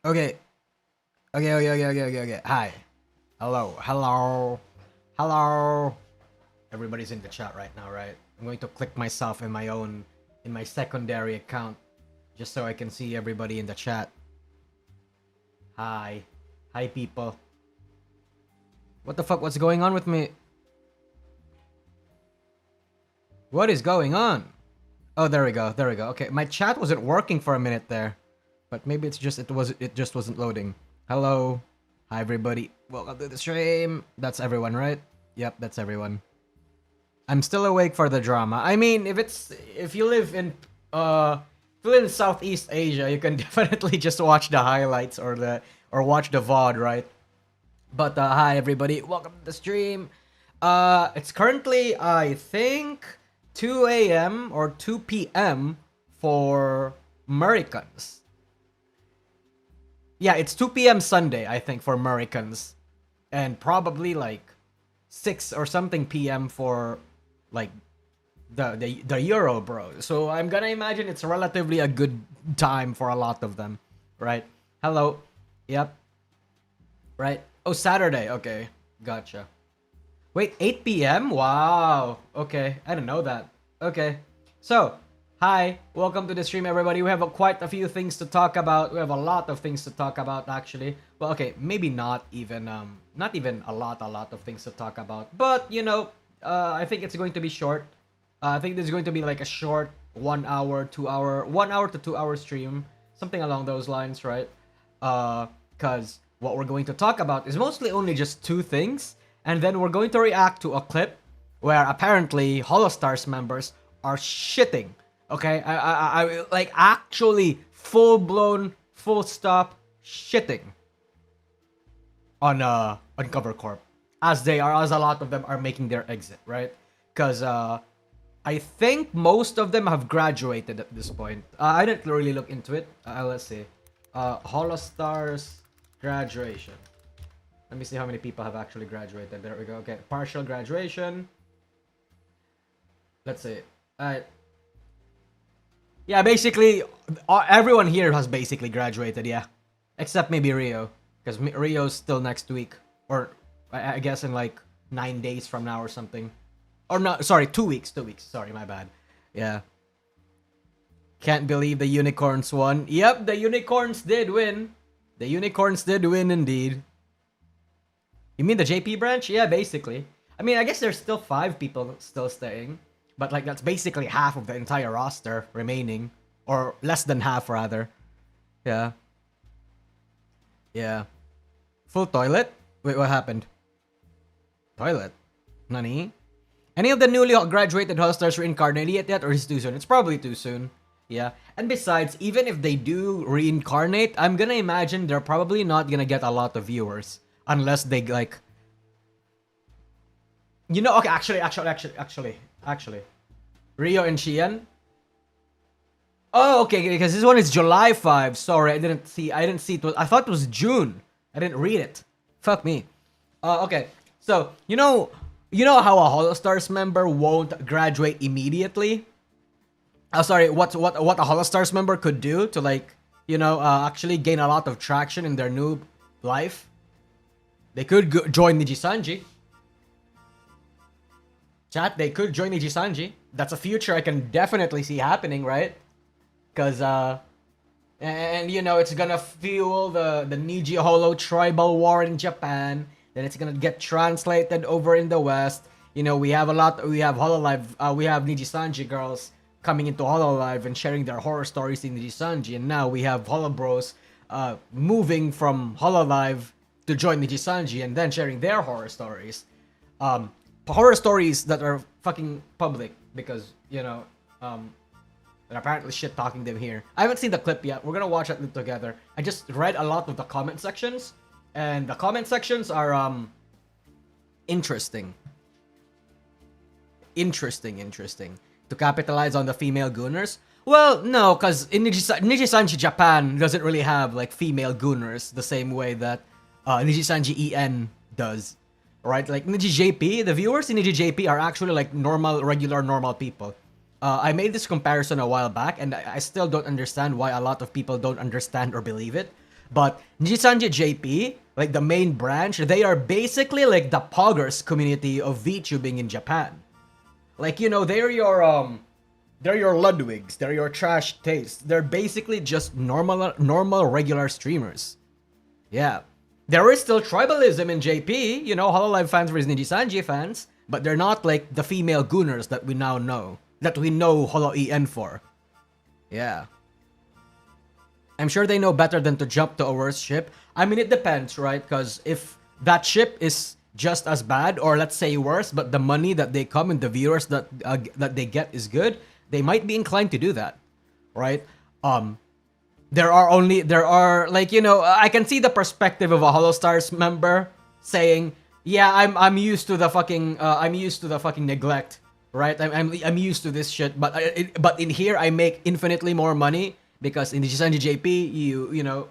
Okay. Okay. Hi. Hello. Everybody's in the chat right now, right? I'm going to click myself in my secondary account, just so I can see everybody in the chat. Hi. Hi, people. What the fuck? What's going on with me? What is going on? Oh, there we go. Okay, my chat wasn't working for a minute there, but maybe it just wasn't loading. Hello. Hi, everybody. Welcome to the stream. That's everyone, right? Yep, that's everyone. I'm still awake for the drama. I mean, if you live in Southeast Asia, you can definitely just watch the highlights or watch the VOD, right? But hi, everybody. Welcome to the stream. It's currently, I think, 2 a.m. or 2 p.m. for Americans. Yeah, it's 2 p.m. Sunday, I think, for Americans. And probably like 6 or something p.m. for like the Euro, bro. So I'm gonna imagine it's relatively a good time for a lot of them, right? Hello. Yep. Right. Oh, Saturday. Okay. Gotcha. Wait, 8 p.m.? Wow. Okay. I didn't know that. Okay. So, hi. Welcome to the stream, everybody. We have quite a few things to talk about. We have a lot of things to talk about, actually. Well, okay. Maybe not even a lot of things to talk about. But, you know, I think it's going to be short. I think this is going to be like a short 1 hour, 2 hour, 1 hour to 2 hour stream. Something along those lines, right? Because what we're going to talk about is mostly only just two things. And then we're going to react to a clip where apparently Holostars members are shitting. Okay? I like actually full-blown, full-stop shitting on Cover Corp. As a lot of them are making their exit, right? Because I think most of them have graduated at this point. I didn't really look into it. Let's see. Holostars graduation. Let me see how many people have actually graduated. There we go. Okay, partial graduation. Let's see. Yeah, basically, everyone here has basically graduated, yeah. Except maybe Rio. Because Rio's still next week. Or, I guess in like 9 days from now or something. Or no, sorry, 2 weeks. 2 weeks. Sorry, my bad. Yeah. Can't believe the unicorns won. Yep, the unicorns did win. The unicorns did win indeed. You mean the JP branch? Yeah, basically. I mean, I guess there's still 5 people still staying. But like that's basically half of the entire roster remaining. Or less than half, rather. Yeah. Yeah. Full toilet? Wait, what happened? Toilet? Nani? Any of the newly graduated Holostars reincarnated yet? Or is it too soon? It's probably too soon. Yeah. And besides, even if they do reincarnate, I'm gonna imagine they're probably not gonna get a lot of viewers. Unless they, like... You know, okay, actually. Rio and Xian? Oh, okay, because this one is July 5. Sorry, I didn't see it. I thought it was June. I didn't read it. Fuck me. Okay. So, you know how a Holostars member won't graduate immediately? Sorry, what a Holostars member could do to, like, you know, actually gain a lot of traction in their new life? They could join Nijisanji. Chat, they could join Nijisanji. That's a future I can definitely see happening, right? Because, and you know, it's gonna fuel the Niji Holo tribal war in Japan. Then it's gonna get translated over in the West. You know, we have Hololive, we have Nijisanji girls coming into Hololive and sharing their horror stories in Nijisanji. And now we have Holobros moving from Hololive to join Nijisanji and then sharing their horror stories. Horror stories that are fucking public because, you know, they're apparently shit talking them here. I haven't seen the clip yet. We're gonna watch it together. I just read a lot of the comment sections, and the comment sections are interesting. To capitalize on the female gooners. Well, no, because in Nijisanji Japan doesn't really have like female gooners the same way that Nijisanji EN does. Right? Like NijiJP, the viewers in NijiJP are actually like regular normal people. I made this comparison a while back, and I still don't understand why a lot of people don't understand or believe it. But Nijisanji JP, like the main branch, they are basically like the poggers community of VTubing in Japan. Like, you know, they're your Ludwigs, they're your trash tastes. They're basically just normal regular streamers. Yeah. There is still tribalism in JP, you know, Hololive fans versus Nijisanji fans, but they're not like the female gooners that we now know, that we know Holo EN for. Yeah. I'm sure they know better than to jump to a worse ship. I mean, it depends, right? Because if that ship is just as bad, or let's say worse, but the money that they come and the viewers that they get is good, they might be inclined to do that, right? There are like, you know, I can see the perspective of a Holostars member saying, yeah, I'm used to the fucking neglect, right? I'm used to this shit, but but in here I make infinitely more money because in Nijisanji JP you know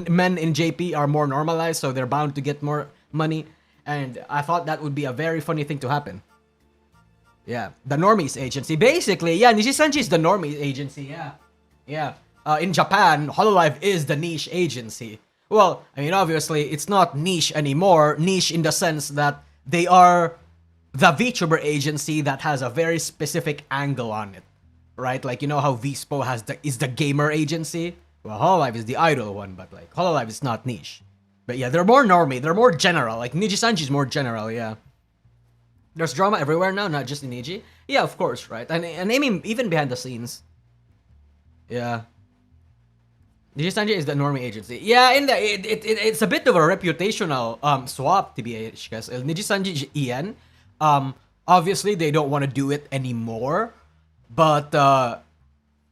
men in JP are more normalized, so they're bound to get more money, and I thought that would be a very funny thing to happen. Yeah, the normies agency. Basically, yeah, Nijisanji is the normies agency, yeah. Yeah. In Japan, Hololive is the niche agency. Well, I mean, obviously, it's not niche anymore. Niche in the sense that they are the VTuber agency that has a very specific angle on it, right? Like, you know how Vispo is the gamer agency? Well, Hololive is the idol one, but like, Hololive is not niche. But yeah, they're more normie. They're more general. Like, Nijisanji is more general, yeah. There's drama everywhere now, not just in Niji. Yeah, of course, right? And I mean, even behind the scenes. Yeah. Nijisanji is the normie agency. Yeah, it's a bit of a reputational swap, TBH, because Nijisanji EN, obviously they don't want to do it anymore, but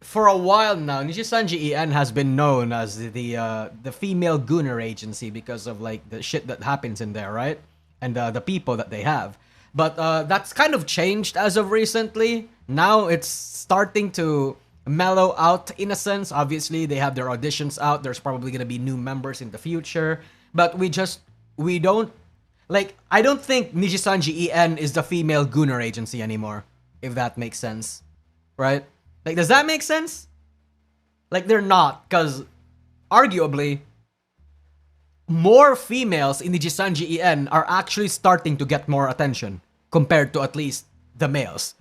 for a while now, Nijisanji EN has been known as the female gooner agency because of like the shit that happens in there, right? And the people that they have. But that's kind of changed as of recently. Now it's starting to mellow out in a sense. Obviously, they have their auditions out. There's probably gonna be new members in the future. But we don't, like, I don't think Nijisanji EN is the female gooner agency anymore, if that makes sense. Right? Like, does that make sense? Like, they're not, because arguably, more females in Nijisanji EN are actually starting to get more attention compared to at least the males.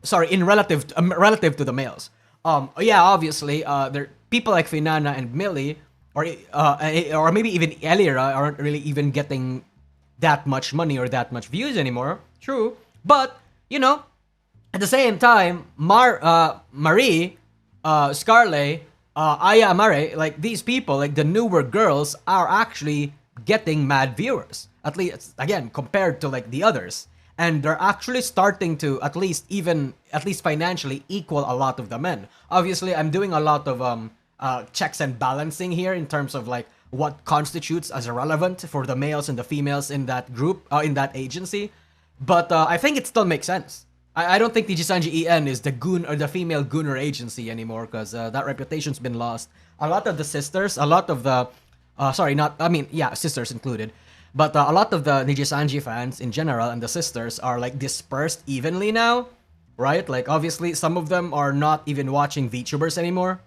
Sorry, in relative to the males. Yeah, obviously, there people like Finana and Millie, or maybe even Elira aren't really even getting that much money or that much views anymore. True, but you know, at the same time, Marie, Scarlet, Aya Mare, like these people, like the newer girls, are actually getting mad viewers. At least, again, compared to like the others. And they're actually starting to at least financially equal a lot of the men. Obviously, I'm doing a lot of checks and balancing here in terms of like what constitutes as irrelevant for the males and the females in that group, in that agency. But I think it still makes sense. I don't think Nijisanji EN is the goon or the female gooner agency anymore, because that reputation's been lost. A lot of the sisters, a lot of the, sisters included. But a lot of the Nijisanji fans in general and the sisters are like dispersed evenly now, right? Like obviously some of them are not even watching VTubers anymore.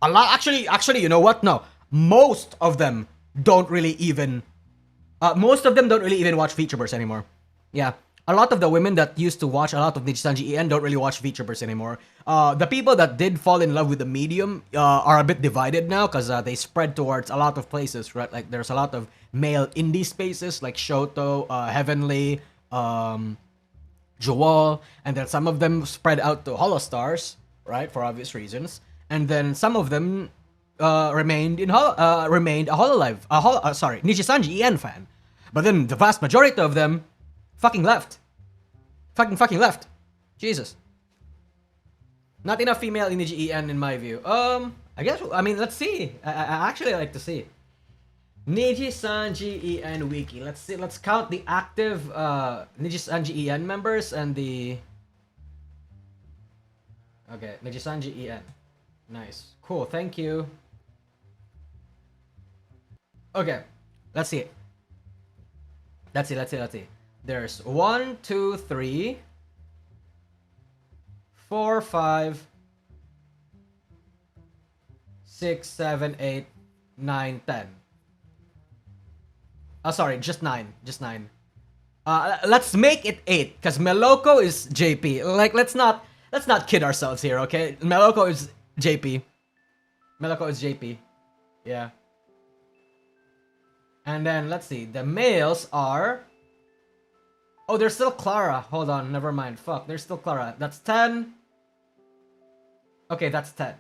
A lot, actually, you know what? No, most of them don't really even watch VTubers anymore. Yeah, a lot of the women that used to watch a lot of Nijisanji EN don't really watch VTubers anymore. The people that did fall in love with the medium are a bit divided now because they spread towards a lot of places, right? Like there's a lot of male indie spaces like Shoto, Heavenly, Jewel, and then some of them spread out to Holostars, right, for obvious reasons. And then some of them remained a Hololive, Nijisanji EN fan. But then the vast majority of them fucking left. Fucking left. Jesus. Not enough female in Niji EN in my view. Let's see. I actually like to see. Nijisanji EN wiki. Let's see. Let's count the active Nijisanji EN members and the... Okay, Nijisanji EN. Nice. Cool, thank you. Okay, let's see. Let's see. There's 1, 2, 3, 4, 5, 6, 7, 8, 9, 10. Oh, sorry, just 9. Just 9. Let's make it 8, because Meloko is JP. Like, let's not kid ourselves here, okay? Meloko is JP. Meloko is JP. Yeah. And then, let's see. The males are... Oh, there's still Clara. Hold on, never mind. Fuck, there's still Clara. That's 10. Okay, that's 10.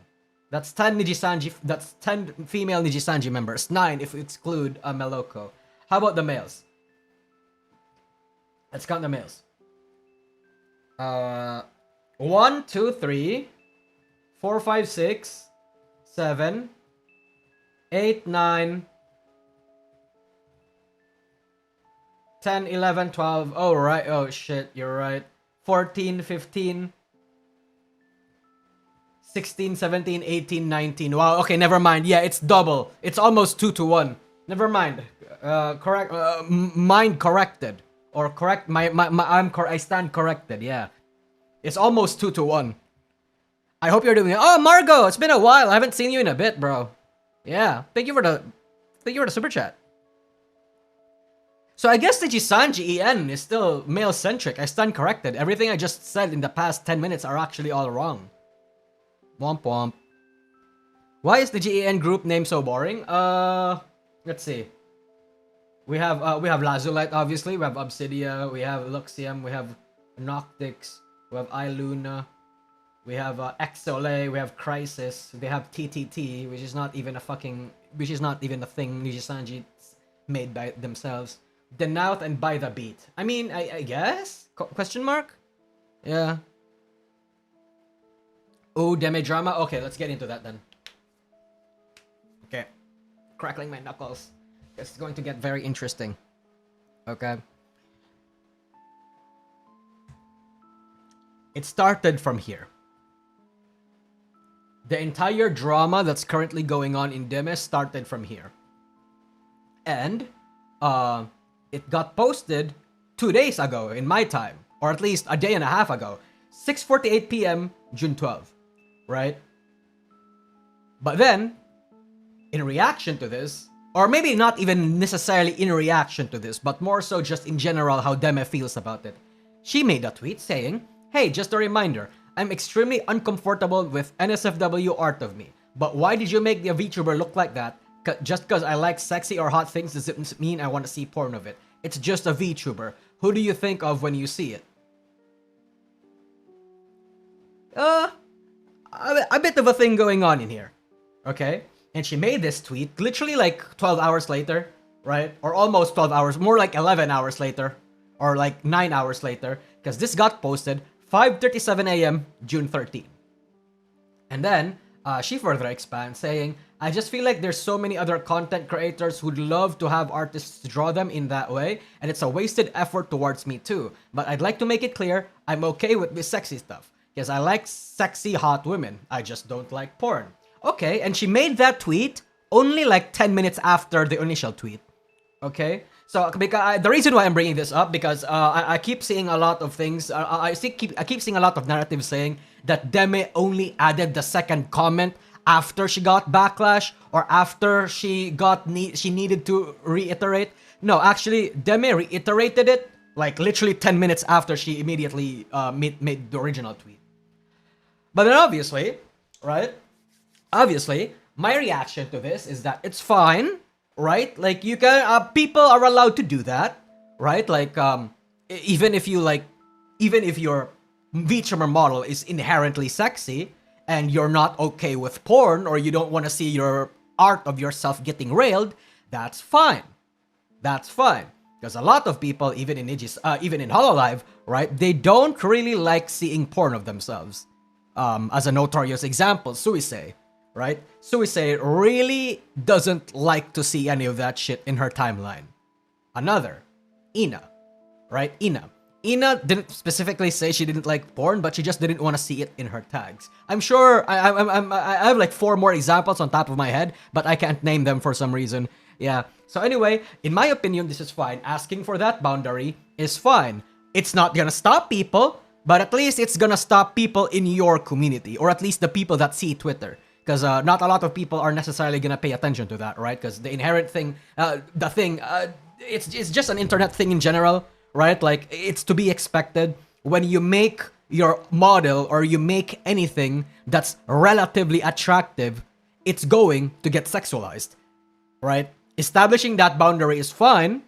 That's 10 Nijisanji. That's 10 female Nijisanji members. 9 if we exclude Meloko. How about the males? Let's count the males. 1, 2, 3, 4, 5, 6, 7, 8, 9, 10, 11, 12. Oh, right. Oh, shit. You're right. 14, 15, 16, 17, 18, 19. Wow. Okay, never mind. Yeah, it's double. It's almost 2 to 1. Never mind. Correct. Mind corrected. Or correct. I stand corrected. Yeah. It's almost 2 to 1. I hope you're doing it. Oh, Margot, it's been a while. I haven't seen you in a bit, bro. Yeah. Thank you for the super chat. So I guess the Nijisanji EN is still male-centric. I stand corrected. Everything I just said in the past 10 minutes are actually all wrong. Womp womp. Why is the GEN group name so boring? Let's see. We have Lazulite, obviously. We have Obsidia. We have Luxium. We have Noctix. We have Iluna. We have Exole. We have Crisis. They have TTT, which is not even a thing Nijisanji made by themselves. Denout and By the Beat. I mean, I guess? Question mark? Yeah. Oh, Deme drama? Okay, let's get into that then. Okay. Crackling my knuckles. It's going to get very interesting. Okay. It started from here. The entire drama that's currently going on in Deme started from here. And, it got posted 2 days ago in my time. Or at least a day and a half ago. 6:48 p.m. June 12. Right? But then, in reaction to this, or maybe not even necessarily in reaction to this, but more so just in general how Deme feels about it, she made a tweet saying, "Hey, just a reminder, I'm extremely uncomfortable with NSFW art of me, but why did you make the VTuber look like that? Just because I like sexy or hot things doesn't mean I want to see porn of it. It's just a VTuber. Who do you think of when you see it?" A bit of a thing going on in here. Okay? And she made this tweet literally like 12 hours later, right? Or almost 12 hours, more like 11 hours later. Or like 9 hours later. Because this got posted 5:37 a.m. June 13. And then, she further expands saying, "I just feel like there's so many other content creators who'd love to have artists draw them in that way, and it's a wasted effort towards me too. But I'd like to make it clear, I'm okay with this sexy stuff. Because I like sexy hot women. I just don't like porn." Okay, and she made that tweet only like 10 minutes after the initial tweet. Okay? So, because the reason why I'm bringing this up, because I keep seeing a lot of things, I keep seeing a lot of narratives saying that Deme only added the second comment after she got backlash, or after she needed to reiterate. No, actually, Deme reiterated it like literally 10 minutes after she immediately made the original tweet. But then obviously, right? Obviously, my reaction to this is that it's fine, right? Like, you can, people are allowed to do that, right? Like, even if your VTuber model is inherently sexy, and you're not okay with porn, or you don't want to see your art of yourself getting railed, that's fine. That's fine. Because a lot of people, even in Hololive, right, they don't really like seeing porn of themselves. As a notorious example, Suisei, right? Suisei really doesn't like to see any of that shit in her timeline. Another, Ina, right? Ina didn't specifically say she didn't like porn, but she just didn't want to see it in her tags. I'm sure I have like 4 more examples on top of my head, but I can't name them for some reason. Yeah. So anyway, in my opinion, this is fine. Asking for that boundary is fine. It's not gonna stop people, but at least it's gonna stop people in your community, or at least the people that see Twitter. Because not a lot of people are necessarily gonna pay attention to that, right? Because the inherent thing, it's just an internet thing in general, right? Like, it's to be expected when you make your model or you make anything that's relatively attractive, it's going to get sexualized, right? Establishing that boundary is fine.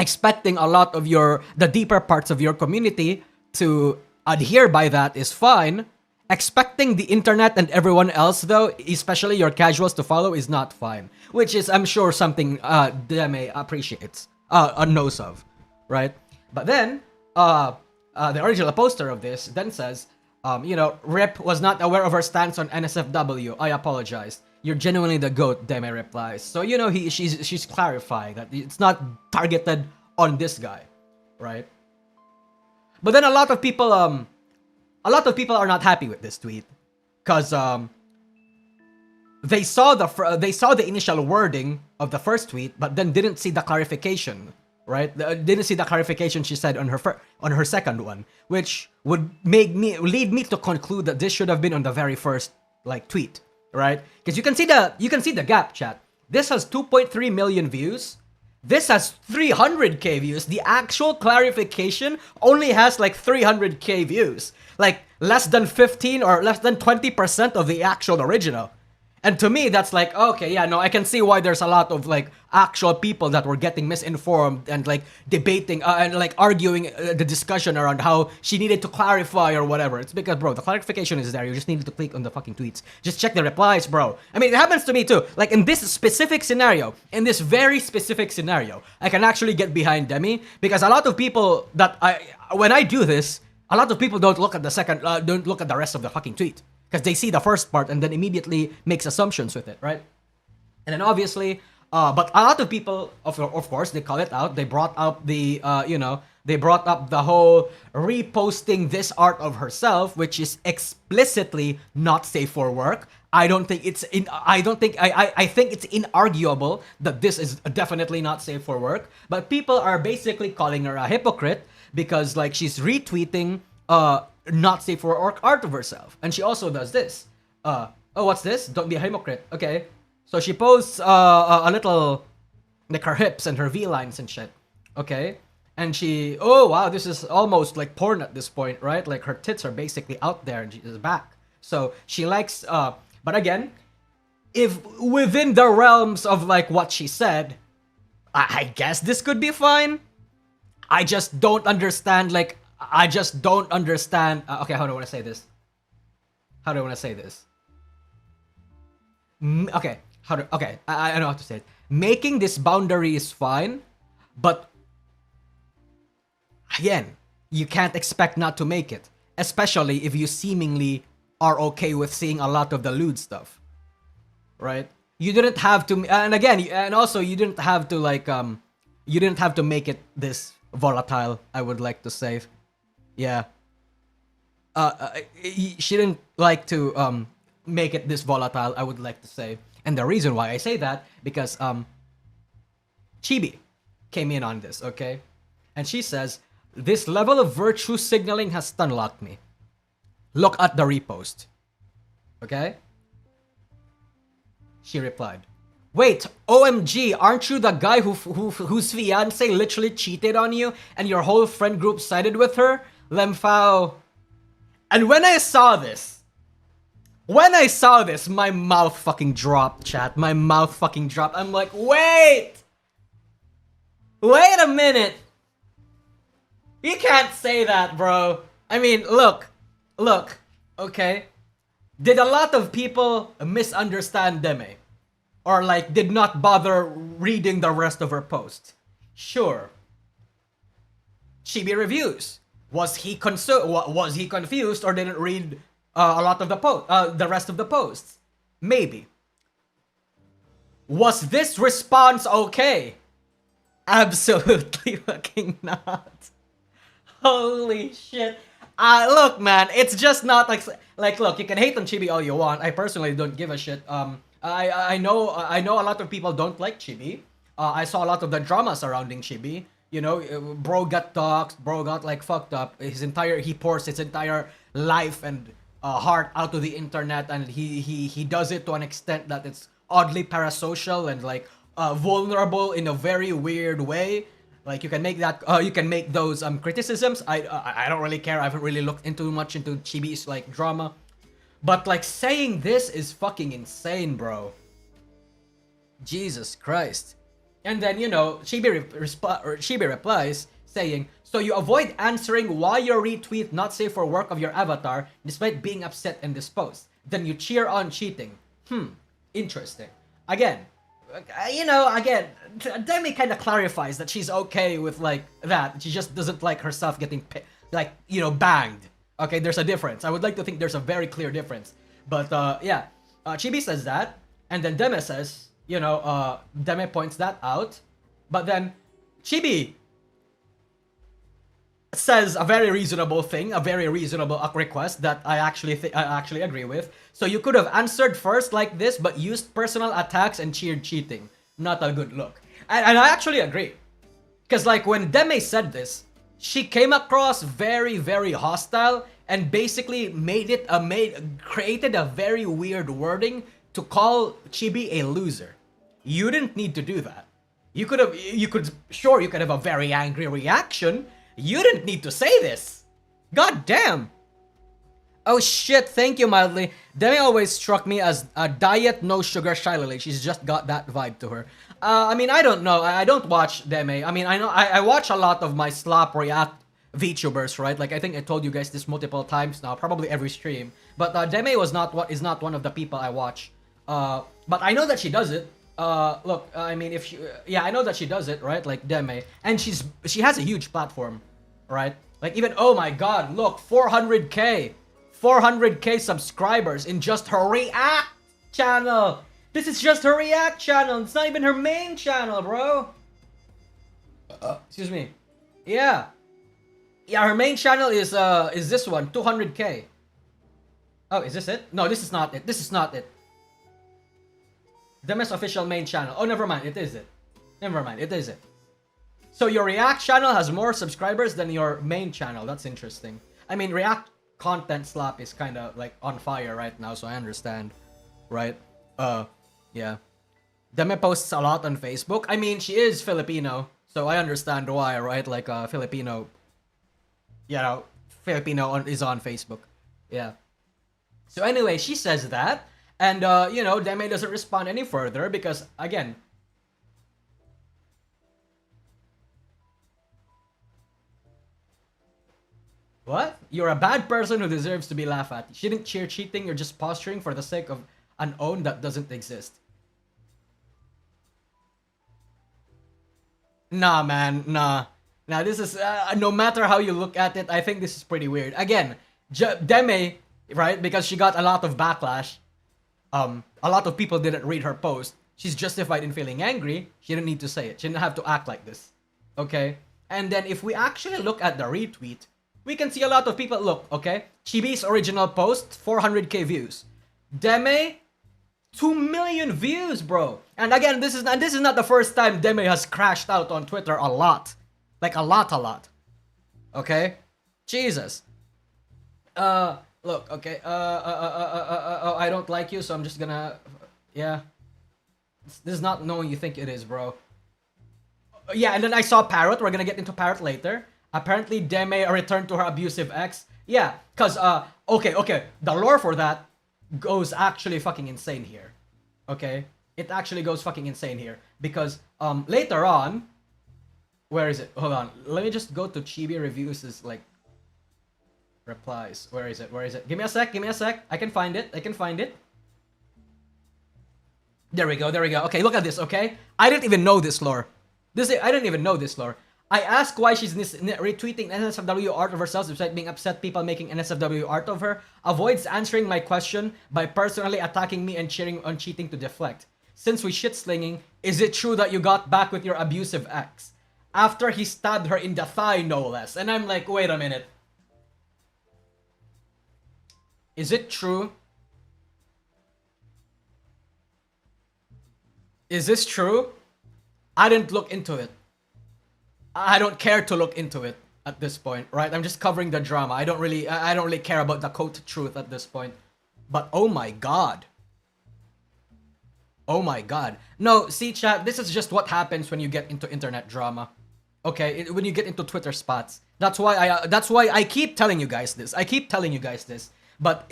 Expecting a lot of the deeper parts of your community to adhere by that is fine. Expecting the internet and everyone else, though, especially your casuals, to follow is not fine. Which is, I'm sure, something Deme appreciates, knows of, right? But then, the original poster of this then says, Rip was not aware of her stance on NSFW. I apologize. You're genuinely the GOAT, Deme replies. So, she's clarifying that it's not targeted on this guy, right? But then a lot of people are not happy with this tweet, because they saw the initial wording of the first tweet, but then didn't see the clarification, right? Didn't see the clarification she said on her second one, which would lead me to conclude that this should have been on the very first tweet, right? Because you can see the gap, chat. This has 2.3 million views. This has 300k views. The actual clarification only has 300k views. Less than 15 or less than 20% of the actual original. And to me, that's okay, yeah, no, I can see why there's a lot of actual people that were getting misinformed and debating and arguing the discussion around how she needed to clarify or whatever. It's because, bro, the clarification is there. You just needed to click on the fucking tweets. Just check the replies, bro. I mean, it happens to me too. In this specific scenario, in this very specific scenario, I can actually get behind Deme, because a lot of people when I do this, a lot of people don't look at the rest of the fucking tweet. Because they see the first part and then immediately makes assumptions with it, right? And then obviously, but a lot of people, of course, they call it out. They brought up they brought up the whole reposting this art of herself, which is explicitly not safe for work. I think it's inarguable that this is definitely not safe for work. But people are basically calling her a hypocrite because she's retweeting not safe for work art of herself. And she also does this. Oh, what's this? Don't be a hypocrite. Okay. So she posts a little, her hips and her V-lines and shit. Okay. And oh wow, this is almost porn at this point, right? Her tits are basically out there and she's back. So she likes, but again, if within the realms of what she said, I guess this could be fine. I just don't understand, okay, how do I want to say this? I know how to say it. Making this boundary is fine, but again, you can't expect not to make it, especially if you seemingly are okay with seeing a lot of the lewd stuff, right? You didn't have to, and also you didn't have to you didn't have to make it this volatile, I would like to say. Yeah. She didn't like to make it this volatile, I would like to say. And the reason why I say that, because Chibi came in on this, okay? And she says, this level of virtue signaling has stunlocked me. Look at the repost. Okay? She replied, wait, OMG, aren't you the guy whose fiance literally cheated on you and your whole friend group sided with her? Lemfao. And when I saw this, my mouth fucking dropped, chat. My mouth fucking dropped. I'm like, wait a minute. You can't say that, bro. I mean, look, okay? Did a lot of people misunderstand Deme? Or did not bother reading the rest of her post? Sure. Chibi reviews. Was he confused or didn't read a lot of the rest of the posts? Maybe. Was this response okay? Absolutely fucking not. Holy shit. Look, man, it's just not look, you can hate on Chibi all you want. I personally don't give a shit. I know a lot of people don't like Chibi. I saw a lot of the drama surrounding Chibi. Bro got doxxed, bro got fucked up. He pours his entire life and heart out to the internet, and he does it to an extent that it's oddly parasocial and like vulnerable in a very weird way. Like you can make that you can make those criticisms. I don't really care. I haven't really looked into much into Chibi's like drama, but like saying this is fucking insane, bro. Jesus Christ. And then, you know, Chibi replies saying, so you avoid answering why your retweet not safe for work of your avatar despite being upset in this post. Then you cheer on cheating. Interesting. Again, you know, again, Deme kind of clarifies that she's okay with like that. She just doesn't like herself getting like, you know, banged. Okay, there's a difference. I would like to think there's a very clear difference. But yeah, Chibi says that, and then Deme says, you know, Deme points that out, but then Chibi says a very reasonable thing, a very reasonable request that I actually agree with. So you could have answered first like this, but used personal attacks and cheered cheating. Not a good look. And I actually agree, because like when Deme said this, she came across very, very hostile and basically created a very weird wording to call Chibi a loser. You didn't need to do that. You could have a very angry reaction. You didn't need to say this. God damn. Oh shit, thank you mildly. Demi always struck me as a diet, no sugar Shiley. She's just got that vibe to her. I mean, I don't know. I don't watch Demi. I mean, I know I watch a lot of my slop react VTubers, right? Like I think I told you guys this multiple times now, probably every stream. But Demi is not one of the people I watch. But I know that she does it. Look, I mean, if she, yeah, I know that she does it, right? Like Deme, and she has a huge platform, right? Like even, oh my god, look, 400k subscribers in just her React channel. This is just her React channel. It's not even her main channel, bro. Excuse me. Yeah, her main channel is this one, 200k. Oh, is this it? No, this is not it. This is not it. Deme's official main channel. Oh, never mind. It is it. Never mind. It is it. So your React channel has more subscribers than your main channel. That's interesting. I mean, React content slap is kind of like on fire right now, so I understand, right? Yeah. Deme posts a lot on Facebook. I mean, she is Filipino, so I understand why, right? Like Filipino, you know, is on Facebook. Yeah. So anyway, she says that. And, you know, Deme doesn't respond any further because, again... What? You're a bad person who deserves to be laughed at. You shouldn't cheer cheating, you're just posturing for the sake of an own that doesn't exist. Nah, man, nah. Nah, this is, no matter how you look at it, I think this is pretty weird. Again, Deme, right, because she got a lot of backlash, a lot of people didn't read her post. She's justified in feeling angry. She didn't need to say it. She didn't have to act like this. Okay? And then if we actually look at the retweet, we can see a lot of people, look, okay? Chibi's original post, 400k views. Deme, 2 million views, bro. And again, this is not the first time Deme has crashed out on Twitter a lot. Like a lot. Okay? Jesus. Look, okay, I don't like you, so I'm just gonna, yeah. This is not knowing you think it is, bro. Yeah, and then I saw Parrot. We're gonna get into Parrot later. Apparently, Deme returned to her abusive ex. Yeah, cause, okay, the lore for that goes actually fucking insane here. Okay? It actually goes fucking insane here. Because, later on, where is it? Hold on, let me just go to Chibi Reviews' like, replies. Where is it? Give me a sec. I can find it. There we go. Okay, look at this, okay? I didn't even know this lore. I didn't even know this lore. I ask why she's retweeting NSFW art of herself despite being upset people making NSFW art of her. Avoids answering my question by personally attacking me and cheering on cheating to deflect. Since we shit-slinging, is it true that you got back with your abusive ex? After he stabbed her in the thigh, no less. And I'm like, wait a minute. Is it true? Is this true? I didn't look into it. I don't care to look into it. at this point, right? I'm just covering the drama. I don't really care about the quote truth at this point. But oh my god. Oh my god. No, see chat, this is just what happens when you get into internet drama. Okay, when you get into Twitter spots. That's why I keep telling you guys this. I keep telling you guys this. But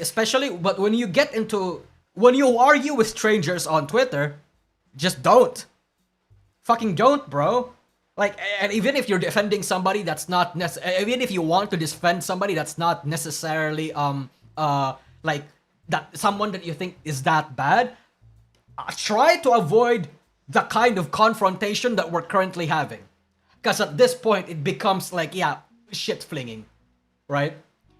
when you argue with strangers on Twitter, just don't. Fucking don't, bro. Like, and even if you're defending somebody that's not even if you want to defend somebody that's not necessarily like that someone that you think is that bad, try to avoid the kind of confrontation that we're currently having. Because at this point, it becomes like, yeah, shit flinging, right?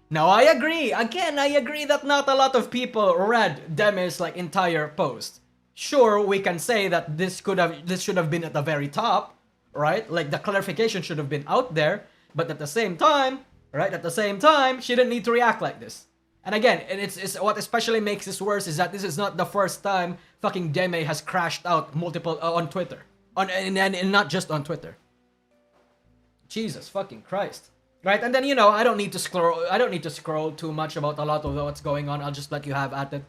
Now, I agree. Again, I agree that not a lot of people read Deme's like entire post. Sure, we can say that this should have been at the very top, right? Like the clarification should have been out there, but at the same time, right? At the same time, she didn't need to react like this. And again, it's what especially makes this worse is that this is not the first time fucking Deme has crashed out multiple on Twitter, and not just on Twitter. Jesus fucking Christ. Right? And then, you know, I don't need to scroll too much about a lot of what's going on. I'll just let you have at it.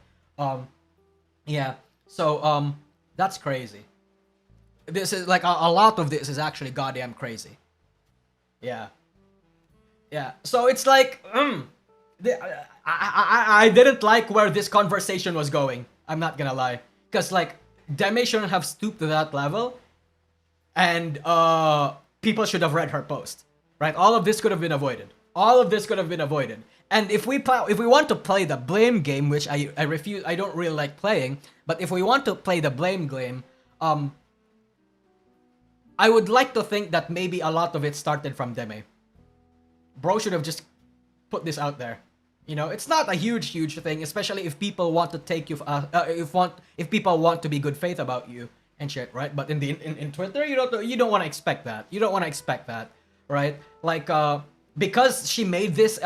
Yeah. So, that's crazy. This is like a lot of this is actually goddamn crazy. Yeah. Yeah. So it's like, I didn't like where this conversation was going. I'm not gonna lie. Because, like, Deme shouldn't have stooped to that level. And, people should have read her post, right? All of this could have been avoided. All of this could have been avoided. And if we want to play the blame game, which I refuse, I don't really like playing, but if we want to play the blame game, I would like to think that maybe a lot of it started from Deme. Bro should have just put this out there. You know, it's not a huge thing, especially if people want to take you, if people want to be good faith about you and shit, right? But in Twitter, you don't want to expect that. You don't want to expect that, right? Like, because she made this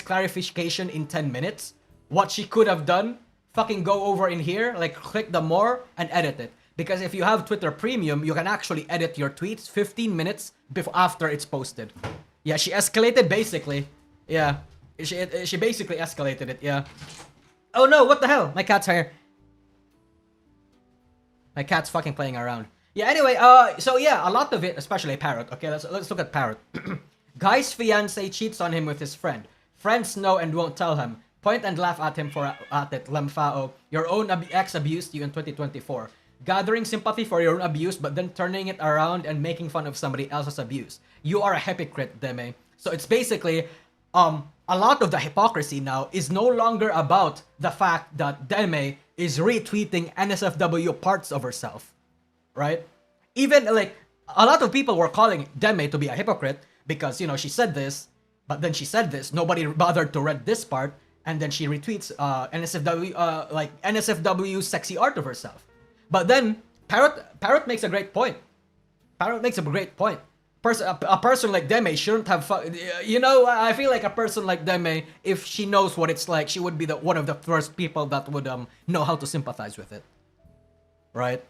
clarification in 10 minutes. What she could have done, fucking go over in here, like click the more and edit it. Because if you have Twitter Premium, you can actually edit your tweets 15 minutes after it's posted. Yeah, she escalated basically. Yeah, she basically escalated it. Yeah. Oh no! What the hell? My cat's here. My cat's fucking playing around. Yeah, anyway, so yeah, a lot of it, especially Parrot. Okay, let's look at Parrot. Guy's fiance cheats on him with his friend. Friends know and won't tell him. Point and laugh at him at it. Lamfao. Your own ex abused you in 2024. Gathering sympathy for your own abuse, but then turning it around and making fun of somebody else's abuse. You are a hypocrite, Deme. So it's basically, a lot of the hypocrisy now is no longer about the fact that Deme is retweeting NSFW parts of herself, right? Even, like, a lot of people were calling Deme to be a hypocrite because, you know, she said this, but then she said this, nobody bothered to read this part, and then she retweets NSFW sexy art of herself. But then, Parrot makes a great point. Parrot makes a great point. A person like Deme shouldn't have... You know, I feel like a person like Deme, if she knows what it's like, she would be one of the first people that would know how to sympathize with it. Right?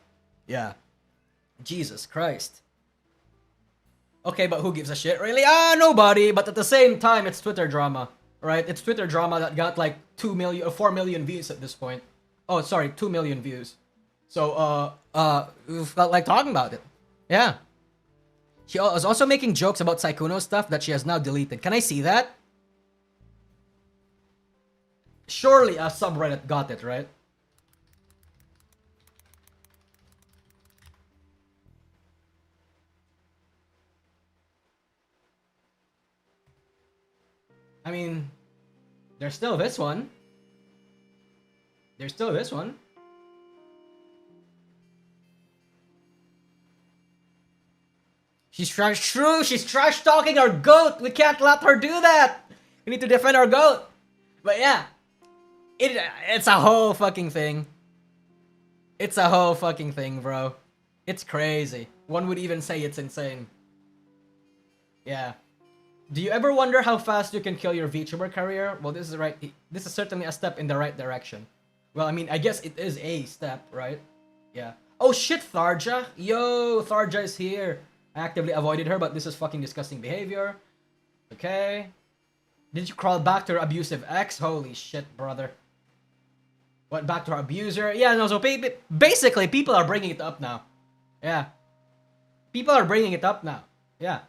Yeah. Jesus Christ. Okay, but who gives a shit, really? Nobody. But at the same time, it's Twitter drama. Right? It's Twitter drama that got like 4 million views at this point. Oh, sorry, 2 million views. So, we felt like talking about it. Yeah. She was also making jokes about Saikuno stuff that she has now deleted. Can I see that? Surely a subreddit got it, right? I mean, there's still this one. There's still this one. She's trash talking our goat. We can't let her do that. We need to defend our goat. But yeah, it's a whole fucking thing. It's a whole fucking thing, bro. It's crazy. One would even say it's insane. Yeah. Do you ever wonder how fast you can kill your VTuber career? Well, this is certainly a step in the right direction. Well, I mean, I guess it is a step, right? Yeah. Oh shit, Tharja. Yo, Tharja is here. I actively avoided her, but this is fucking disgusting behavior. Okay. Did you crawl back to your abusive ex? Holy shit, brother. Went back to her abuser. Yeah, no, so basically people are bringing it up now. Yeah. People are bringing it up now. Yeah.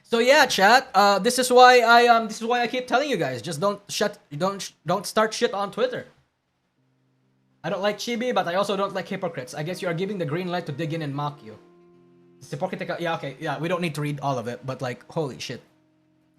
So yeah, chat. This is why I keep telling you guys, just don't start shit on Twitter. I don't like chibi, but I also don't like hypocrites. I guess you are giving the green light to dig in and mock you. It's hypocritical. Yeah, okay. Yeah, we don't need to read all of it, but like, holy shit.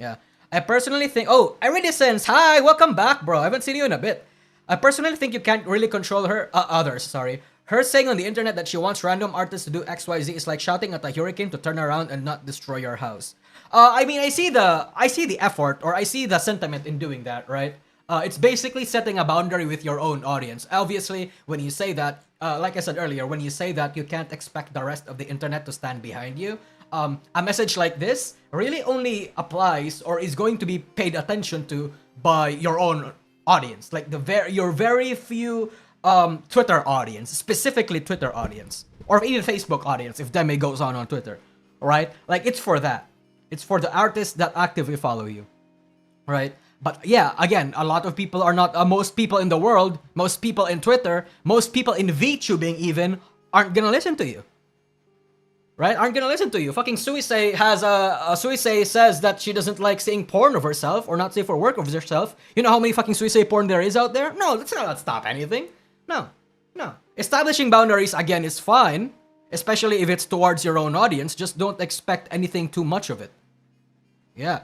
Yeah. I personally think, oh, Iridescence, hi, welcome back, bro. I haven't seen you in a bit. I personally think you can't really control others, sorry. Her saying on the internet that she wants random artists to do XYZ is like shouting at a hurricane to turn around and not destroy your house. I mean, I see the effort, or I see the sentiment in doing that, right? It's basically setting a boundary with your own audience. Obviously, when you say that, like I said earlier, when you say that, you can't expect the rest of the internet to stand behind you. A message like this really only applies or is going to be paid attention to by your own audience, like your very few Twitter audience, specifically Twitter audience, or even Facebook audience if Deme goes on Twitter, right? Like, it's for that. It's for the artists that actively follow you, right? But yeah, again, a lot of people are not, most people in the world, most people in Twitter, most people in VTubing even, aren't gonna listen to you. Right? Aren't gonna listen to you. Fucking Suisei has Suisei says that she doesn't like seeing porn of herself or not safe for work of herself. You know how many fucking Suisei porn there is out there? No, that's not stop anything. No. Establishing boundaries, again, is fine, especially if it's towards your own audience. Just don't expect anything too much of it. Yeah.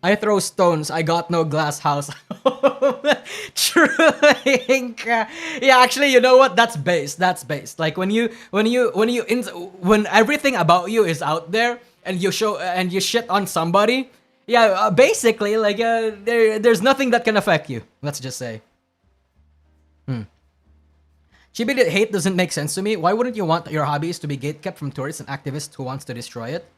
I throw stones. I got no glass house. True. Yeah, actually, you know what? That's based. Like when everything about you is out there and you shit on somebody. Yeah, basically, like there's nothing that can affect you. Let's just say. Chibi hate doesn't make sense to me. Why wouldn't you want your hobbies to be gatekept from tourists and activists who wants to destroy it?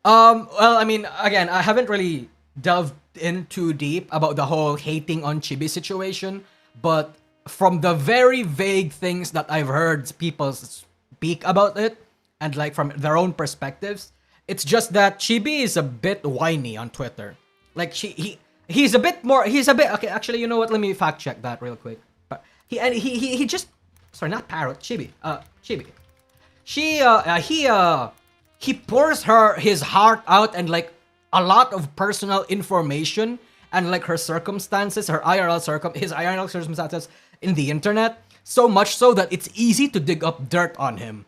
Well, I mean, again, I haven't really delved in too deep about the whole hating on Chibi situation, but from the very vague things that I've heard people speak about it, and like from their own perspectives, it's just that Chibi is a bit whiny on Twitter. Like he's a bit okay, actually, you know what? Let me fact check that real quick. But he just, sorry, not Parrot, Chibi. Chibi. He pours his heart out and like a lot of personal information and like her circumstances, his IRL circumstances in the internet, so much so that it's easy to dig up dirt on him.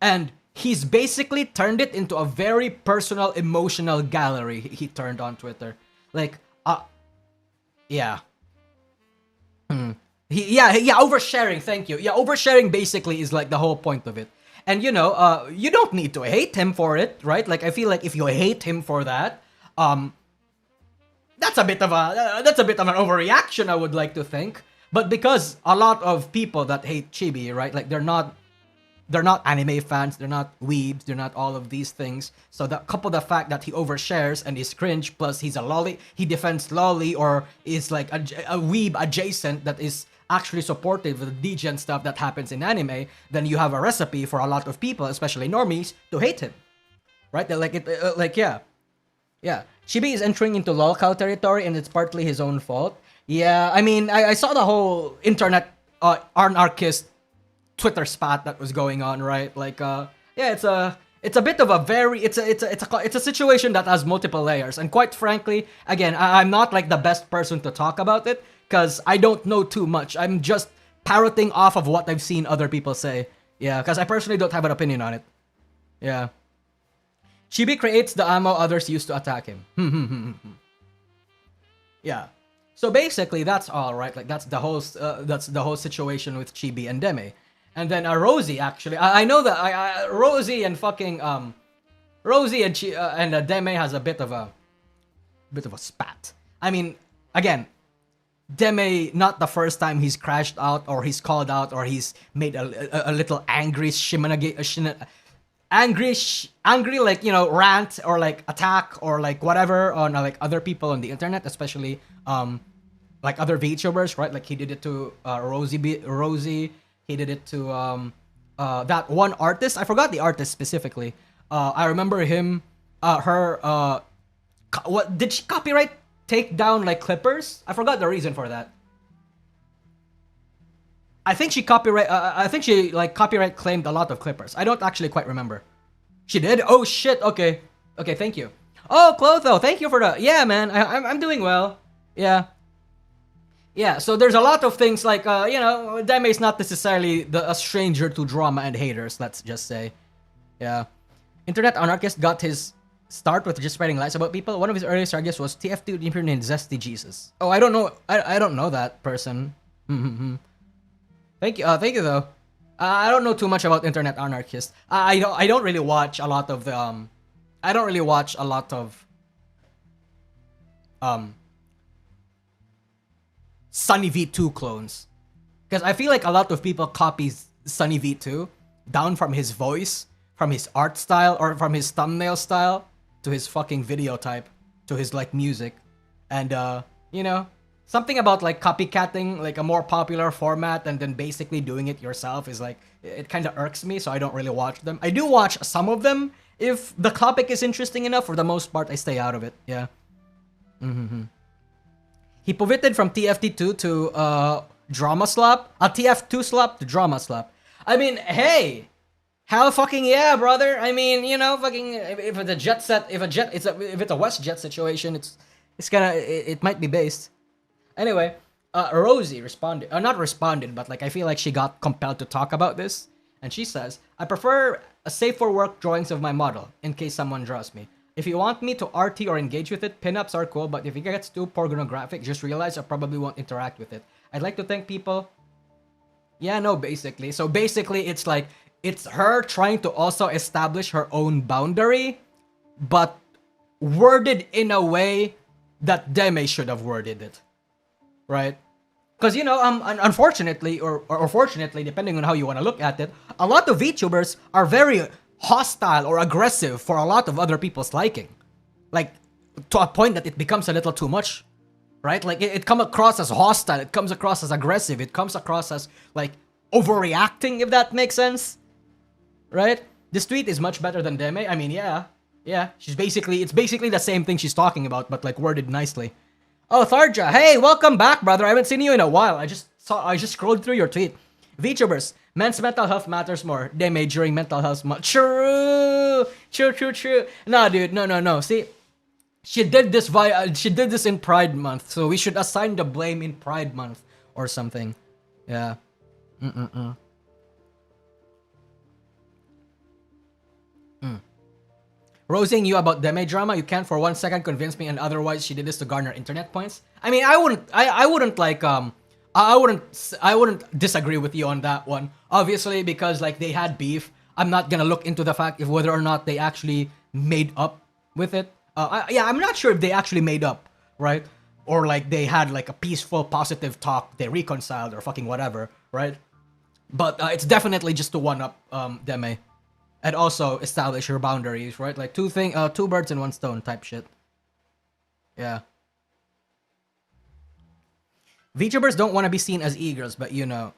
And he's basically turned it into a very personal, emotional gallery he turned on Twitter. Like, yeah. Oversharing, thank you. Yeah, oversharing basically is like the whole point of it. And you know, you don't need to hate him for it, right? Like, I feel like if you hate him for that, that's a bit of an overreaction, I would like to think. But because a lot of people that hate Chibi, right? Like, they're not anime fans, they're not weebs, they're not all of these things. So that couple the fact that he overshares and is cringe, plus he's a lolly, he defends lolly or is like a weeb adjacent that is actually supportive of the degen stuff that happens in anime, then you have a recipe for a lot of people, especially normies, to hate him. Right? They're like, yeah. Chibi is entering into lolcow territory and it's partly his own fault. Yeah, I mean, I saw the whole internet anarchist Twitter spat that was going on, right? Like, yeah, it's a bit of a very, it's a situation that has multiple layers. And quite frankly, again, I'm not like the best person to talk about it, because I don't know too much. I'm just parroting off of what I've seen other people say. Yeah, because I personally don't have an opinion on it. Yeah. Chibi creates the ammo others use to attack him. Yeah. So basically, that's all, right? Like, that's the whole situation with Chibi and Deme. And then Rosie, actually. I know that Rosie and fucking, Rosie and Deme has a bit of a spat. I mean, again, Deme, not the first time he's crashed out or he's called out or he's made a little angry angry like, you know, rant or like attack or like whatever on like other people on the internet, especially like other VTubers, right? Like he did it to Rosie. He did it to that one artist. I forgot the artist specifically. I remember him her what did she copyright take down like clippers? I forgot the reason for that. I think she like copyright claimed a lot of clippers. I don't actually quite remember. She did? Oh shit. Okay. Okay. Thank you. Oh, Clotho, thank you for the. Yeah, man. I'm doing well. Yeah. Yeah. So there's a lot of things like Deme is not necessarily a stranger to drama and haters. Let's just say. Yeah. Internet anarchist got his start with just spreading lies about people. One of his earliest targets was TF2 named Zesty Jesus. Oh, I don't know. I don't know that person. Thank you. Thank you though. I don't know too much about internet anarchists. I don't really watch a lot of the I don't really watch a lot of Sunny V2 clones, because I feel like a lot of people copy Sunny V2 down from his voice, from his art style, or from his thumbnail style to his fucking video type, to his like music, and something about like copycatting like a more popular format and then basically doing it yourself is like, it kind of irks me, so I don't really watch them. I do watch some of them if the topic is interesting enough. For the most part, I stay out of it. Yeah. He pivoted from TFT2 to Drama Slap, TF2 Slap to Drama Slap. I mean, hey, hell fucking yeah, brother. I mean, fucking if it's a jet set, if it's a WestJet situation, it might be based. Anyway, Rosie responded, not responded, but like I feel like she got compelled to talk about this, and she says, "I prefer a safe for work drawings of my model in case someone draws me. If you want me to RT or engage with it, pinups are cool, but if it gets too pornographic, just realize I probably won't interact with it. I'd like to thank people." Yeah, no, basically. So basically, it's like it's her trying to also establish her own boundary, but worded in a way that Deme should have worded it. Right? Because, unfortunately, or fortunately, depending on how you want to look at it, a lot of VTubers are very hostile or aggressive for a lot of other people's liking. Like, to a point that it becomes a little too much. Right? Like, it comes across as hostile, it comes across as aggressive, it comes across as, like, overreacting, if that makes sense. Right? This tweet is much better than Deme. I mean, yeah. Yeah. It's basically the same thing she's talking about, but, like, worded nicely. Oh, Tharja, hey, welcome back, brother. I haven't seen you in a while. I just scrolled through your tweet. VTubers, men's mental health matters more. Deme during mental health month. True. Nah, dude, no. See, she did this in Pride Month, so we should assign the blame in Pride Month or something. Yeah. Roasting you about Deme drama, you can't for 1 second convince me, and otherwise she did this to garner internet points. I mean, I wouldn't disagree with you on that one. Obviously, because like they had beef. I'm not gonna look into the fact of whether or not they actually made up with it. I'm not sure if they actually made up, right? Or like they had like a peaceful, positive talk, they reconciled or fucking whatever, right? But it's definitely just to one up Deme. And also establish your boundaries, right? Like two birds in one stone type shit. Yeah. VTubers don't want to be seen as e-girls, but yeah.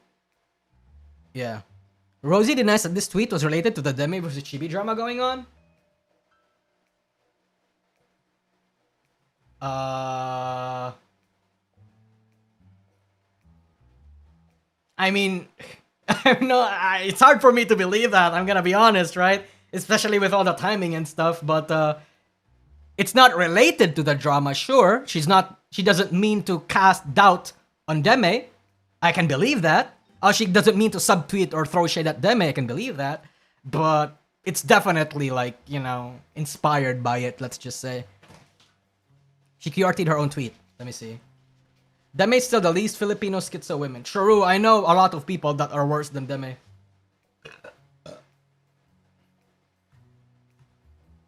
Rosie denies that this tweet was related to the Deme versus Chibi drama going on. I mean, it's hard for me to believe that, I'm gonna be honest, right? Especially with all the timing and stuff, but it's not related to the drama, sure. She doesn't mean to cast doubt on Deme. I can believe that. She doesn't mean to subtweet or throw shade at Deme, I can believe that. But it's definitely like, inspired by it, let's just say. She QRT'd her own tweet. Let me see. Deme's still the least Filipino schizo women. True, I know a lot of people that are worse than Deme.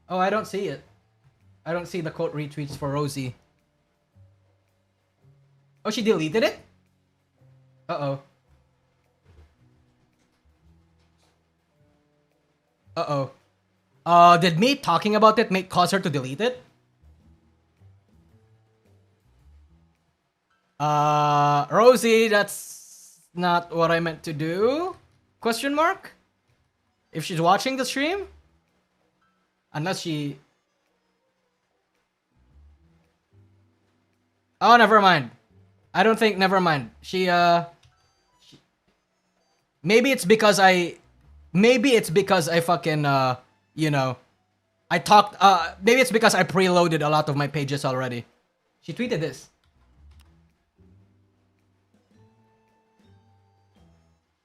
Oh, I don't see it. I don't see the quote retweets for Rosie. Oh, she deleted it? Uh-oh. Did me talking about it cause her to delete it? Rosie, that's not what I meant to do? Question mark? If she's watching the stream? Unless she... Oh, never mind. I don't think. Never mind. Maybe it's because I. Maybe it's because I fucking you know, I talked. Maybe it's because I preloaded a lot of my pages already. She tweeted this.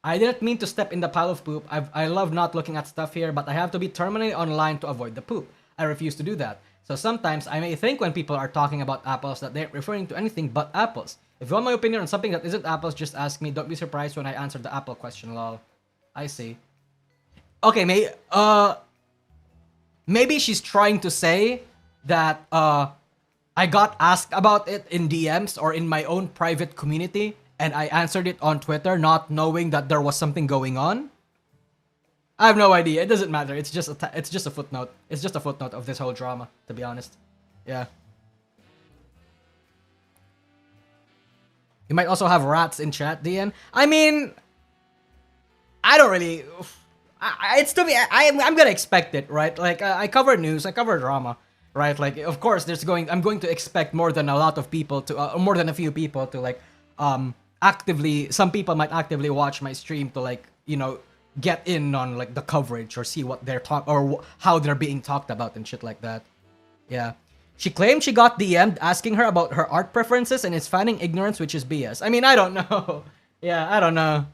I didn't mean to step in the pile of poop. I love not looking at stuff here, but I have to be terminally online to avoid the poop. I refuse to do that. So sometimes I may think when people are talking about apples that they're referring to anything but apples. If you want my opinion on something that isn't apples, just ask me. Don't be surprised when I answer the apple question, lol. I see. Okay, maybe she's trying to say that I got asked about it in DMs or in my own private community, and I answered it on Twitter, not knowing that there was something going on. I have no idea. It doesn't matter. It's just a footnote. It's just a footnote of this whole drama, to be honest. Yeah. You might also have rats in chat, DN. I mean, I don't really. It's to me. I'm gonna expect it, right? Like I cover news, I cover drama, right? Like of course, I'm going to expect more than a lot of people to, more than a few people to like, actively. Some people might actively watch my stream to like, get in on like the coverage or see what they're how they're being talked about and shit like that. Yeah. She claimed she got DM'd asking her about her art preferences and is fanning ignorance, which is BS. I mean, I don't know. Yeah, I don't know.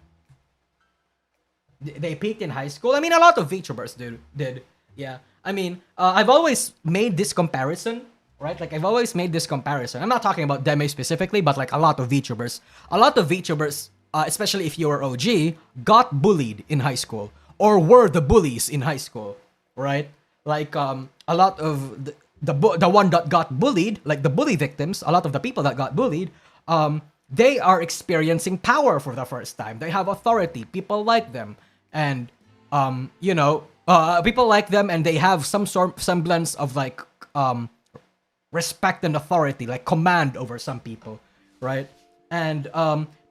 They peaked in high school. I mean, a lot of VTubers did. Yeah. I mean, I've always made this comparison, right? Like, I've always made this comparison. I'm not talking about Deme specifically, but like a lot of VTubers. A lot of VTubers, especially if you were OG, got bullied in high school or were the bullies in high school, right? Like, a lot of the one that got bullied, like the bully victims, a lot of the people that got bullied, they are experiencing power for the first time. They have authority. People like them. And, people like them and they have some sort semblance of like, respect and authority, like command over some people, right? And,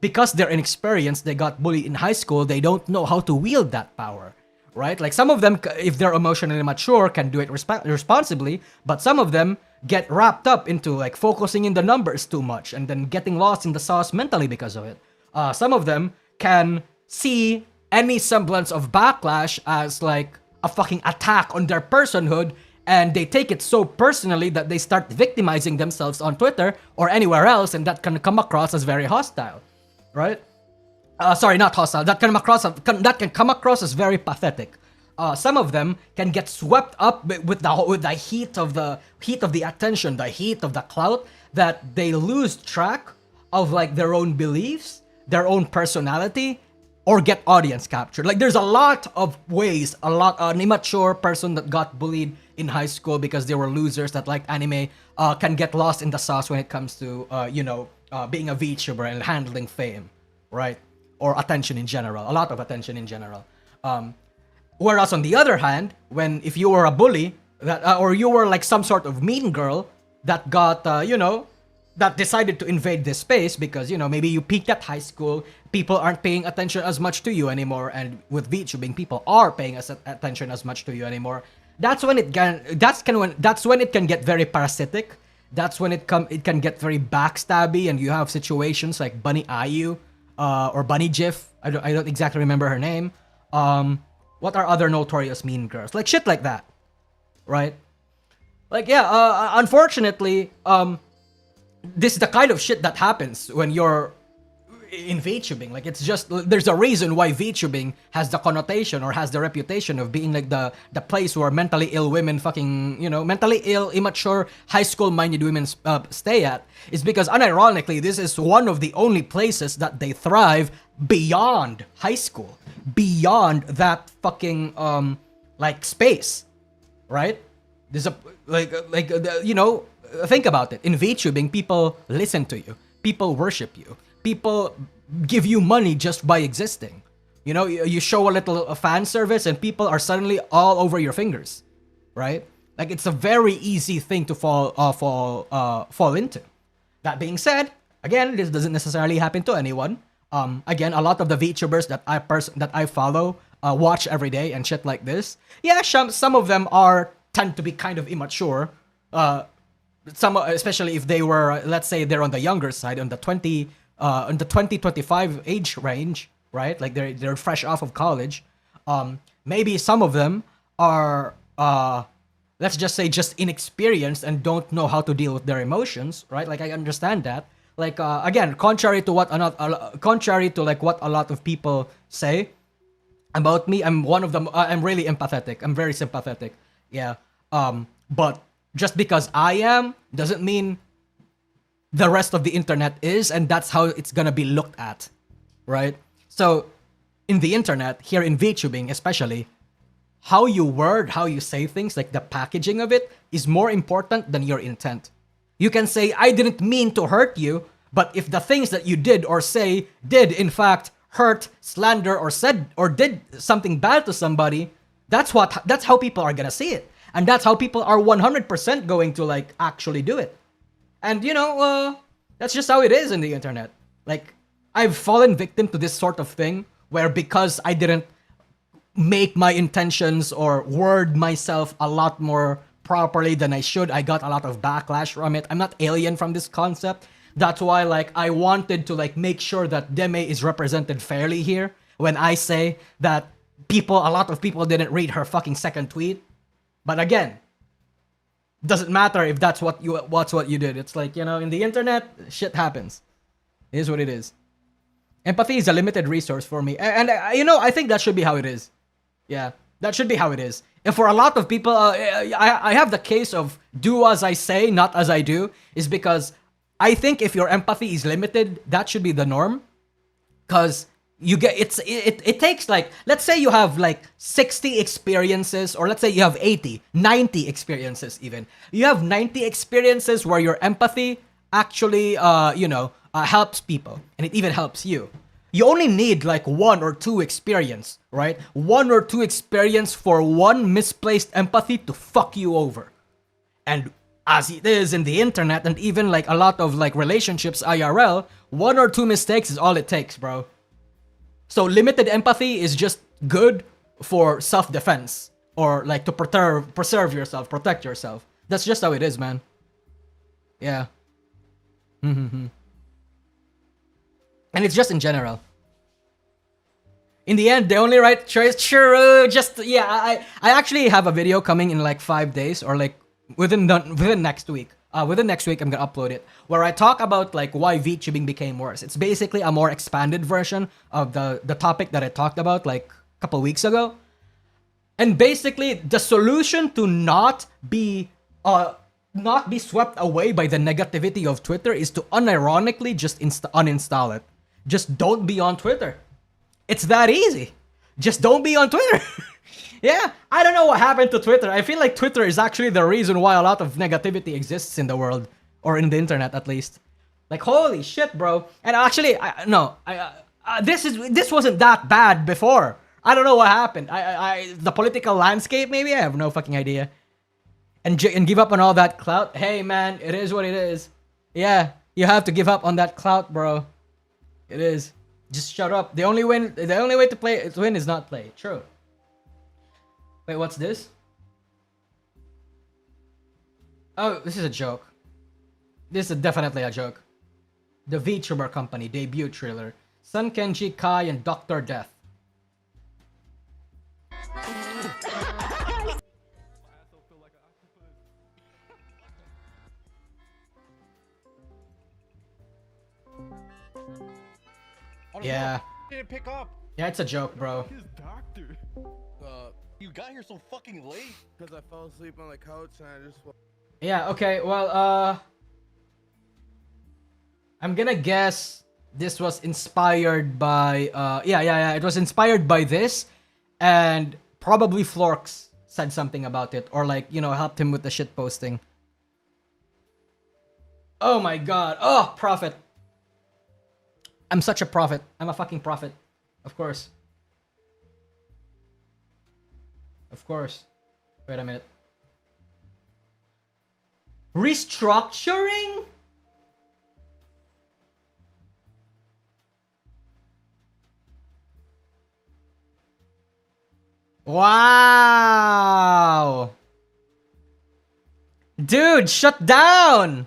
because they're inexperienced, they got bullied in high school, they don't know how to wield that power, right? Like some of them, if they're emotionally mature, can do it responsibly, but some of them get wrapped up into like focusing in the numbers too much and then getting lost in the sauce mentally because of it. Some of them can see any semblance of backlash as like a fucking attack on their personhood, and they take it so personally that they start victimizing themselves on Twitter or anywhere else, and that can come across as very hostile, right? Sorry, not hostile. That can come across as very pathetic. Some of them can get swept up with the heat of the attention, the heat of the clout, that they lose track of like their own beliefs, their own personality, or get audience captured. Like there's a lot of ways an immature person that got bullied in high school because they were losers that liked anime can get lost in the sauce when it comes to being a VTuber and handling fame, right? Or attention in general, a lot of attention in general. Whereas on the other hand, if you were a bully or you were like some sort of mean girl that got that decided to invade this space because maybe you peaked at high school, people aren't paying attention as much to you anymore, and with VTubing, people are paying attention as much to you anymore. That's when it can get very parasitic. That's when it can get very backstabby, and you have situations like Bunny Ayu, or Bunny Jiff. I don't exactly remember her name. What are other notorious mean girls? Like shit like that, right? Like yeah, unfortunately, this is the kind of shit that happens when you're in VTubing. Like it's just, there's a reason why VTubing has the connotation or has the reputation of being like the place where mentally ill women mentally ill, immature, high school minded women stay at, is because unironically this is one of the only places that they thrive beyond high school, beyond that fucking like space, right? There's a think about it. In VTubing, people listen to you. People worship you. People give you money just by existing. You show a little fan service and people are suddenly all over your fingers, right? Like it's a very easy thing to fall into. That being said, again, this doesn't necessarily happen to anyone. Again, a lot of the VTubers that I follow watch every day and shit like this. Yeah, some of them tend to be kind of immature. some, especially if they were, let's say they're on the younger side, on the 20-25 age range, right? Like they're fresh off of college. Maybe some of them are let's just say just inexperienced and don't know how to deal with their emotions, right? Like I understand that. Like again, contrary to like what a lot of people say about me, I'm one of them. I'm really empathetic. I'm very sympathetic. Yeah. But just because I am doesn't mean the rest of the internet is, and that's how it's gonna be looked at, right? So in the internet, here in VTubing especially, how you say things, like the packaging of it, is more important than your intent. You can say, I didn't mean to hurt you, but if the things that you did or say did in fact hurt, slander, or said or did something bad to somebody, that's how people are gonna see it. And that's how people are 100% going to like actually do it. And that's just how it is in the internet. Like, I've fallen victim to this sort of thing where because I didn't make my intentions or word myself a lot more properly than I should, I got a lot of backlash from it. I'm not alien from this concept. That's why like I wanted to like make sure that Deme is represented fairly here when I say that a lot of people didn't read her fucking second tweet. But again, doesn't matter if that's what you did. It's like, in the internet, shit happens. It is what it is. Empathy is a limited resource for me. And I think that should be how it is. Yeah, that should be how it is. And for a lot of people, I have the case of do as I say, not as I do, is because I think if your empathy is limited, that should be the norm. Because it takes like, let's say you have like 60 experiences, or let's say you have 80, 90 experiences even. You have 90 experiences where your empathy actually, helps people, and it even helps you. You only need like 1 or 2 experience, right? 1 or 2 experience for one misplaced empathy to fuck you over. And as it is in the internet, and even like a lot of like relationships IRL, 1 or 2 mistakes is all it takes, bro. So limited empathy is just good for self-defense, or like to preserve yourself, protect yourself. That's just how it is, man. Yeah. And it's just in general. In the end, the only right choice, true. I actually have a video coming in like 5 days, or like within next week. Within next week, I'm gonna upload it, where I talk about like why VTubing became worse. It's basically a more expanded version of the topic that I talked about like a couple weeks ago. And basically, the solution to not be swept away by the negativity of Twitter is to unironically just uninstall it. Just don't be on Twitter. It's that easy. Just don't be on Twitter. Yeah, I don't know what happened to Twitter. I feel like Twitter is actually the reason why a lot of negativity exists in the world, or in the internet at least. Like, holy shit, bro. And actually, this wasn't that bad before. I don't know what happened. The political landscape, maybe? I have no fucking idea. And give up on all that clout. Hey, man, it is what it is. Yeah, you have to give up on that clout, bro. It is. Just shut up. The only way to win is not play. True. Wait, what's this? Oh, this is a joke. This is definitely a joke. The VTuber Company debut trailer. Sun Kenji, Kai, and Dr. Death. Yeah. Didn't pick up. Yeah, it's a joke, bro. His doctor. You got here so fucking late. Because I fell asleep on the couch and I just... Yeah, okay, well, I'm gonna guess this was inspired by, it was inspired by this, and probably Florks said something about it, or like, helped him with the shit posting. Oh my god. Oh, prophet. I'm such a prophet. I'm a fucking prophet. Of course. Of course. Wait a minute. Restructuring? Wow. Dude, shut down!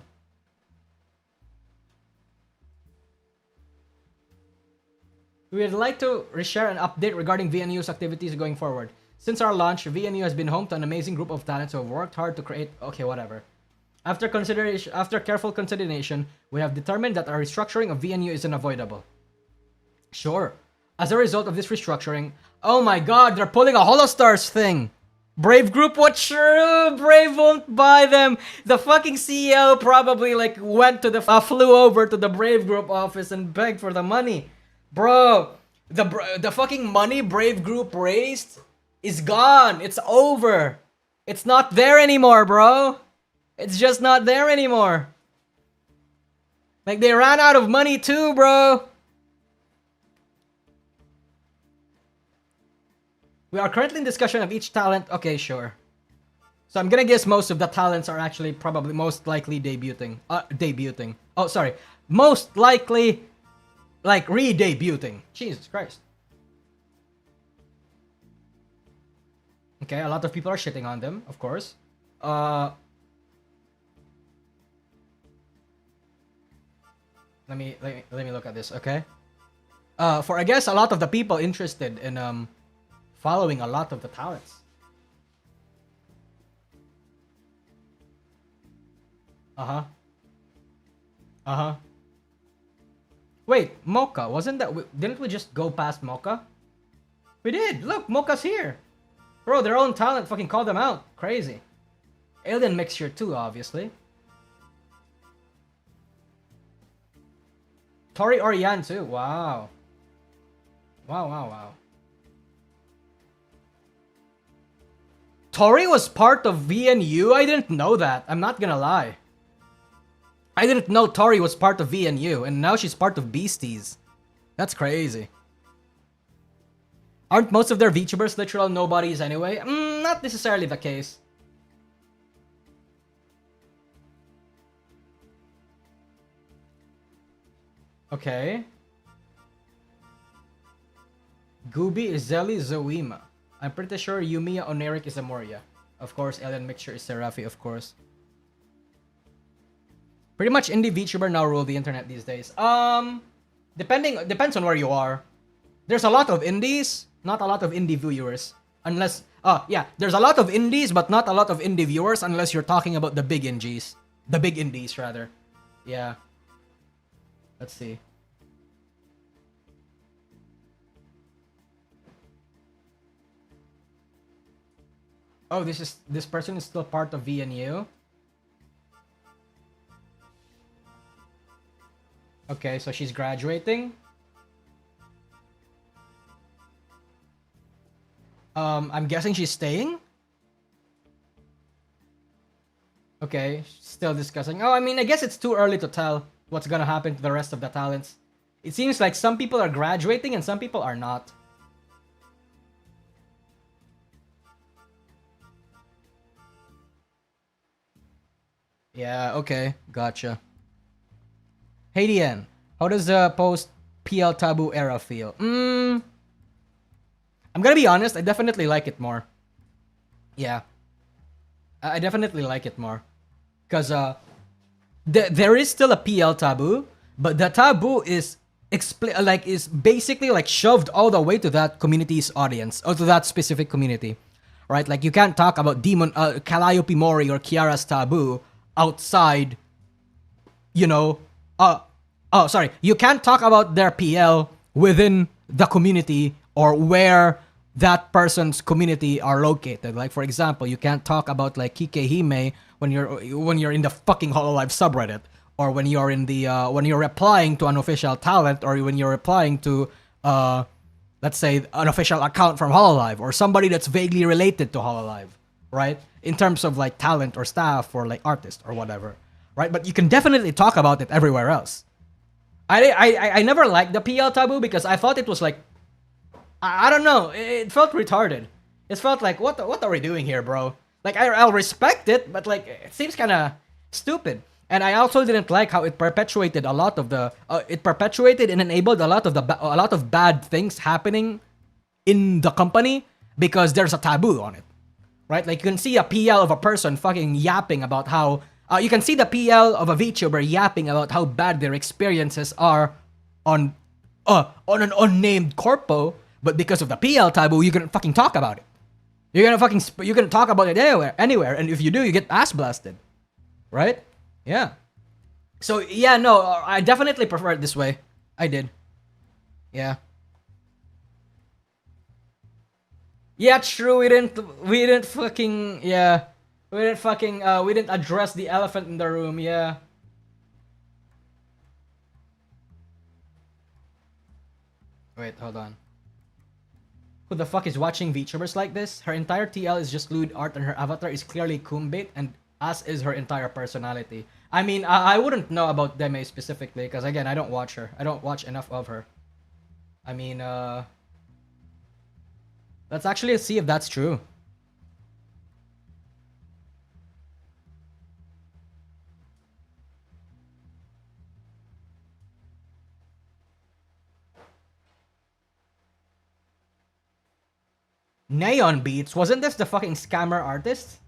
We would like to reshare an update regarding VNU's activities going forward. Since our launch, VNU has been home to an amazing group of talents who have worked hard to create... Okay, whatever. After careful consideration, we have determined that our restructuring of VNU is unavoidable. Sure. As a result of this restructuring... Oh my god, they're pulling a Holostars thing! Brave Group, what? Sure, Brave won't buy them. The fucking CEO probably like went to the flew over to the Brave Group office and begged for the money, bro. The fucking money Brave Group raised is gone. It's over. It's not there anymore, bro. It's just not there anymore. Like they ran out of money too, bro. We are currently in discussion of each talent. Okay, sure. So I'm gonna guess most of the talents are actually probably most likely debuting. Oh, sorry. Most likely, like, re-debuting. Jesus Christ. Okay, a lot of people are shitting on them, of course. Let me look at this, okay? For I guess a lot of the people interested in following a lot of the talents. Wait, Mocha, wasn't that... Didn't we just go past Mocha? We did! Look, Mocha's here! Bro, their own talent fucking called them out. Crazy. Alien Mixture too, obviously. Tori Orian too, wow. Wow. Tori was part of VNU? I didn't know that. I'm not gonna lie. I didn't know Tori was part of VNU, and now she's part of Beasties. That's crazy. Aren't most of their VTubers literal nobodies anyway? Not necessarily the case. Okay. Gooby is Zelly Zoima. I'm pretty sure Yumiya Oneric is Amoria. Of course, Alien Mixture is Serafi, of course. Pretty much indie VTuber now rule the internet these days. Depends on where you are. There's a lot of indies, not a lot of indie viewers. Unless, yeah, there's a lot of indies, but not a lot of indie viewers unless you're talking about the big indies. The big indies, rather. Yeah. Let's see. Oh, this person is still part of VNU. Okay, so she's graduating. I'm guessing she's staying. Okay, still discussing. Oh, I mean, I guess it's too early to tell what's gonna happen to the rest of the talents. It seems like some people are graduating and some people are not. Yeah, okay, gotcha. Hey Dian, how does the post PL Taboo era feel? I'm gonna be honest, I definitely like it more. Yeah. I definitely like it more. Because there is still a PL taboo, but the taboo is basically like shoved all the way to that community's audience, or to that specific community. Right? Like you can't talk about Calliope Mori or Kiara's taboo outside, you know, you can't talk about their PL within the community or where that person's community are located. Like for example, you can't talk about like Kikehime when you're in the fucking Hololive subreddit, or when you're in the when you're replying to an official talent, or when you're replying to let's say an official account from Hololive, or somebody that's vaguely related to Hololive, right? In terms of like talent or staff or like artist or whatever, right? But you can definitely talk about it everywhere else. I never liked the PL taboo because I thought it was like, I don't know, it felt retarded. It felt like, what are we doing here, bro? Like, I'll respect it, but like, it seems kind of stupid. And I also didn't like how it perpetuated a lot of the, it perpetuated and enabled a lot of bad things happening in the company because there's a taboo on it, right? Like you can see a PL of a person fucking yapping about how you can see the PL of a VTuber yapping about how bad their experiences are on an unnamed corpo, but because of the PL taboo, you can fucking talk about it. You're gonna talk about it anywhere, and if you do, you get ass blasted, right? Yeah. So yeah, no, I definitely prefer it this way. I did. Yeah. Yeah, true. We didn't fucking, yeah. We didn't address the elephant in the room, yeah. Wait, hold on. Who the fuck is watching VTubers like this? Her entire TL is just lewd art and her avatar is clearly kumbait, and as is her entire personality. I mean, I wouldn't know about Deme specifically, because again, I don't watch her. I don't watch enough of her. I mean, let's actually see if that's true. Neon Beats, wasn't this the fucking scammer artist?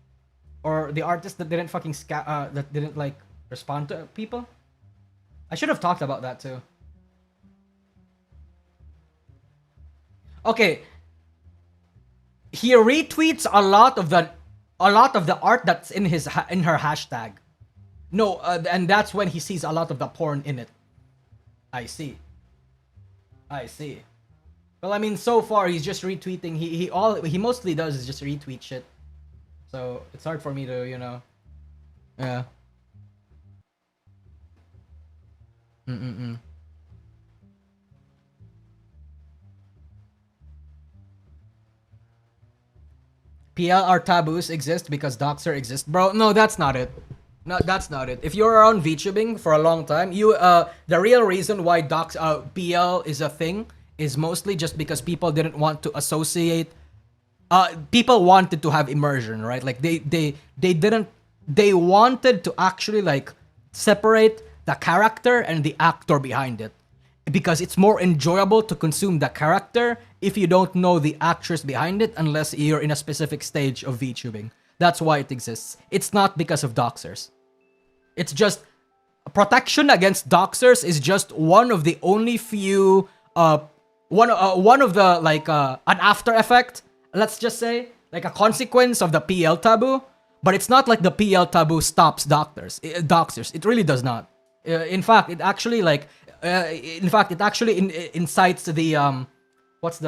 Or the artist that didn't fucking that didn't like respond to people? I should have talked about that too. Okay. He retweets a lot of the art that's in her hashtag. No, and that's when he sees a lot of the porn in it. I see. Well, I mean, so far he's just retweeting. He mostly does is just retweet shit. So it's hard for me to, yeah. PLR taboos exist because Doxer exists, bro. No, that's not it. No, that's not it. If you're around VTubing for a long time, the real reason why PL is a thing is mostly just because people didn't want to associate. People wanted to have immersion, right? Like they wanted to actually like separate the character and the actor behind it, because it's more enjoyable to consume the character if you don't know the actress behind it, unless you're in a specific stage of VTubing. That's why it exists. It's not because of doxers. It's just protection against doxers is just one of the only few one of the like an after effect, let's just say, like a consequence of the PL taboo. But it's not like the PL taboo stops doxers. It really does not. In fact, it actually like incites the what's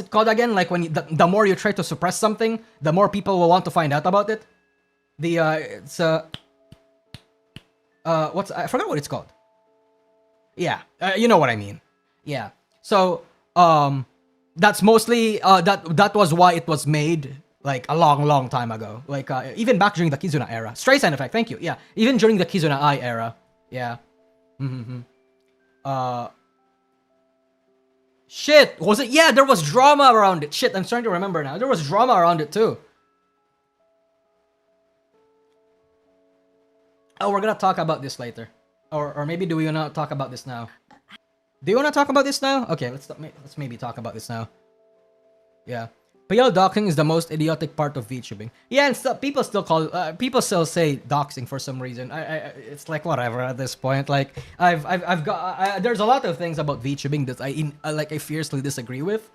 it called again? Like when the more you try to suppress something, the more people will want to find out about it. I forgot what it's called. Yeah, you know what I mean. Yeah. So that's mostly that was why it was made like a long time ago. Like even back during the Kizuna era. Streisand effect. Thank you. Yeah. Even during the Kizuna Ai era. Yeah. Shit, was it? Yeah, there was drama around it. Shit, I'm starting to remember now. There was drama around it too. Oh, we're gonna talk about this later. Or maybe do we wanna talk about this now? Do you wanna talk about this now? Okay, let's maybe talk about this now. Yeah. PL doxing is the most idiotic part of VTubing. Yeah, and people still say doxing for some reason. It's like whatever at this point. Like there's a lot of things about VTubing that I fiercely disagree with,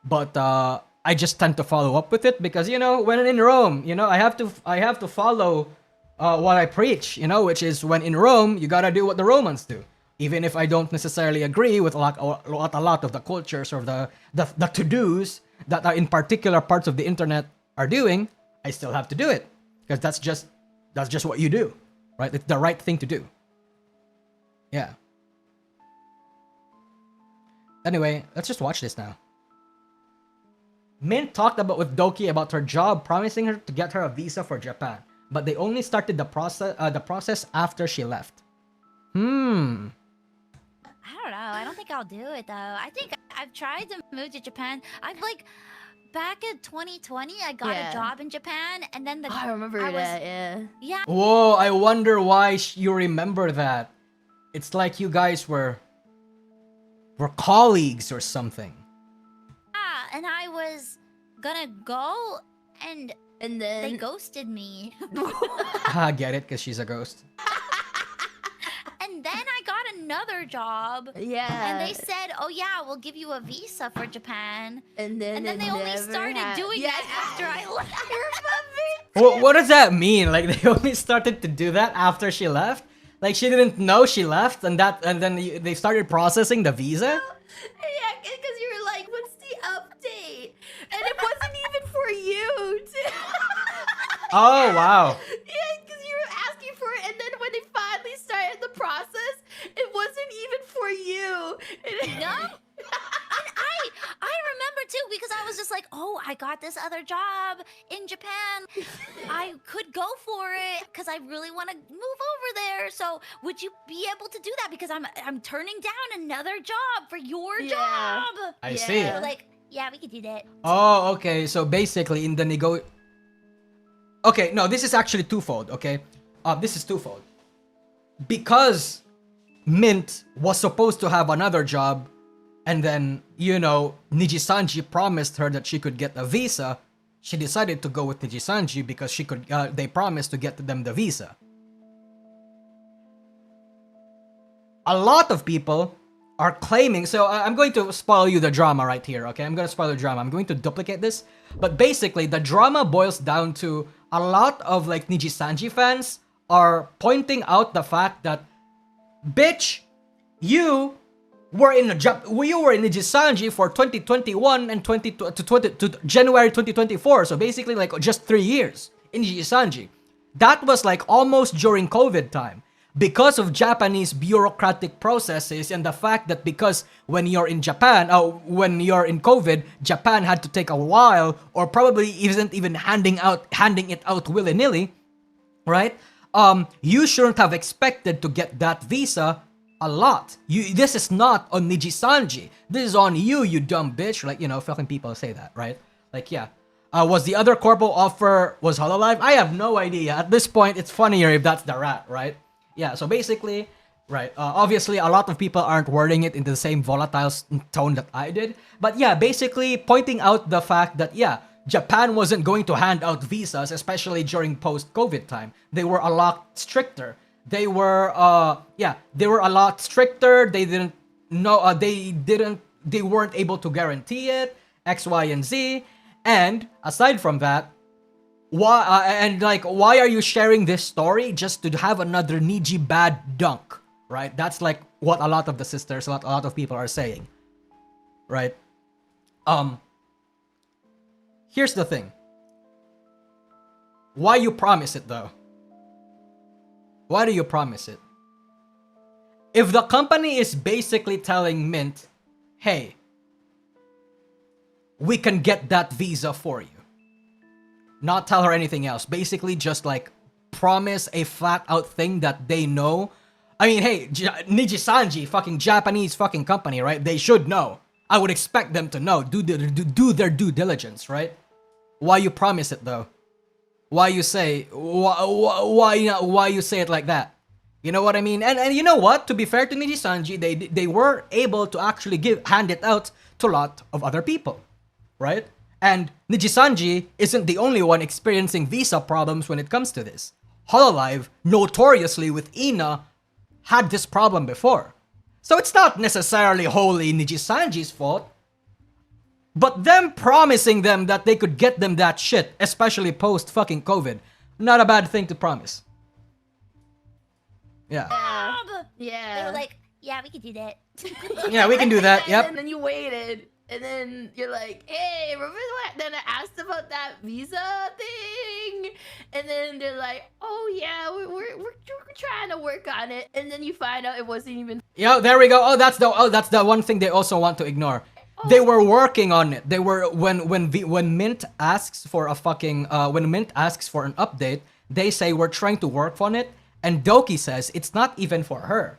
but I just tend to follow up with it because when in Rome, I have to follow what I preach, which is when in Rome you gotta do what the Romans do. Even if I don't necessarily agree with a lot of the cultures or the to-dos that are in particular parts of the internet are doing, I still have to do it because that's just what you do, right? It's the right thing to do. Yeah. Anyway, let's just watch this now. Mint talked with Doki about her job, promising her to get her a visa for Japan, but they only started the process after she left. I don't know. I don't think I'll do it though. I think I've tried to move to Japan. Back in 2020, I got a job in Japan, and then I remember that. Yeah. Yeah. Whoa! I wonder why you remember that. It's like you guys were colleagues or something. And I was gonna go, and And they then ghosted me. I get it, because she's a ghost. And then I got another job. yeah. And they said, "Oh yeah, we'll give you a visa for Japan." and then And then they only started doing yeah. that after I left. What does that mean? Like, they only started to do that after she left? Like, she didn't know she left, and then they started processing the visa? Yeah, because you were like, "What's the update?" And it wasn't even for you. Oh, wow. Yeah, because you were asking for it, and then when they finally started the process, it wasn't even for you. No? And I remember too, because I was just like, "Oh, I got this other job in Japan. I could go for it because I really want to move over there. So would you be able to do that? Because I'm turning down another job for your Yeah. job." I Yeah. see. They were like, "Yeah, we could do that." Oh, okay. So basically, in the Okay, no, this is actually twofold, okay? This is twofold. Because Mint was supposed to have another job, and then, Nijisanji promised her that she could get a visa, she decided to go with Nijisanji because they promised to get them the visa. A lot of people are claiming, so I'm going to spoil you the drama right here, okay? I'm going to spoil the drama. I'm going to duplicate this. But basically, the drama boils down to a lot of like Nijisanji fans are pointing out the fact that, bitch, you were in Nijisanji for 2021 and to January 2024. So basically like just 3 years in Nijisanji. That was like almost during COVID time. Because of Japanese bureaucratic processes and the fact that because when you're in Japan, when you're in COVID, Japan had to take a while or probably isn't even handing it out willy-nilly, right? You shouldn't have expected to get that visa a lot. This is not on Nijisanji. This is on you, you dumb bitch. Like, fucking people say that, right? Like, yeah. Was the other corpo offer was Hololive? I have no idea. At this point, it's funnier if that's the rat, right? Yeah, so basically, right, obviously a lot of people aren't wording it in the same volatile tone that I did. But yeah, basically pointing out the fact that, yeah, Japan wasn't going to hand out visas, especially during post-COVID time. They were a lot stricter. They were a lot stricter. They didn't know, they weren't able to guarantee it, X, Y, and Z. And aside from that, why are you sharing this story just to have another Niji bad dunk, right? That's like what a lot of the sisters, a lot of people are saying, right? Here's the thing. Why you promise it though? Why do you promise it? If the company is basically telling Mint, hey, we can get that visa for you. Not tell her anything else. Basically, just like promise a flat out thing that they know. I mean, hey, Nijisanji, fucking Japanese fucking company, right? They should know. I would expect them to know. Do their due diligence, right? Why you promise it though? Why you say why you say it like that? You know what I mean? And you know what? To be fair to Nijisanji, they were able to actually hand it out to a lot of other people, right? And Nijisanji isn't the only one experiencing visa problems when it comes to this. Hololive, notoriously with Ina, had this problem before. So it's not necessarily wholly Nijisanji's fault. But them promising them that they could get them that shit, especially post fucking COVID, not a bad thing to promise. Yeah. Yeah. They were like, "Yeah, we could do that." Yeah, we can do that. Yep. And then you waited. And then you're like, "Hey, remember what?" Then I asked about that visa thing. And then they're like, "Oh yeah, we're trying to work on it." And then you find out it wasn't even. Yeah, there we go. Oh, that's the one thing they also want to ignore. They were working on it. They were when Mint asks for when Mint asks for an update, they say we're trying to work on it, and Doki says it's not even for her.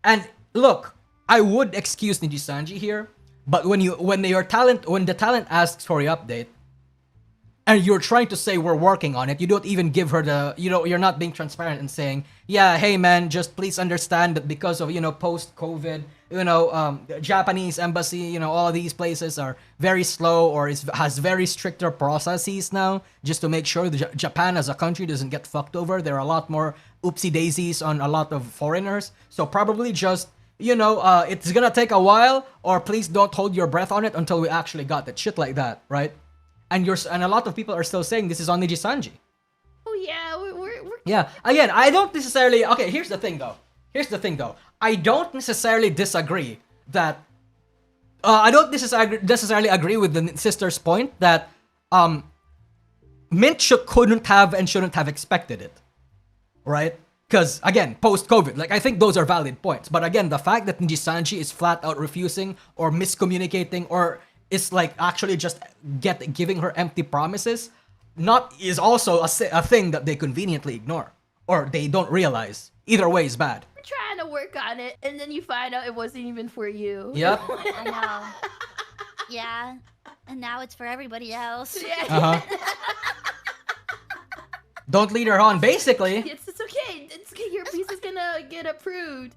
And look, I would excuse Nijisanji here. But when the talent asks for the update, and you're trying to say we're working on it. You don't even give her the, you're not being transparent and saying, yeah, hey man, just please understand that because of, post-COVID, the Japanese embassy, all of these places are very slow or has very stricter processes now just to make sure that Japan as a country doesn't get fucked over. There are a lot more oopsie daisies on a lot of foreigners. So probably just, it's gonna take a while, or please don't hold your breath on it until we actually got it. Shit like that, right? And a lot of people are still saying this is on Nijisanji. Oh yeah, we're Yeah. Again, I don't necessarily. Okay, here's the thing though. I don't necessarily disagree that. I don't necessarily agree with the sister's point that Mint couldn't have and shouldn't have expected it, right? Because again, post-COVID, like I think those are valid points. But again, the fact that Nijisanji is flat out refusing or miscommunicating or is like actually just giving her empty promises, is also a thing that they conveniently ignore or they don't realize. Either way is bad. trying to work on it, and then you find out it wasn't even for you. Yep. I know. Yeah. And now it's for everybody else. Yeah. Don't lead her on, basically. It's okay. It's okay. Your piece is gonna get approved.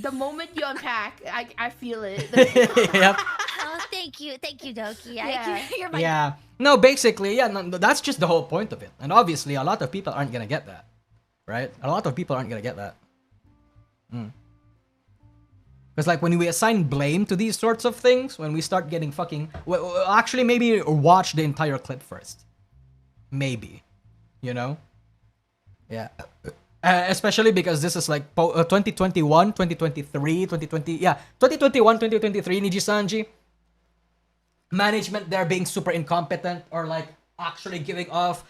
The moment you unpack, I feel it. Yep. Oh, thank you, Doki. Yeah. You're my Yeah. No, basically, yeah, no, that's just the whole point of it. And obviously, a lot of people aren't gonna get that. Right? A lot of people aren't gonna get that. Because, like, when we assign blame to these sorts of things, when we start getting fucking... Well, actually, maybe watch the entire clip first. Maybe. You know? Yeah. Especially because this is like 2021, 2023, 2020... Yeah, 2021, 2023, Nijisanji. Management there being super incompetent or, like, actually giving off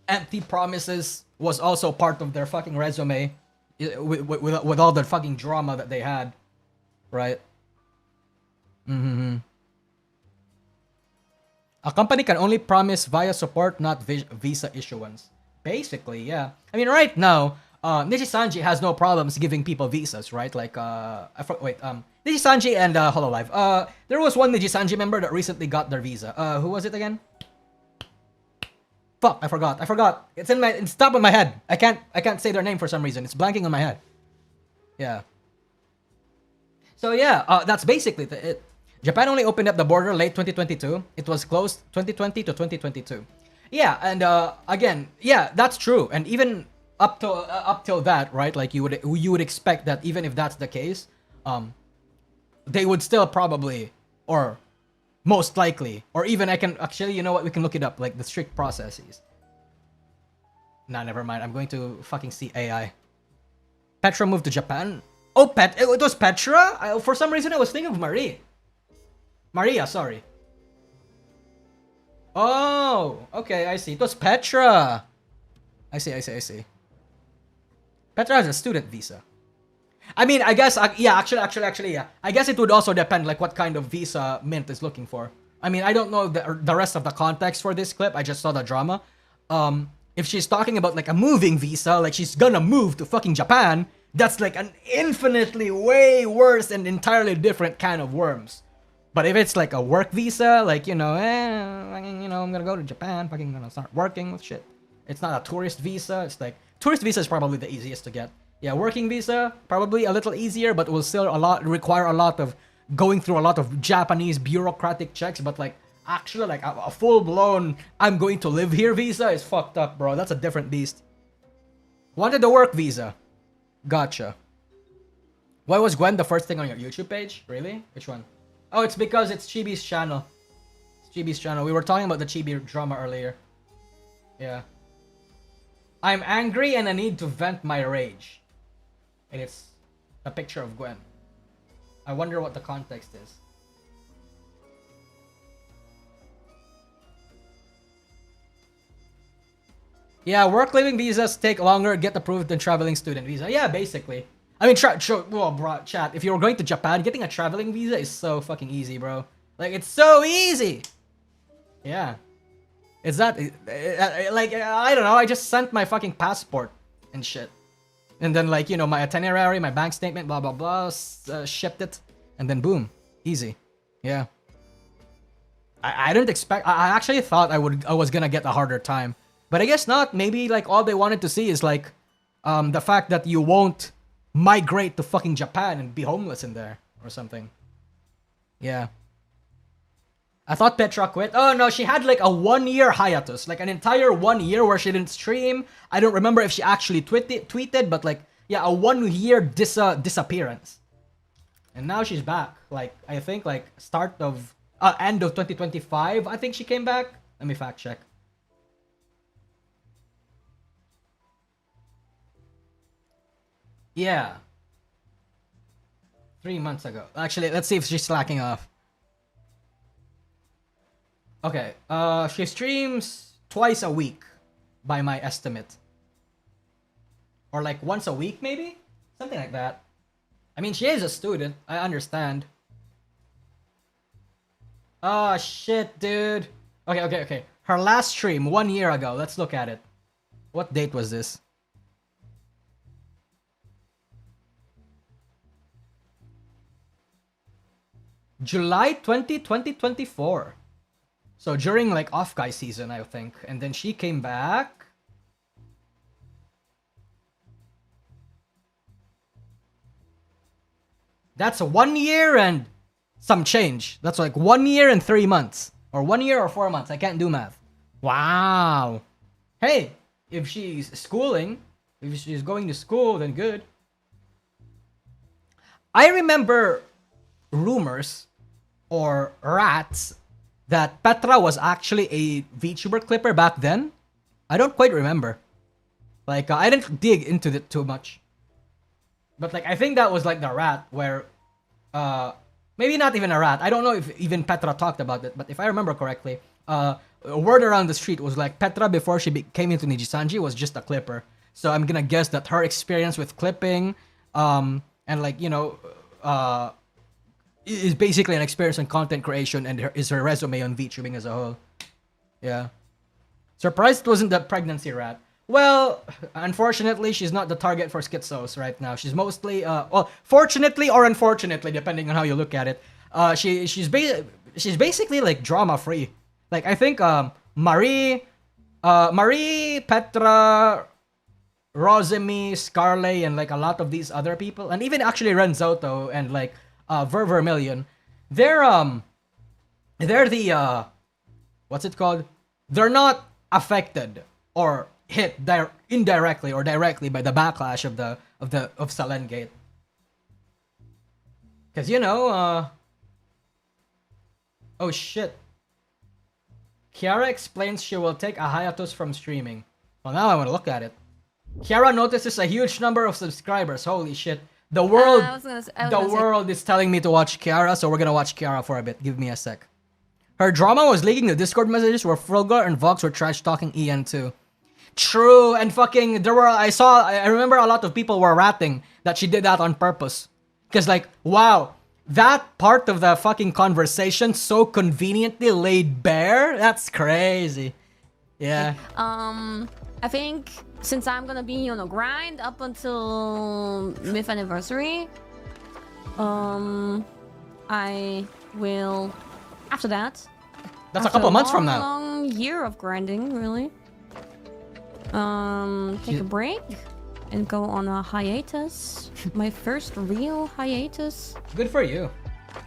empty promises was also part of their fucking resume. With all the fucking drama that they had. Right? A company can only promise via support, not visa issuance. Basically, yeah. I mean, right now, Nijisanji has no problems giving people visas, right? Like, Nijisanji and Hololive. There was one Nijisanji member that recently got their visa. Who was it again? Fuck, I forgot. It's top of my head. I can't say their name for some reason. It's blanking on my head. Yeah. So yeah, that's basically it. Japan only opened up the border late 2022. It was closed 2020 to 2022. Yeah, and again, yeah, that's true. And even up till that, right? Like you would expect that even if that's the case, they would still probably, or most likely, or even you know what? We can look it up, like the strict processes. Nah, never mind. I'm going to fucking see AI. Petra moved to Japan. Oh, it was Petra? For some reason, I was thinking of Marie. Maria, sorry. Oh, okay, I see. It was Petra. I see. Petra has a student visa. I mean, I guess, yeah, actually, yeah. I guess it would also depend, like, what kind of visa Mint is looking for. I mean, I don't know the rest of the context for this clip. I just saw the drama. If she's talking about, like, a moving visa, like, she's gonna move to fucking Japan, that's, like, an infinitely way worse and entirely different kind of worms. But if it's, like, a work visa, like, I'm gonna go to Japan, fucking gonna start working with shit. It's not a tourist visa. It's, like, tourist visa is probably the easiest to get. Yeah, working visa, probably a little easier, but will still require a lot of going through a lot of Japanese bureaucratic checks. But, like, actually, like, a full-blown I'm going to live here visa is fucked up, bro. That's a different beast. Wanted the work visa. Gotcha. Why was Gwen the first thing on your YouTube page? Really? Which one? Oh, it's because it's Chibi's channel. It's Chibi's channel. We were talking about the Chibi drama earlier. Yeah. I'm angry and I need to vent my rage. And it's a picture of Gwen. I wonder what the context is. Yeah, work-living visas take longer, get approved than traveling student visa. Yeah, basically. I mean, chat, if you're going to Japan, getting a traveling visa is so fucking easy, bro. Like, it's so easy! Yeah. It's that, like, I don't know, I just sent my fucking passport and shit. And then, like, my itinerary, my bank statement, blah, blah, blah, shipped it. And then boom. Easy. Yeah. I didn't expect. I actually thought I was gonna get a harder time, but I guess not. Maybe like all they wanted to see is like, the fact that you won't migrate to fucking Japan and be homeless in there or something. Yeah. I thought Petra quit. Oh no, she had like a 1 year hiatus, like an entire 1 year where she didn't stream. I don't remember if she actually tweeted, but like yeah, a 1 year disappearance. And now she's back. Like I think like end of 2025. I think she came back. Let me fact check. Yeah. 3 months ago. Actually, let's see if she's slacking off. Okay, she streams twice a week, by my estimate. Or like once a week, maybe? Something like that. I mean, she is a student, I understand. Oh, shit, dude. Okay. Her last stream, 1 year ago. Let's look at it. What date was this? July 2024. So during like off guy season, I think. And then she came back. That's 1 year and some change. That's like 1 year and 3 months. Or 1 year or 4 months. I can't do math. Wow. Hey, if she's schooling, if she's going to school, then good. I remember rumors or rats that Petra was actually a VTuber clipper back then. I don't quite remember. Like, I didn't dig into it too much. But like, I think that was like the rat where, maybe not even a rat. I don't know if even Petra talked about it, but if I remember correctly, a word around the street was like Petra before she came into Nijisanji was just a clipper. So I'm gonna guess that her experience with clipping, and like, you know, is basically an experience in content creation and is her resume on VTubing as a whole. Yeah. Surprised it wasn't the pregnancy rat. Well, unfortunately, she's not the target for schizos right now. She's mostly, well, fortunately or unfortunately, depending on how you look at it, she's basically like drama free. Like I think Marie, Petra, Rosemi, Scarlett, and like a lot of these other people, and even actually Renzoto and like Vermillion, they're the what's it called? They're not affected or hit indirectly or directly by the backlash of Salengate. Cause you know, oh shit. Kiara explains she will take a hiatus from streaming. Well, now I want to look at it. Kiara notices a huge number of subscribers. Holy shit. The world, world is telling me to watch Kiara, so we're gonna watch Kiara for a bit. Give me a sec. Her drama was leaking the Discord messages where Fulgar and Vox were trash talking Ian too. True, and fucking I remember a lot of people were ratting that she did that on purpose. Cause like, wow, that part of the fucking conversation so conveniently laid bare. That's crazy. Yeah. I think since I'm gonna be on a grind up until MIF anniversary, I will after that. That's a couple months from now. Long year of grinding, really. Take a break and go on a hiatus. My first real hiatus. Good for you.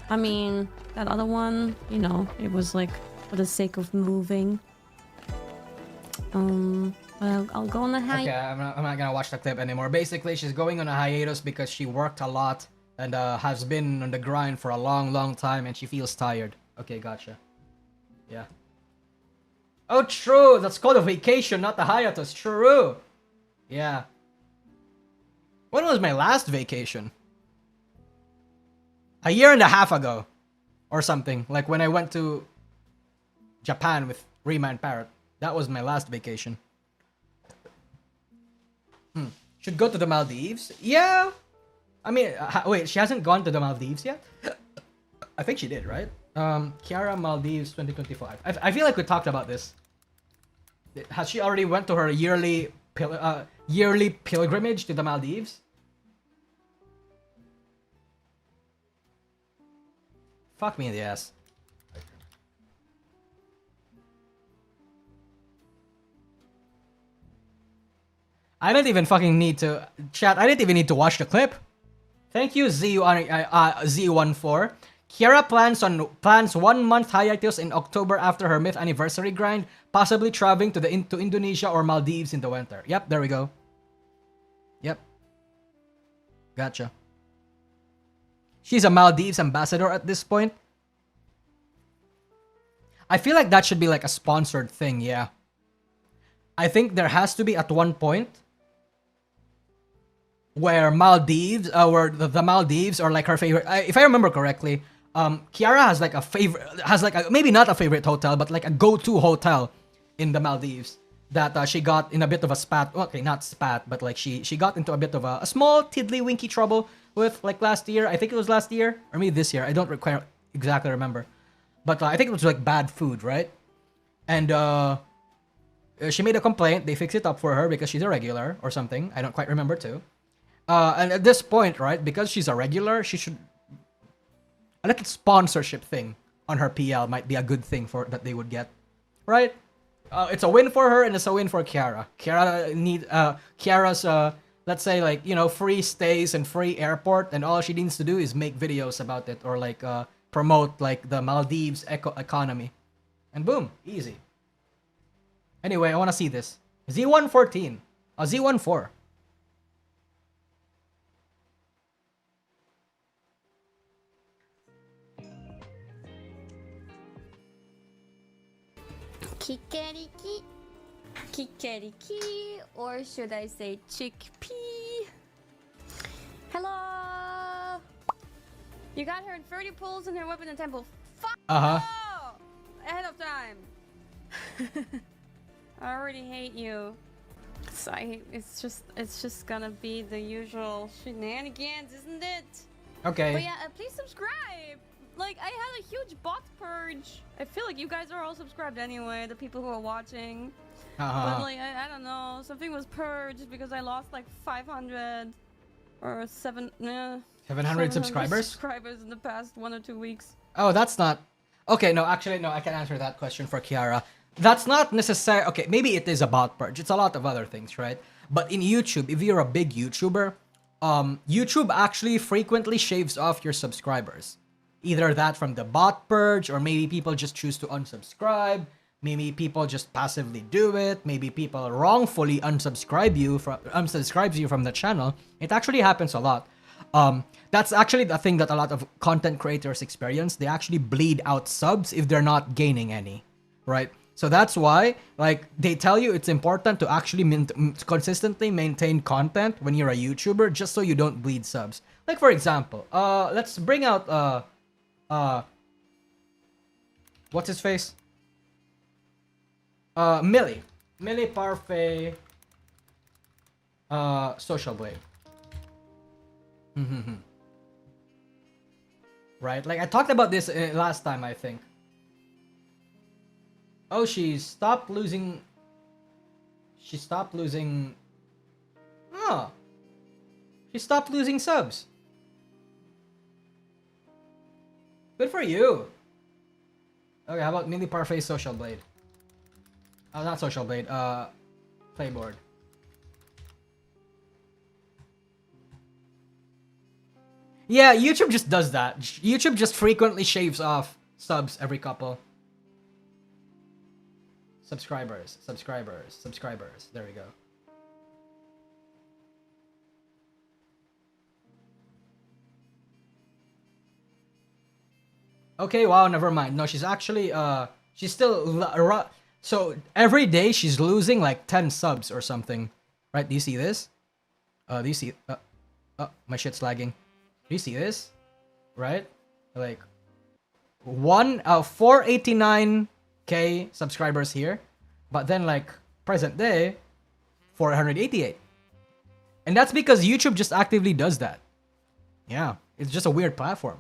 I mean, that other one, you know, it was like for the sake of moving. I'll go on a hiatus. Okay, I'm not gonna watch the clip anymore. Basically, she's going on a hiatus because she worked a lot and has been on the grind for a long time and she feels tired. Okay, gotcha. Yeah. Oh, true. That's called a vacation, not a hiatus. True. Yeah. When was my last vacation? A year and a half ago. Or something. Like when I went to Japan with Rima and Parrot. That was my last vacation. Should go to the Maldives? Yeah. I mean, wait, she hasn't gone to the Maldives yet? I think she did, right? Kiara Maldives 2025. I feel like we talked about this. Has she already went to her yearly pilgrimage to the Maldives? Fuck me in the ass. I didn't even fucking need to chat. I didn't even need to watch the clip. Thank you, Z14. Kiara plans 1 month hiatus in October after her myth anniversary grind, possibly traveling to Indonesia or Maldives in the winter. Yep, there we go. Yep. Gotcha. She's a Maldives ambassador at this point. I feel like that should be like a sponsored thing, yeah. I think there has to be at one point where Maldives, or the Maldives are like her favorite. If I remember correctly, Kiara has like a favorite, maybe not a favorite hotel, but like a go-to hotel in the Maldives that she got in a bit of a spat. Okay, not spat, but like she got into a bit of a small tiddly-winky trouble with like last year. I think it was last year, or maybe this year. I don't exactly remember. But I think it was like bad food, right? And she made a complaint. They fixed it up for her because she's a regular or something. I don't quite remember too. And at this point, right, because she's a regular, she should... A little sponsorship thing on her PL might be a good thing for that they would get, right? It's a win for her and it's a win for Kiara. Kiara's let's say like, you know, free stays and free airport, and all she needs to do is make videos about it or like promote like the Maldives economy, and boom, easy. Anyway, I want to see this. Z114, Z14. Kikeriki. Kikeriki, or should I say chickpea? Hello! You got her in 30 pulls in her weapon and temple. Fuck! Ahead of time! I already hate you. It's just gonna be the usual shenanigans, isn't it? Okay. But yeah, please subscribe! Like, I had a huge bot purge. I feel like you guys are all subscribed anyway, the people who are watching. But like, I don't know, something was purged because I lost like 500 or 700 subscribers in the past 1 or 2 weeks. Oh, that's not... Okay, no, actually, no, I can answer that question for Kiara. That's not necessary... Okay, maybe it is a bot purge. It's a lot of other things, right? But in YouTube, if you're a big YouTuber, YouTube actually frequently shaves off your subscribers. Either that from the bot purge, or maybe people just choose to unsubscribe. Maybe people just passively do it. Maybe people wrongfully unsubscribes you from the channel. It actually happens a lot. That's actually the thing that a lot of content creators experience. They actually bleed out subs if they're not gaining any, right? So that's why, like, they tell you it's important to actually consistently maintain content when you're a YouTuber, just so you don't bleed subs. Like, for example, let's bring out what's his face? Millie Parfait, Social Blade. Right, like I talked about this last time, I think. Oh, she stopped losing. She stopped losing subs. Good for you. Okay, how about Millie Parfait Social Blade? Oh, not Social Blade, Playboard. Yeah, YouTube just does that. YouTube just frequently shaves off subs every couple. Subscribers. There we go. Okay, wow, never mind. No, she's actually, she's still, so every day she's losing like 10 subs or something. Right, do you see this? Do you see, oh, my shit's lagging. Do you see this? Right? Like, 489k subscribers here, but then like, present day, 488. And that's because YouTube just actively does that. Yeah, it's just a weird platform.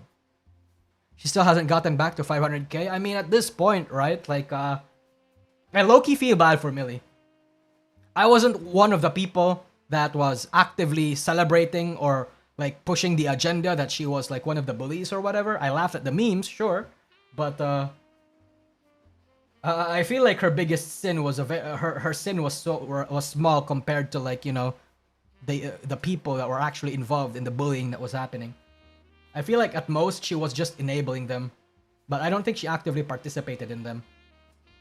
She still hasn't gotten back to 500k. I mean, at this point, right? Like, I low-key feel bad for Millie. I wasn't one of the people that was actively celebrating or like pushing the agenda that she was like one of the bullies or whatever. I laughed at the memes, sure, but I feel like her biggest sin was her sin was small compared to like, you know, the people that were actually involved in the bullying that was happening. I feel like at most she was just enabling them, but I don't think she actively participated in them.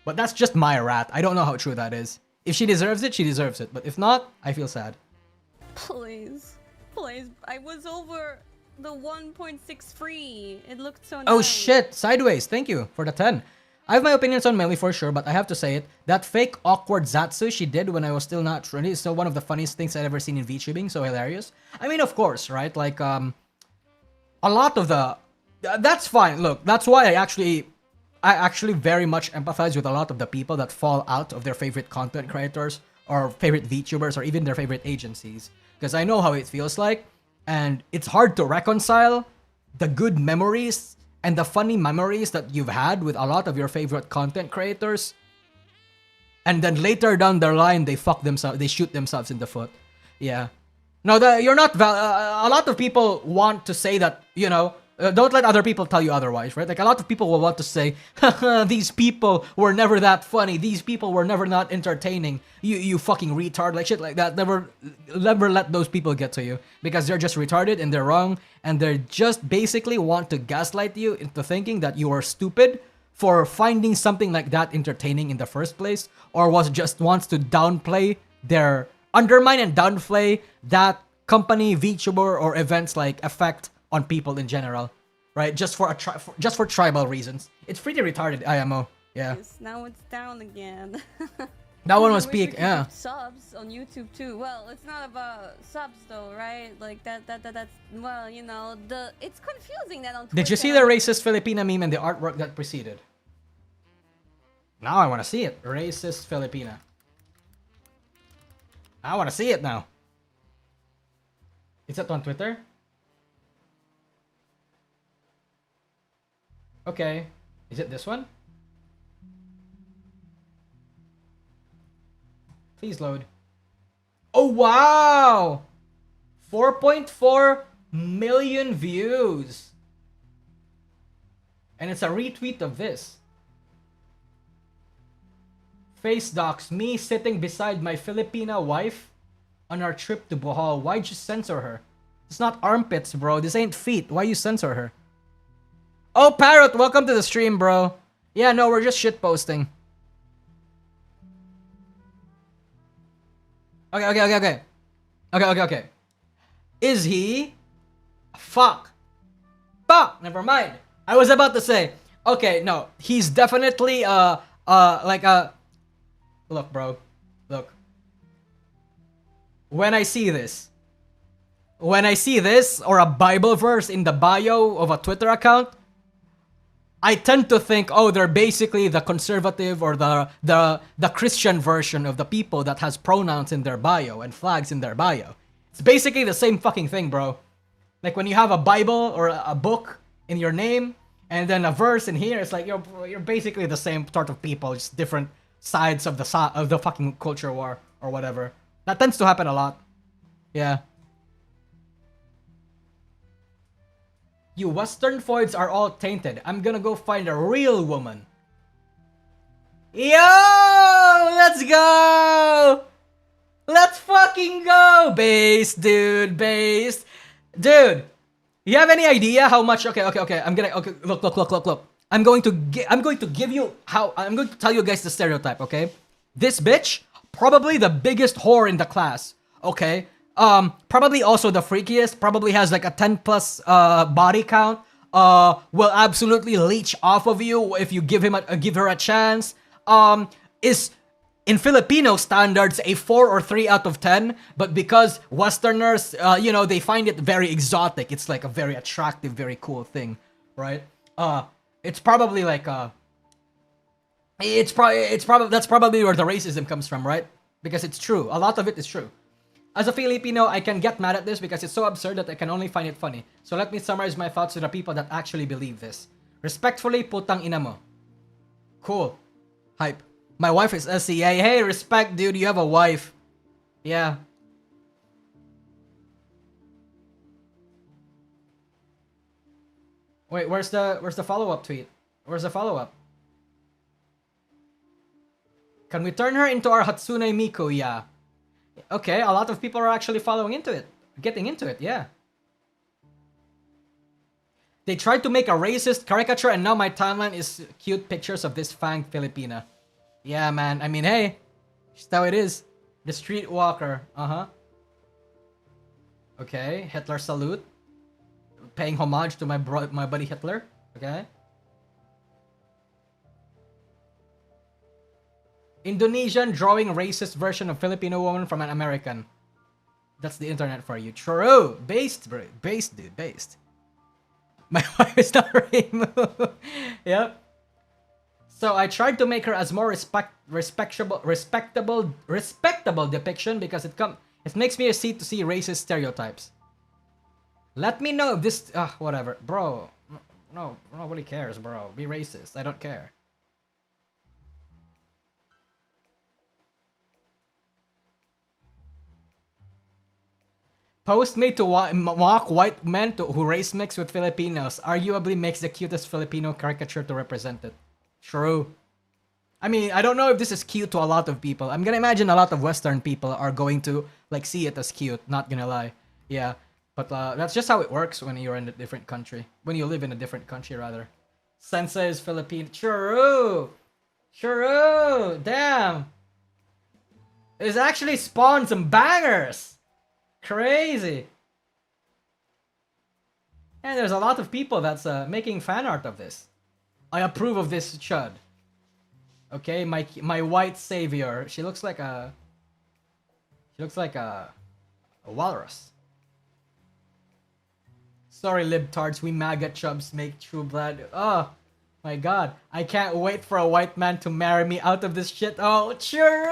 But that's just my rat. I don't know how true that is. If she deserves it, she deserves it. But if not, I feel sad. Please. Please. I was over the 1.6 free. It looked so nice. Oh shit, Sideways, thank you for the 10. I have my opinions on Melly for sure, but I have to say it. That fake awkward Zatsu she did when I was still not ready is still one of the funniest things I've ever seen in VTubing, so hilarious. I mean, of course, right? Like, a lot of the... That's fine, look, that's why I actually very much empathize with a lot of the people that fall out of their favorite content creators or favorite VTubers or even their favorite agencies. Because I know how it feels like, and it's hard to reconcile the good memories and the funny memories that you've had with a lot of your favorite content creators, and then later down the line they shoot themselves in the foot. Yeah. No, you're not a lot of people want to say that, you know, don't let other people tell you otherwise, right? Like, a lot of people will want to say, haha, these people were never that funny. These people were never not entertaining. You fucking retard, like shit like that. Never let those people get to you because they're just retarded and they're wrong and they just basically want to gaslight you into thinking that you are stupid for finding something like that entertaining in the first place, or wants to undermine and downplay that company, VTuber, or events like effect on people in general, right? Just for tribal reasons. It's pretty retarded, IMO. Yeah. Yes, now it's down again. That one was I wish we peak. could Yeah. keep subs on YouTube too. Well, it's not about subs though, right? Like that's well, you know, it's confusing that on Twitter. Did you see the racist Filipina meme and the artwork that preceded? Now I want to see it. Racist Filipina. I want to see it now. Is it on Twitter? Okay. Is it this one? Please load. Oh, wow! 4.4 million views. And it's a retweet of this. Face docs, me sitting beside my Filipina wife on our trip to Bohol. Why'd you censor her? It's not armpits, bro. This ain't feet. Why you censor her? Oh, Parrot, welcome to the stream, bro. Yeah, no, we're just shitposting. Okay. Is he? Fuck. Never mind. I was about to say. Okay, no, he's definitely like a. Look, bro. Look. When I see this, or a Bible verse in the bio of a Twitter account, I tend to think, oh, they're basically the conservative or the Christian version of the people that has pronouns in their bio and flags in their bio. It's basically the same fucking thing, bro. Like when you have a Bible or a book in your name and then a verse in here, it's like you're basically the same sort of people, just different sides of the fucking culture war or whatever. That tends to happen a lot. Yeah. You Western foids are all tainted. I'm gonna go find a real woman. Yo! Let's go! Let's fucking go! Base, dude. Base. Dude, you have any idea how much... Okay. Look. I'm going to give you how... I'm going to tell you guys the stereotype, okay? This bitch, probably the biggest whore in the class, okay? Probably also the freakiest, probably has like a 10 plus body count, will absolutely leech off of you if you give her a chance, is in Filipino standards a 4 or 3 out of 10, but because Westerners, you know, they find it very exotic, it's like a very attractive, very cool thing, right? It's probably like that's probably where the racism comes from, right? Because it's true, a lot of it is true. As a Filipino, I can get mad at this because it's so absurd that I can only find it funny. So let me summarize my thoughts to the people that actually believe this. Respectfully, putang ina mo. Cool. Hype. My wife is SEA. Hey, respect, dude. You have a wife. Yeah. Wait, where's the follow-up tweet? Where's the follow-up? Can we turn her into our Hatsune Miku? Yeah. Okay, a lot of people are actually following into it. Getting into it, yeah. They tried to make a racist caricature and now my timeline is cute pictures of this fanged Filipina. Yeah, man. I mean, hey. Just how it is. The streetwalker. Uh-huh. Okay. Hitler salute. Paying homage to my buddy Hitler. Okay. Indonesian drawing racist version of Filipino woman from an American. That's the internet for you. True. Based, bro. Based, dude. Based. My wife is not Rainbow. Yep. So I tried to make her as more respectable depiction because it makes me see racist stereotypes. Let me know if this whatever, bro. No, nobody cares, bro. Be racist. I don't care. Post made to mock white men who race mix with Filipinos arguably makes the cutest Filipino caricature to represent it. True. I mean, I don't know if this is cute to a lot of people. I'm gonna imagine a lot of Western people are going to like see it as cute. Not gonna lie. Yeah. But that's just how it works when you're in a different country. When you live in a different country, rather. Sensei is Filipino. True. True. Damn. It's actually spawned some bangers. Crazy. And there's a lot of people that's making fan art of this. I approve of this chud. Okay, my white savior. She looks like a walrus. Sorry, libtards. We MAGA chubs make true blood. Oh my god. I can't wait for a white man to marry me out of this shit. Oh, true.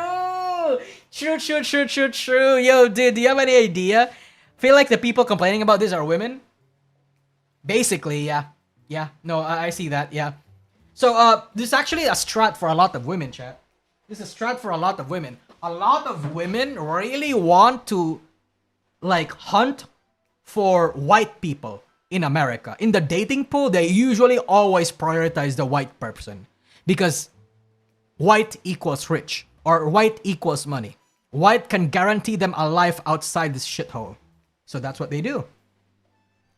True. Yo, dude, do you have any idea? Feel like the people complaining about this are women? Basically, yeah. Yeah, no, I see that, yeah. So, this is actually a strat for a lot of women, chat. This is a strat for a lot of women. A lot of women really want to, like, hunt for white people in America. In the dating pool, they usually always prioritize the white person. Because white equals rich. Or white equals money. White can guarantee them a life outside this shithole. So that's what they do.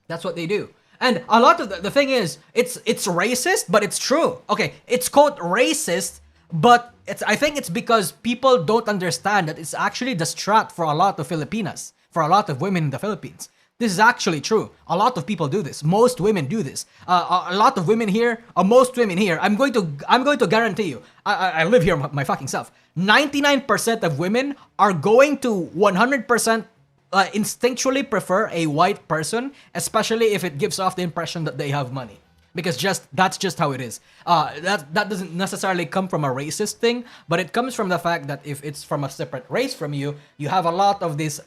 That's what they do. And a lot of the thing is, it's racist, but it's true. Okay, it's quote racist, but I think it's because people don't understand that it's actually the strat for a lot of Filipinas, for a lot of women in the Philippines. This is actually true. A lot of people do this. Most women do this. A lot of women here, most women here. I'm going to guarantee you. I live here my fucking self. 99% of women are going to 100% instinctually prefer a white person, especially if it gives off the impression that they have money. Because that's just how it is. That doesn't necessarily come from a racist thing, but it comes from the fact that if it's from a separate race from you, you have a lot of this.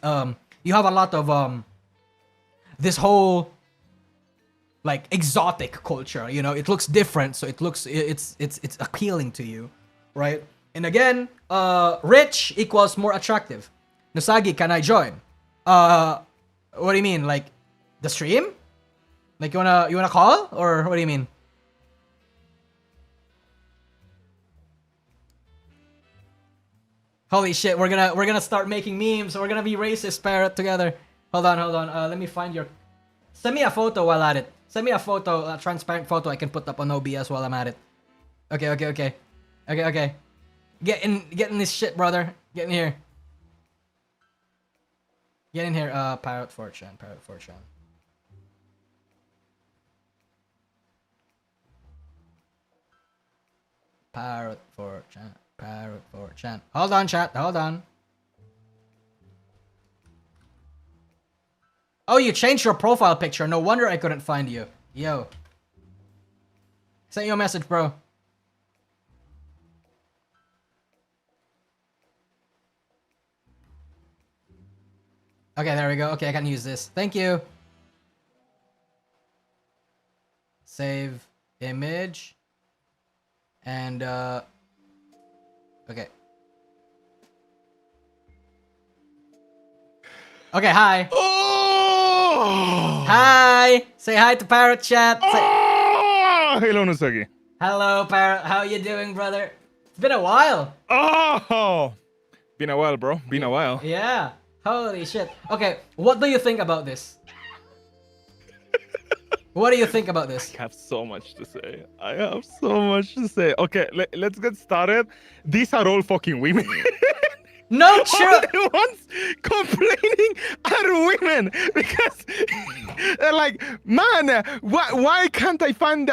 This whole like exotic culture, you know, it looks different, so it's appealing to you, right? And again, rich equals more attractive. Nosagi, can I join? What do you mean? Like the stream? Like you wanna call, or what do you mean? Holy shit, we're gonna start making memes. We're gonna be racist parrot together. Hold on. Let me find your. Send me a photo while at it. Send me a photo, a transparent photo I can put up on OBS while I'm at it. Okay. Get in this shit, brother. Get in here. Get in here. Parrot 4chan. Parrot 4chan. Hold on, chat. Hold on. Oh, you changed your profile picture. No wonder I couldn't find you. Yo. Sent you a message, bro. Okay, there we go. Okay, I can use this. Thank you. Save image. And, okay. Okay, hi. Oh! Hi! Say hi to Parrot Chat. Oh! Hello, Nosagi. Hello, Parrot. How you doing, brother? It's been a while. Oh, been a while, bro. Been a while. Yeah. Holy shit. Okay, what do you think about this? What do you think about this? I have so much to say. I have so much to say. Okay, let's get started. These are all fucking women. No, All true. the ones complaining are women because they're like, man, why can't I find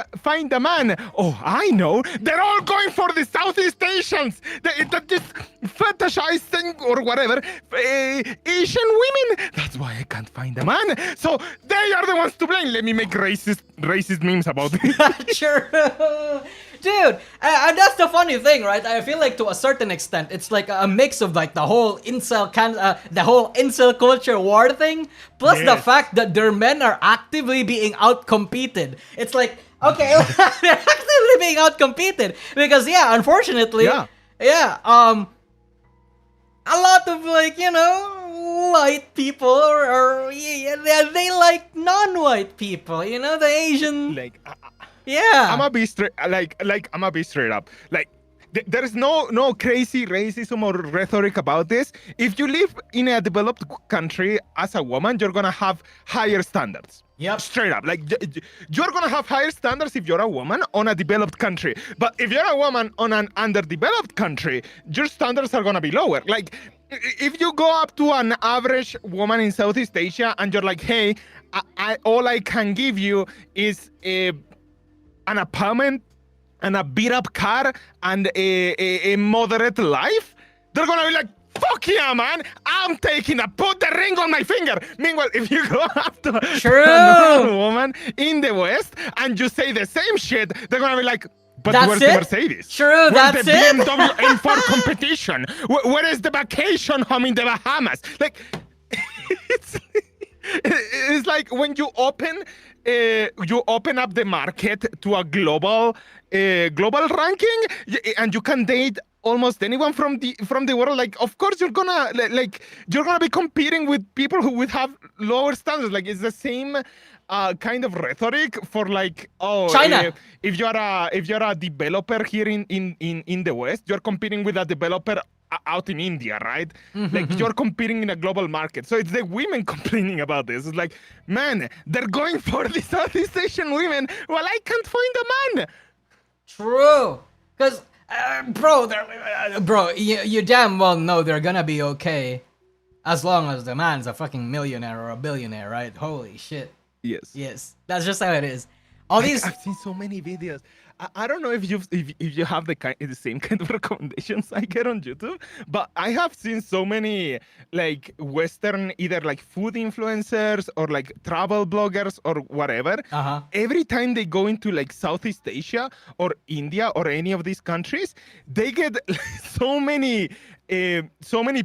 a man? Oh, I know. They're all going for the Southeast Asians. They just fetishizing or whatever Asian women. That's why I can't find a man. So they are the ones to blame. Let me make racist memes about it. True. Dude, and that's the funny thing, right? I feel like to a certain extent, it's like a mix of like the whole incel culture war thing, plus the Yes. fact that their men are actively being outcompeted. It's like, okay, they're actively being outcompeted because yeah, unfortunately, Yeah. a lot of like, you know, white people or yeah, they like non-white people, you know, the Asian, Like, yeah. I'm gonna be straight. Like I'm gonna be straight up. Like, there is no crazy racism or rhetoric about this. If you live in a developed country as a woman, you're gonna have higher standards. Yep. Straight up, like you're gonna have higher standards if you're a woman on a developed country. But if you're a woman on an underdeveloped country, your standards are gonna be lower. Like, if you go up to an average woman in Southeast Asia and you're like, hey, all I can give you is an apartment and a beat up car and a moderate life, they're gonna be like, fuck yeah, man, I'm put the ring on my finger. Meanwhile, if you go up to another woman in the West and you say the same shit, they're gonna be like, but That's where's it? the Mercedes? True, Where's that's the it? BMW M4 competition? Where is the vacation home in the Bahamas? Like, it's like when you open up the market to a global ranking, and you can date almost anyone from the world. Like, of course you're gonna be competing with people who would have lower standards. Like, it's the same kind of rhetoric for like, oh, China. If you're a developer here in the West, you're competing with a developer out in India, right? Like, you're competing in a global market. So it's the women complaining about this. It's like, man, they're going for the Southeast Asian women while I can't find a man. True. Because, bro, you damn well know they're gonna be okay as long as the man's a fucking millionaire or a billionaire, right? Holy shit. Yes. That's just how it is. All these... I've seen so many videos. I don't know if you have the same kind of recommendations I get on YouTube, but I have seen so many like Western, either like food influencers or like travel bloggers or whatever. Every time they go into like Southeast Asia or India or any of these countries, they get so many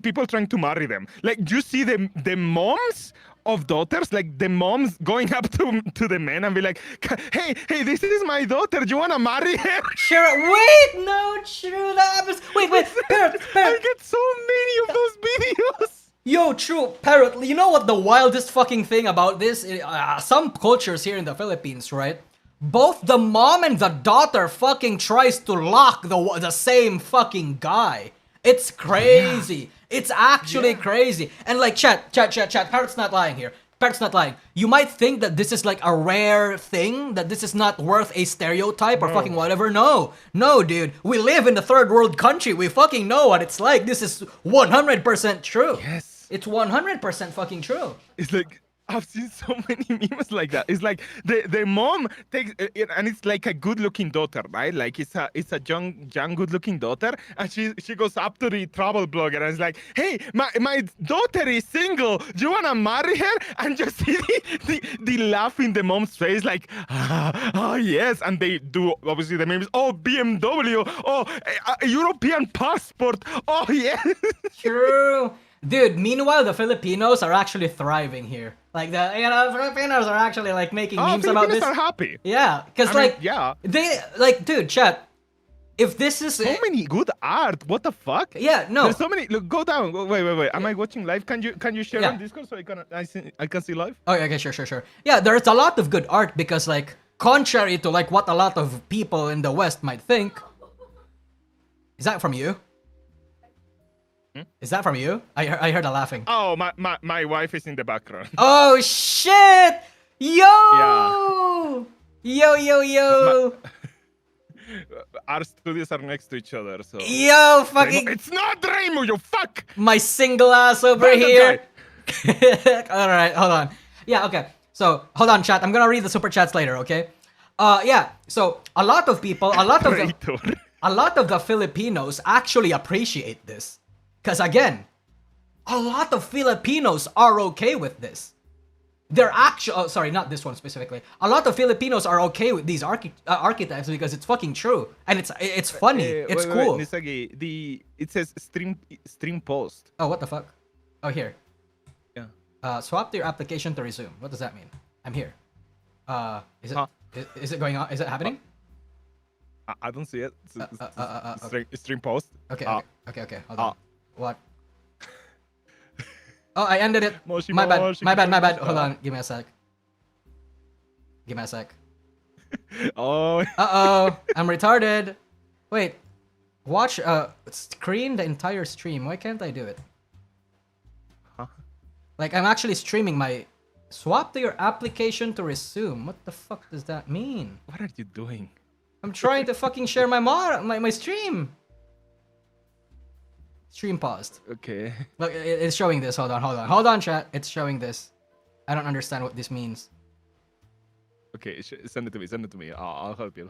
people trying to marry them. Like, you see the moms of daughters, like the moms going up to the men and be like, hey, this is my daughter, do you want to marry her? Sure. Wait, no, true, that happens. Wait, Parrot. I get so many of those videos. Yo, true, Parrot, you know what the wildest fucking thing about this is? Some cultures here in the Philippines, right? Both the mom and the daughter fucking tries to lock the same fucking guy. It's crazy. It's actually crazy. And like, chat. Parrot's not lying here. Parrot's not lying. You might think that this is like a rare thing, that this is not worth a stereotype or fucking whatever. No, dude. We live in a third world country. We fucking know what it's like. This is 100% true. Yes. It's 100% fucking true. It's like, I've seen so many memes like that. It's like the mom takes it, and it's like a good-looking daughter, right? Like, it's a young good-looking daughter, and she goes up to the travel blogger and is like, "Hey, my daughter is single. Do you wanna marry her?" And you see the laugh in the mom's face, like, oh yes, and they do obviously the memes. Oh, BMW. Oh, a European passport. Oh yeah. True. Dude, meanwhile, the Filipinos are actually thriving here. Like, Filipinos are actually, like, making memes about this. Filipinos are happy. Yeah, because, like, they, like, dude, chat, if this is... So many good art. What the fuck? Yeah, no. There's so many. Look, go down. Wait. Am I watching live? Can you share on Discord so I can see live? Oh, okay, sure. Yeah, there's a lot of good art because, like, contrary to, like, what a lot of people in the West might think, Is that from you? Hmm? Is that from you? I heard a laughing. Oh, my wife is in the background. Oh shit! Yo! Yo! Our studios are next to each other, so. Yo, fucking It's not Rainbow, you fuck! my single ass over Random here. All right, hold on. Yeah, okay. So hold on, chat. I'm gonna read the super chats later. Okay. Yeah. So a lot of people, a lot of the Filipinos actually appreciate this, because again, a lot of Filipinos are okay with this. They're actually, oh, sorry, not this one specifically. A lot of Filipinos are okay with these archetypes because it's fucking true and it's funny. It's cool. Wait, Nisagi, it says stream post. Oh, what the fuck? Oh, here. Yeah. Swap to your application to resume. What does that mean? I'm here. Is it Huh? is it going on? Is it happening? I don't see it. Okay. Stream post. Okay. Ah. Okay. Hold on. What? Oh, I ended it. Moshi My bad. moshi My bad. moshi. Hold on. Give me a sec. Oh. I'm retarded. Wait. Watch. Screen the entire stream. Why can't I do it? Huh? Like I'm actually streaming my. Swap to your application to resume. What the fuck does that mean? What are you doing? I'm trying to fucking share my stream. Stream paused. Okay. Look, it's showing this. Hold on, chat. It's showing this. I don't understand what this means. Okay, send it to me. I'll help you.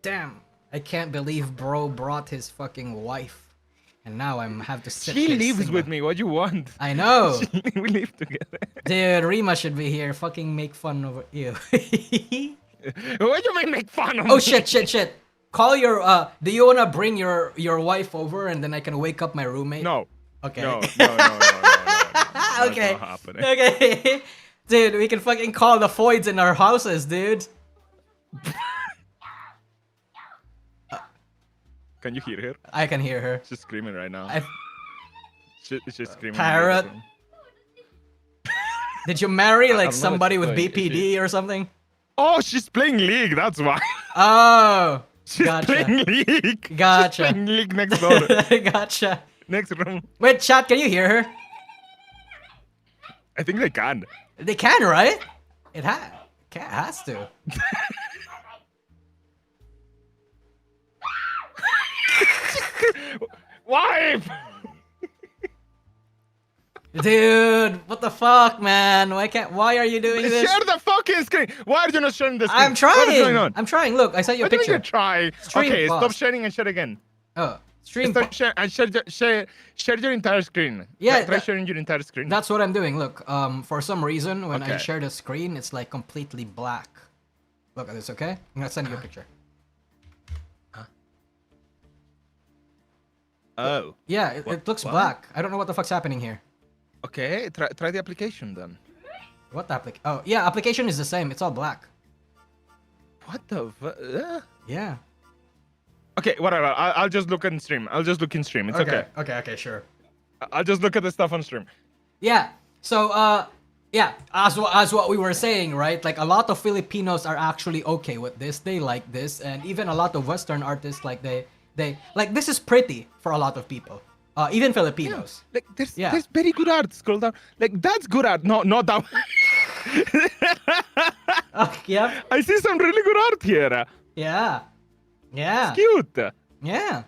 Damn, I can't believe bro brought his fucking wife. And now I'm have to sit She here lives single. with me. What you want? I know. We live together. Dude, Rima should be here. Fucking make fun of you. What do you mean make fun of Oh me? shit. Call your do you wanna bring your wife over and then I can wake up my roommate? No. Okay. No. That's Okay. not happening. Okay. Dude, we can fucking call the Foyds in our houses, dude. Can you hear her? I can hear her. She's screaming right now. She's screaming. Parrot. Did you marry like don't know what somebody she's with doing. BPD or something? Oh, she's playing League. That's why. Oh, She's gotcha. playing League. Gotcha. She's playing League next door. Gotcha. Next room. Wait, chat, can you hear her? I think they can. They can, right? It has to. Wife! Dude, what the fuck, man? Why are you doing this? Share the fucking screen. Why are you not sharing the screen? I'm trying. What is going on? I'm trying. Look, I sent you a What do you mean picture. you try? Stream Okay, pause. stop sharing and share again. Oh, stream. Stop share and share your entire screen. Yeah, Try sharing your entire screen. That's what I'm doing. Look, for some reason, when I Okay. share the screen, it's like completely black. Look at this, okay? I'm gonna send you a picture. Oh. Yeah, it looks What? black. I don't know what the fuck's happening here. Okay, try the application then. What the application? Oh, yeah, application is the same. It's all black. What the Yeah. Okay, whatever. I'll just look in stream. It's okay. Okay, sure. I'll just look at the stuff on stream. Yeah. So, yeah, as what we were saying, right? Like a lot of Filipinos are actually okay with this. They like this, and even a lot of Western artists, like they like this is pretty for a lot of people. Even Filipinos. Like Yeah. there's very good art. Scroll down. Like that's good art. No, not that. Yeah. I see some really good art here. Yeah. Yeah. Cute. Yeah.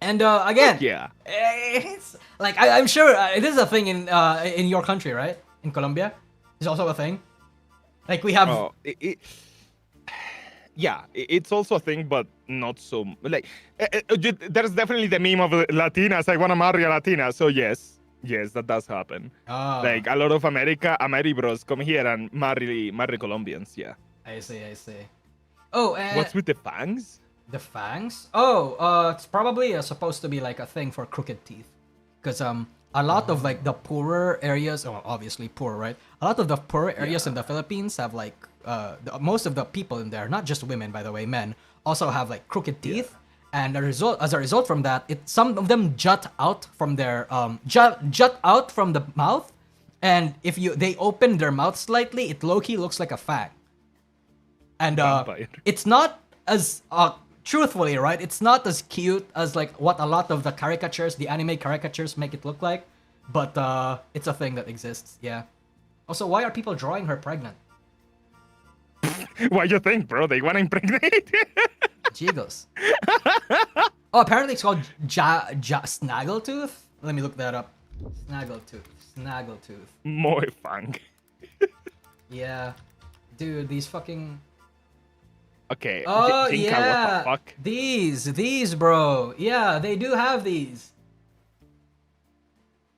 And again, Yeah. it's like I'm sure this is a thing in your country, right? In Colombia, it's also a thing. Like we have. Oh, yeah, it's also a thing, but not so. Like, there's definitely the meme of Latinas. I want to marry a Latina. So yes, that does happen. Oh, Like a lot of Ameri bros come here and marry Colombians. Yeah. I see. Oh, and What's with the fangs? the fangs? Oh, it's probably supposed to be like a thing for crooked teeth, because a lot of like the poorer areas, well, obviously poor, right? A lot of the poorer areas in the Philippines have like most of the people in there, not just women, by the way, men also have like crooked teeth, and as a result from that, some of them jut out from their jut out from the mouth, and if they open their mouth slightly, it low-key looks like a fang. And Vampire. it's not as truthfully, right? It's not as cute as like what a lot of the caricatures, the anime caricatures, make it look like. But it's a thing that exists. Yeah. Also, why are people drawing her pregnant? What you think, bro? They want to impregnate? Jiggles. Oh, apparently it's called Snaggletooth. Let me look that up. Snaggletooth. Muy fang. Yeah. Dude, these fucking... Okay. Oh, Jinka, yeah. what the fuck? These, bro. Yeah, they do have these.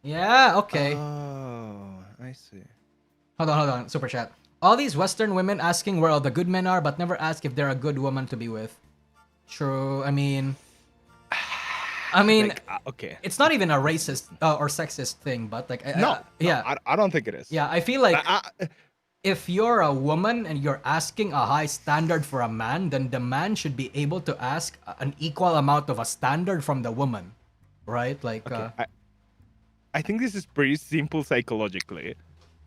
Yeah, okay. Oh, I see. Hold on. Super chat. All these Western women asking where all the good men are, but never ask if they're a good woman to be with. True. I mean, Like, okay. it's not even a racist or sexist thing, but like, I don't think it is. yeah, I feel like if you're a woman and you're asking a high standard for a man, then the man should be able to ask an equal amount of a standard from the woman, right? Like, Okay, I think this is pretty simple psychologically.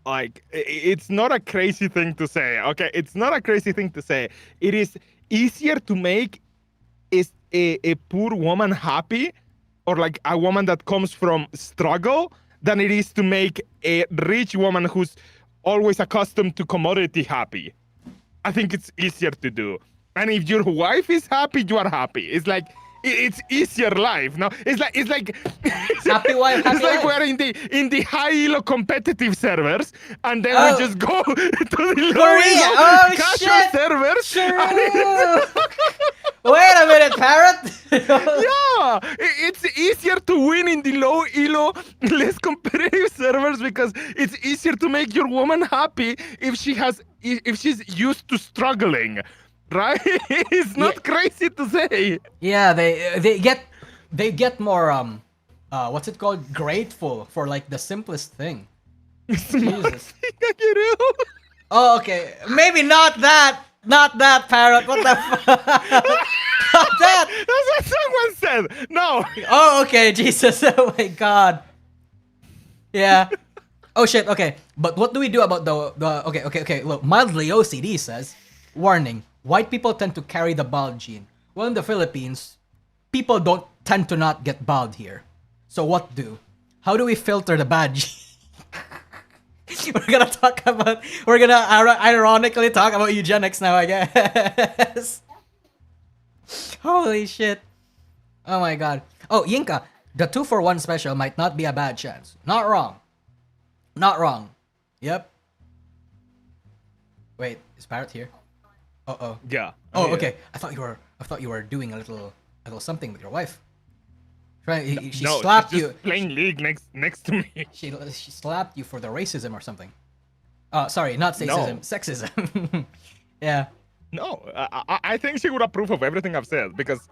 Like, it's not a crazy thing to say. Okay, it's not a crazy thing to say. It is easier to make a poor woman happy, or like a woman that comes from struggle, than it is to make a rich woman who's always accustomed to commodity happy. I think it's easier to do. And if your wife is happy, you are happy. It's like it's easier life. No, it's like happy wife, happy it's like life. we're in the high elo competitive servers, and then we just go to the low elo casual servers. Wait a minute, Parrot. Yeah, it's easier to win in the low elo, less competitive servers because it's easier to make your woman happy if she's used to struggling, right? It's not crazy to say. Yeah, they get more what's it called? Grateful for like the simplest thing. Jesus. Oh, okay. Maybe not that. Not that, Parrot. What the fuck? Not that. That's what someone said. No. Oh, okay. Jesus. Oh my God. Yeah. Oh shit. Okay. But what do we do about the? Okay. Look, mildly OCD says, warning: white people tend to carry the bald gene. Well, in the Philippines, people don't tend to not get bald here. So what do? How do we filter the bad gene? We're gonna ironically talk about eugenics now, I guess. Holy shit. Oh my God. Oh, Yinka, the 2-for-1 special might not be a bad chance. Not wrong. Yep. Wait, is Parrot here? Uh-oh. Yeah. Oh, okay. I thought you were doing a little something with your wife. She slapped she's you. Just playing League next to me. She slapped you for the racism or something. Sorry, not racism, sexism. Yeah. No, I think she would approve of everything I've said because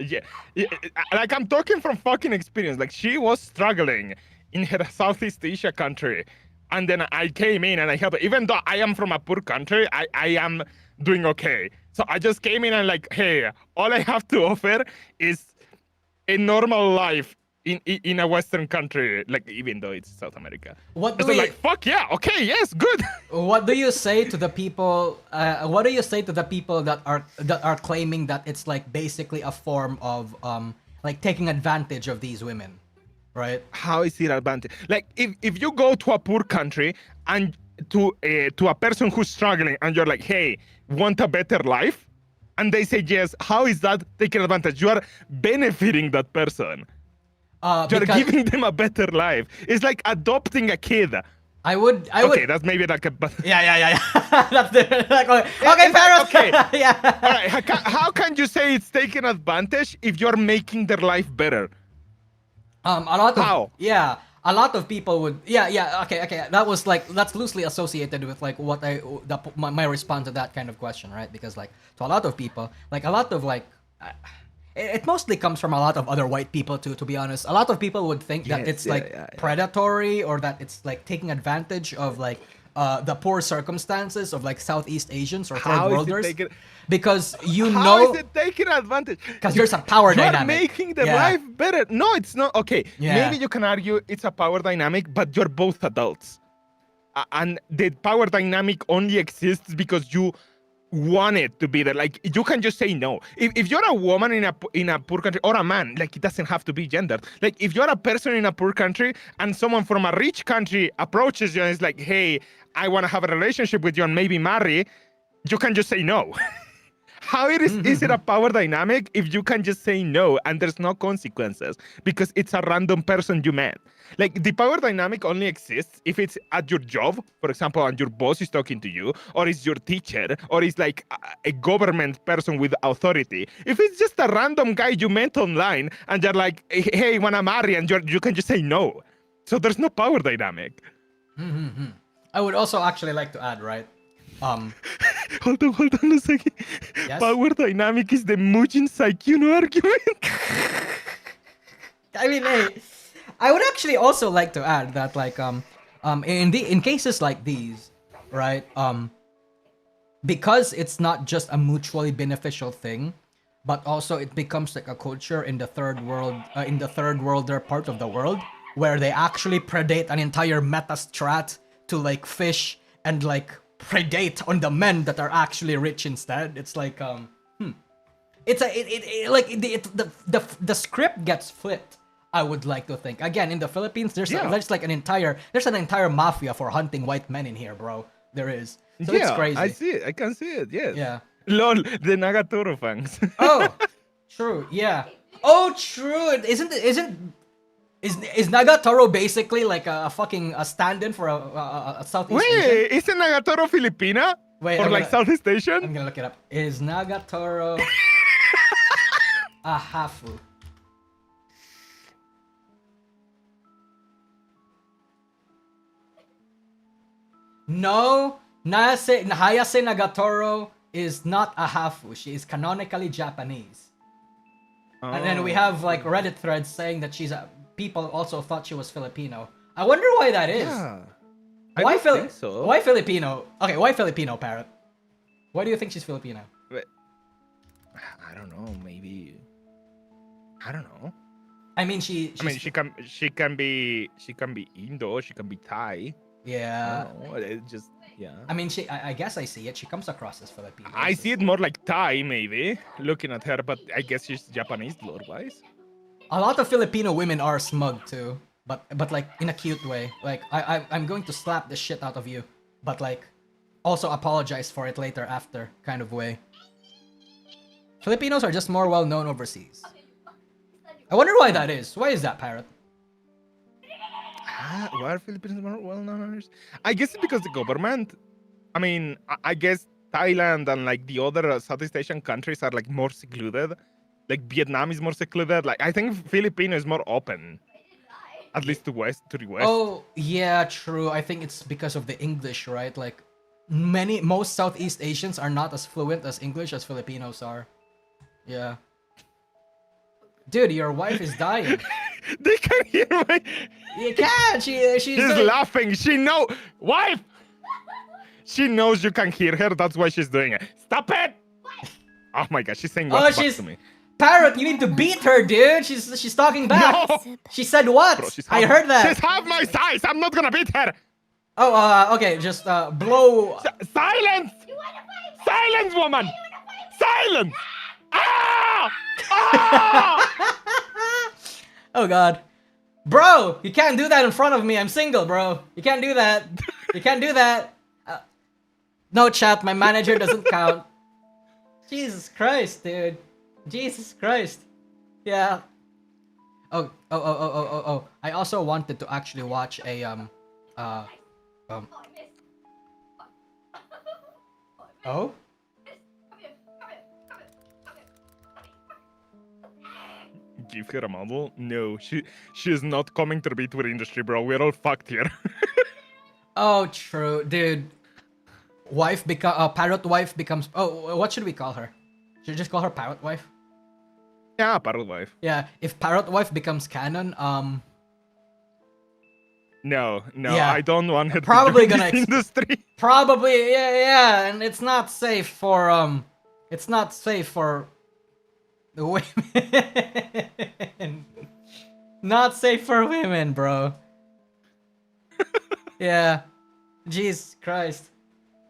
like I'm talking from fucking experience. Like she was struggling in her Southeast Asia country, and then I came in and I helped her. Even though I am from a poor country, I am doing okay. So I just came in and like, hey, all I have to offer is a normal life in a Western country, like even though it's South America. Like, fuck yeah, okay, yes, good. What do you say to the people? What do you say to the people that are claiming that it's like basically a form of like taking advantage of these women, right? How is it advantage? Like if you go to a poor country and to a person who's struggling and you're like, hey, want a better life? And they say yes, how is that taking advantage? You are benefiting that person. You're giving them a better life. It's like adopting a kid. I would. Okay, that's maybe like a. Yeah. That's okay, Parrot. Okay. Yeah. All right. How can you say it's taking advantage if you're making their life better? A lot of How? Yeah. A lot of people would. Yeah. Okay. That's loosely associated with like what my response to that kind of question, right? Because like to a lot of people, like a lot of like. It mostly comes from a lot of other white people too, to be honest. A lot of people would think that it's predatory or that it's like taking advantage of like the poor circumstances of like Southeast Asians or third worlders. Because how is it taking advantage? Because there's a power dynamic. You're making their life better. No, it's not. Okay, maybe you can argue it's a power dynamic, but you're both adults. And the power dynamic only exists because you want it to be there. Like you can just say no. If you're a woman in a poor country or a man, like it doesn't have to be gendered. Like if you're a person in a poor country and someone from a rich country approaches you and is like, hey, I want to have a relationship with you and maybe marry, you can just say no. How is it a power dynamic if you can just say no and there's no consequences because it's a random person you met? Like the power dynamic only exists if it's at your job, for example, and your boss is talking to you, or it's your teacher, or it's like a government person with authority. If it's just a random guy you met online and you're like, hey, wanna marry, and you can just say no. So there's no power dynamic. I would also actually like to add, right? Hold on a second. Yes? Power dynamic is the Mujin Saikyu argument. I mean, hey, I would actually also like to add that, like, in cases like these, right? Because it's not just a mutually beneficial thing, but also it becomes like a culture in the third world, worlder part of the world, where they actually predate an entire meta strat to like fish and like predate on the men that are actually rich instead. It's like it's the script gets flipped. I would like to think again in the Philippines. There's like an entire mafia for hunting white men in here, bro. There is. So it's crazy. I see it. I can see it. Yes. Yeah. Lol, the Nagatoro fans. Oh, true. Yeah. Oh, true. Is Nagatoro basically like a fucking stand-in for a Southeast Asian? Wait, isn't Nagatoro Filipina? Wait, or like Southeast I'm Asian? gonna look it up. Is Nagatoro a hafu? No, Hayase Nagatoro is not a hafu. She is canonically Japanese. Oh. And then we have like Reddit threads saying that people also thought she was Filipino. I wonder why that is. Yeah. Why I don't think so. Why Filipino? Okay, why Filipino, Parrot? Why do you think she's Filipino? I don't know. Maybe. I don't know. I mean, she can be Indo. She can be Thai. Yeah. I don't know. It just I mean, I guess I see it. She comes across as Filipino. I see it more like Thai, maybe, looking at her, but I guess she's Japanese lore-wise. A lot of Filipino women are smug too, but like in a cute way. Like I'm going to slap the shit out of you, but like also apologize for it later after kind of way. Filipinos are just more well known overseas. I wonder why that is. Why is that, Parrot? Why are Filipinos more well-known? I guess it's because the government. I mean, I guess Thailand and like the other Southeast Asian countries are like more secluded. Like Vietnam is more secluded. Like I think Filipino is more open, at least to the west. Oh yeah, true. I think it's because of the English, right? Like most Southeast Asians are not as fluent as English as Filipinos are. Yeah. Dude, your wife is dying. They can hear my. You can't. She's like... laughing. She know, wife. She knows you can hear her. That's why she's doing it. Stop it! Oh my god, she's saying what back to me. Parrot, you need to beat her, dude. She's talking back. No. She said what? Bro, I heard that. She's half my size. I'm not gonna beat her. Oh, okay. Just blow. Silence! Silence, woman! Silence! Ah! Ah! Oh god. Bro, you can't do that in front of me. I'm single, bro. You can't do that. You can't do that. No, chat. My manager doesn't count. Jesus Christ, dude. Jesus Christ. Yeah. Oh. I also wanted to actually watch a Oh? Give her a model? No, she is not coming to the B2B industry, bro. We're all fucked here. Oh, true, dude. Parrot wife becomes. Oh, what should we call her? Should we just call her Parrot wife? Yeah, Parrot wife. Yeah, if Parrot wife becomes canon, No, yeah. I don't want her Probably to be gonna in this industry. Probably, yeah, and it's not safe for it's not safe for the women. Not safe for women, bro. Yeah. Jesus Christ.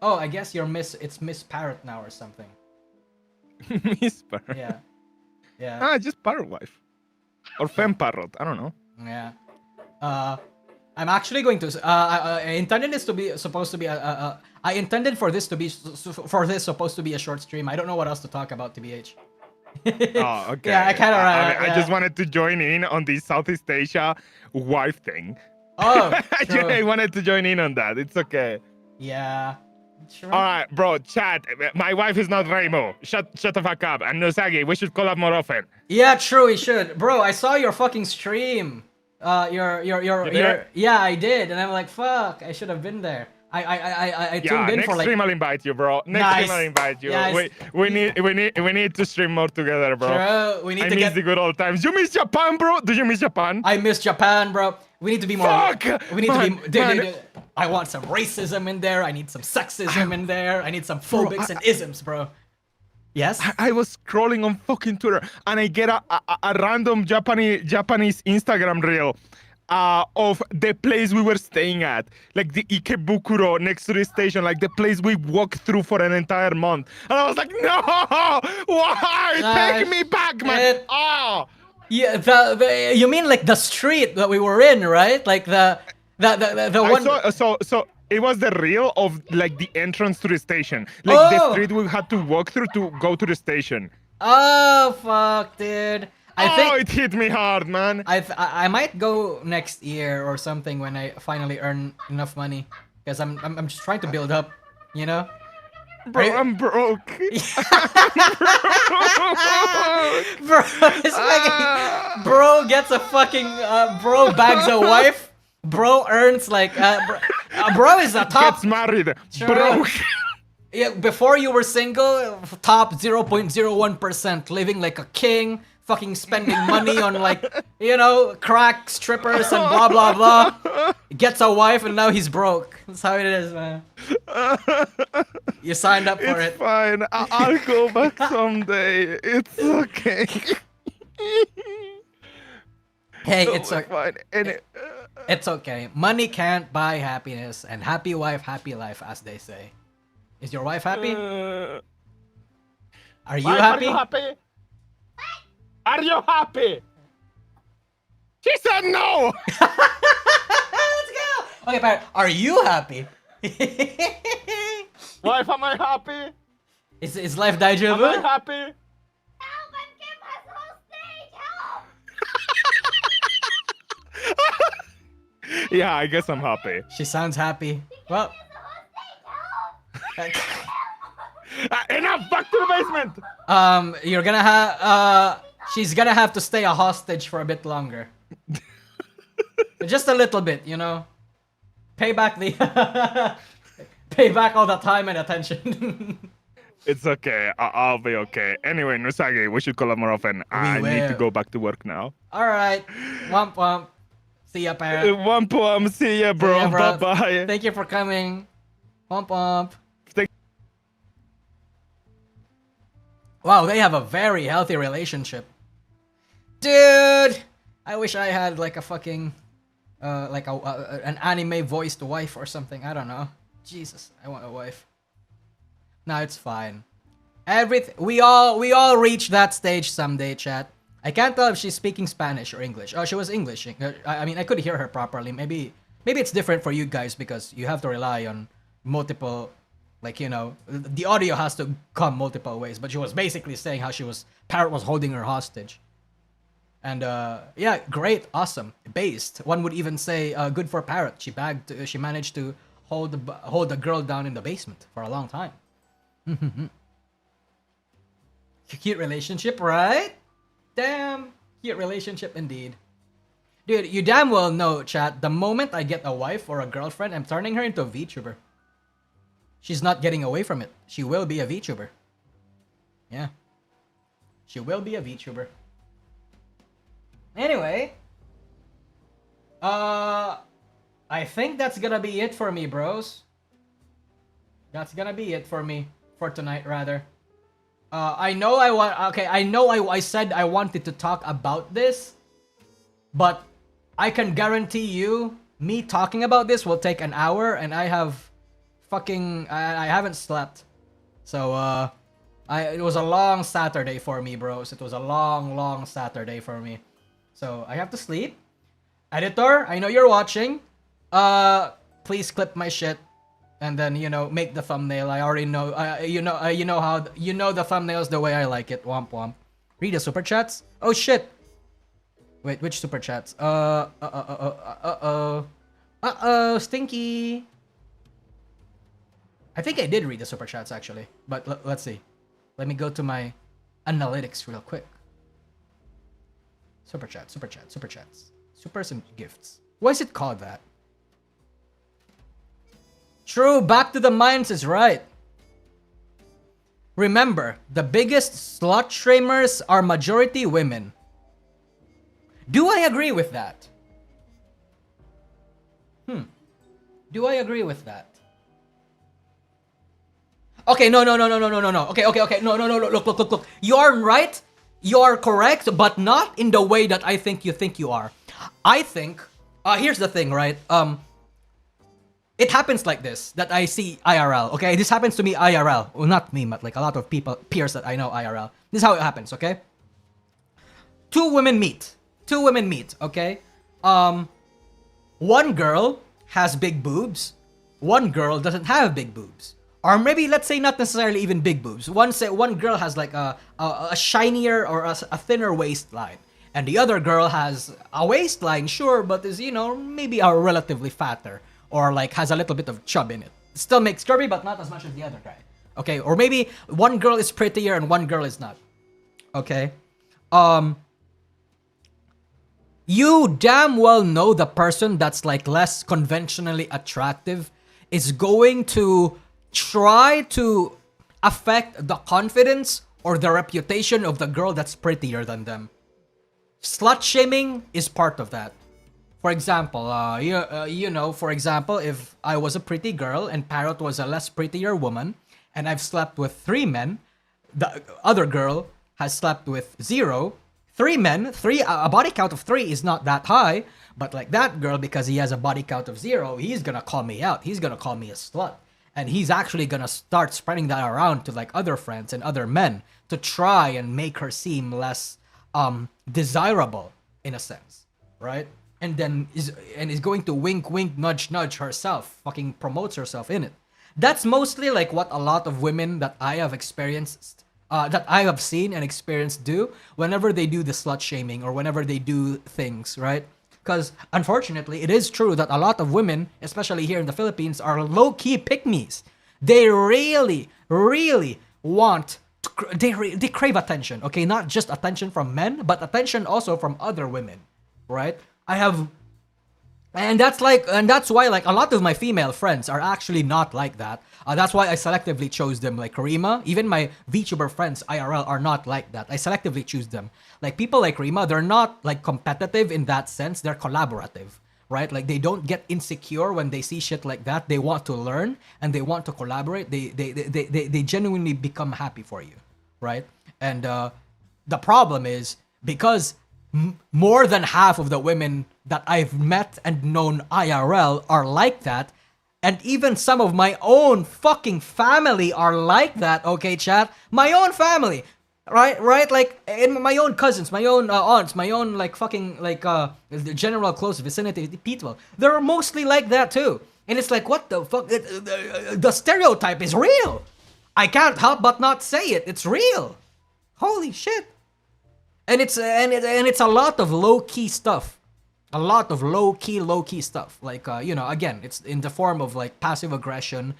Oh, I guess you're it's Miss Parrot now or something. Miss Parrot. Yeah. Yeah. Just Parrot wife. Or Femme Parrot. I don't know. Yeah. I'm actually going to. I intended this to be supposed to be I intended for this to be supposed to be a short stream. I don't know what else to talk about, tbh. Oh, okay. Yeah, I kind of. I just wanted to join in on the Southeast Asia wife thing. Oh, I wanted to join in on that. It's okay. Yeah. Sure. All right, bro. Chat. My wife is not Raimo. Shut the fuck up. And Nosagi, we should collab more often. Yeah, true. We should, bro. I saw your fucking stream. Your. Yeah, I did, and I'm like, fuck. I should have been there. I tuned in next for like. stream I'll invite you, bro. Next Nice. stream I'll invite you. Yes. We need to stream more together, bro. True. We need I to miss get. the good old times. You miss Japan, bro? Do you miss Japan? I miss Japan, bro. We need to be more. Fuck! We need Man, to be. man. I want some racism in there. I need some sexism in there. I need some phobics and isms, bro. Yes. I was scrolling on fucking Twitter and I get a random Japanese Instagram reel of the place we were staying at, like the Ikebukuro next to the station, like the place we walked through for an entire month. And I was like, no, why? Take me back, man. Oh. Yeah, you mean like the street that we were in, right? Like the one. So it was the reel of like the entrance to the station, like the street we had to walk through to go to the station. Oh fuck, dude! I think it hit me hard, man. I might go next year or something when I finally earn enough money, because I'm just trying to build up, you know. Bro, I'm broke. Bro, it's like bro gets a fucking bro bags a wife. Bro earns like bro is a top. Gets married. Sure. Broke. Yeah, before you were single, top 0.01%, living like a king, fucking spending money on like, you know, crack strippers and blah blah blah. Gets a wife and now he's broke. That's how it is, man. You signed up for It's it. fine. I'll go back someday. It's okay. Hey, it's okay. fine. It's okay. Money can't buy happiness, and happy wife, happy life, as they say. Is your wife happy? Are you happy? Are you happy? Are you happy? She said no. Let's go. Okay, Parrot, are you happy? Wife, am I happy? Is life deja Am I vu? happy? Help! I'm getting my whole stage. Help! Yeah, I guess I'm happy. She sounds happy. Well, Enough! Back to the basement! you're gonna have she's gonna have to stay a hostage for a bit longer. Just a little bit, you know. Pay back the pay back all the time and attention. It's okay. I'll be okay. Anyway, Nosagi, we should collab more often. I need to will. go back to work now. All right, womp womp. See ya, Parrot. One poem. See ya, bro. See ya, bro. Bye-bye. Thank you for coming. Womp womp. Thank- Wow, they have a very healthy relationship. Dude, I wish I had like a fucking like an anime voiced wife or something. I don't know. Jesus, I want a wife. No, it's fine. We all reach that stage someday, chat. I can't tell if she's speaking Spanish or English. Oh, she was English. I mean, I could hear her properly. Maybe it's different for you guys because you have to rely on multiple, like, you know, the audio has to come multiple ways. But she was basically saying how Parrot was holding her hostage. And yeah, great, awesome, based. One would even say good for Parrot. She managed to hold the girl down in the basement for a long time. Cute relationship, right? Damn, cute relationship indeed. Dude, you damn well know, chat, the moment I get a wife or a girlfriend, I'm turning her into a VTuber. She's not getting away from it. She will be a VTuber. Yeah. She will be a VTuber. Anyway. I think that's gonna be it for me, bros. That's gonna be it for me. For tonight, rather. I know I said I wanted to talk about this, but I can guarantee you, me talking about this will take an hour, and I have I haven't slept. So it was a long Saturday for me, bros. It was a long Saturday for me. So I have to sleep. Editor, I know you're watching. Please clip my shit, and then make the thumbnail. I already know. You know how the thumbnails the way I like it. Womp womp. Read the super chats. Oh shit. Wait, which super chats? Stinky. I think I did read the super chats actually, but let's see. Let me go to my analytics real quick. Super chats, supers and gifts. Why is it called that? True, back to the mines is right. Remember, the biggest slut shamers are majority women. Do I agree with that? Do I agree with that? Okay, no. Okay. No. Look. You are right. You are correct, but not in the way that I think you are. I think, here's the thing, right? It happens like this, that I see IRL, okay? This happens to me IRL. Well, not me, but like a lot of peers that I know IRL. This is how it happens, okay? Two women meet, okay? One girl has big boobs. One girl doesn't have big boobs. Or maybe, let's say, not necessarily even big boobs. One girl has like a shinier or a thinner waistline. And the other girl has a waistline, sure, but is, maybe a relatively fatter. Or like has a little bit of chub in it. Still makes curvy, but not as much as the other guy. Okay, or maybe one girl is prettier and one girl is not. Okay? You damn well know the person that's like less conventionally attractive is going to try to affect the confidence or the reputation of the girl that's prettier than them. Slut shaming is part of that. For example, for example, if I was a pretty girl and Parrot was a less prettier woman, and I've slept with 3 men, the other girl has slept with 0. 3 men, a body count of 3 is not that high, but like that girl, because he has a body count of 0, he's gonna call me out. He's gonna call me a slut. And he's actually gonna start spreading that around to like other friends and other men to try and make her seem less desirable in a sense, right? And then is going to wink, nudge, herself, fucking promotes herself in it. That's mostly like what a lot of women that I have experienced, that I have seen and experienced do whenever they do the slut shaming or whenever they do things, right? Because unfortunately, it is true that a lot of women, especially here in the Philippines, are low-key pick-me's. They really want they crave attention, okay? Not just attention from men, but attention also from other women, right? And that's why like a lot of my female friends are actually not like that. That's why I selectively chose them. Like Rima, even my VTuber friends IRL are not like that. I selectively choose them. Like people like Rima, they're not like competitive in that sense. They're collaborative, right? Like they don't get insecure when they see shit like that. They want to learn and they want to collaborate. They genuinely become happy for you, right? And the problem is because more than half of the women that I've met and known IRL are like that, and even some of my own fucking family are like that, okay, chat? My own family, right? Like, in my own cousins, my own aunts, my own, like, fucking, like, the general close vicinity people, they're mostly like that, too. And it's like, what the fuck? The stereotype is real. I can't help but not say it. It's real. Holy shit. And it's a lot of low-key stuff. A lot of low-key stuff. Like, again, it's in the form of, like, passive aggression.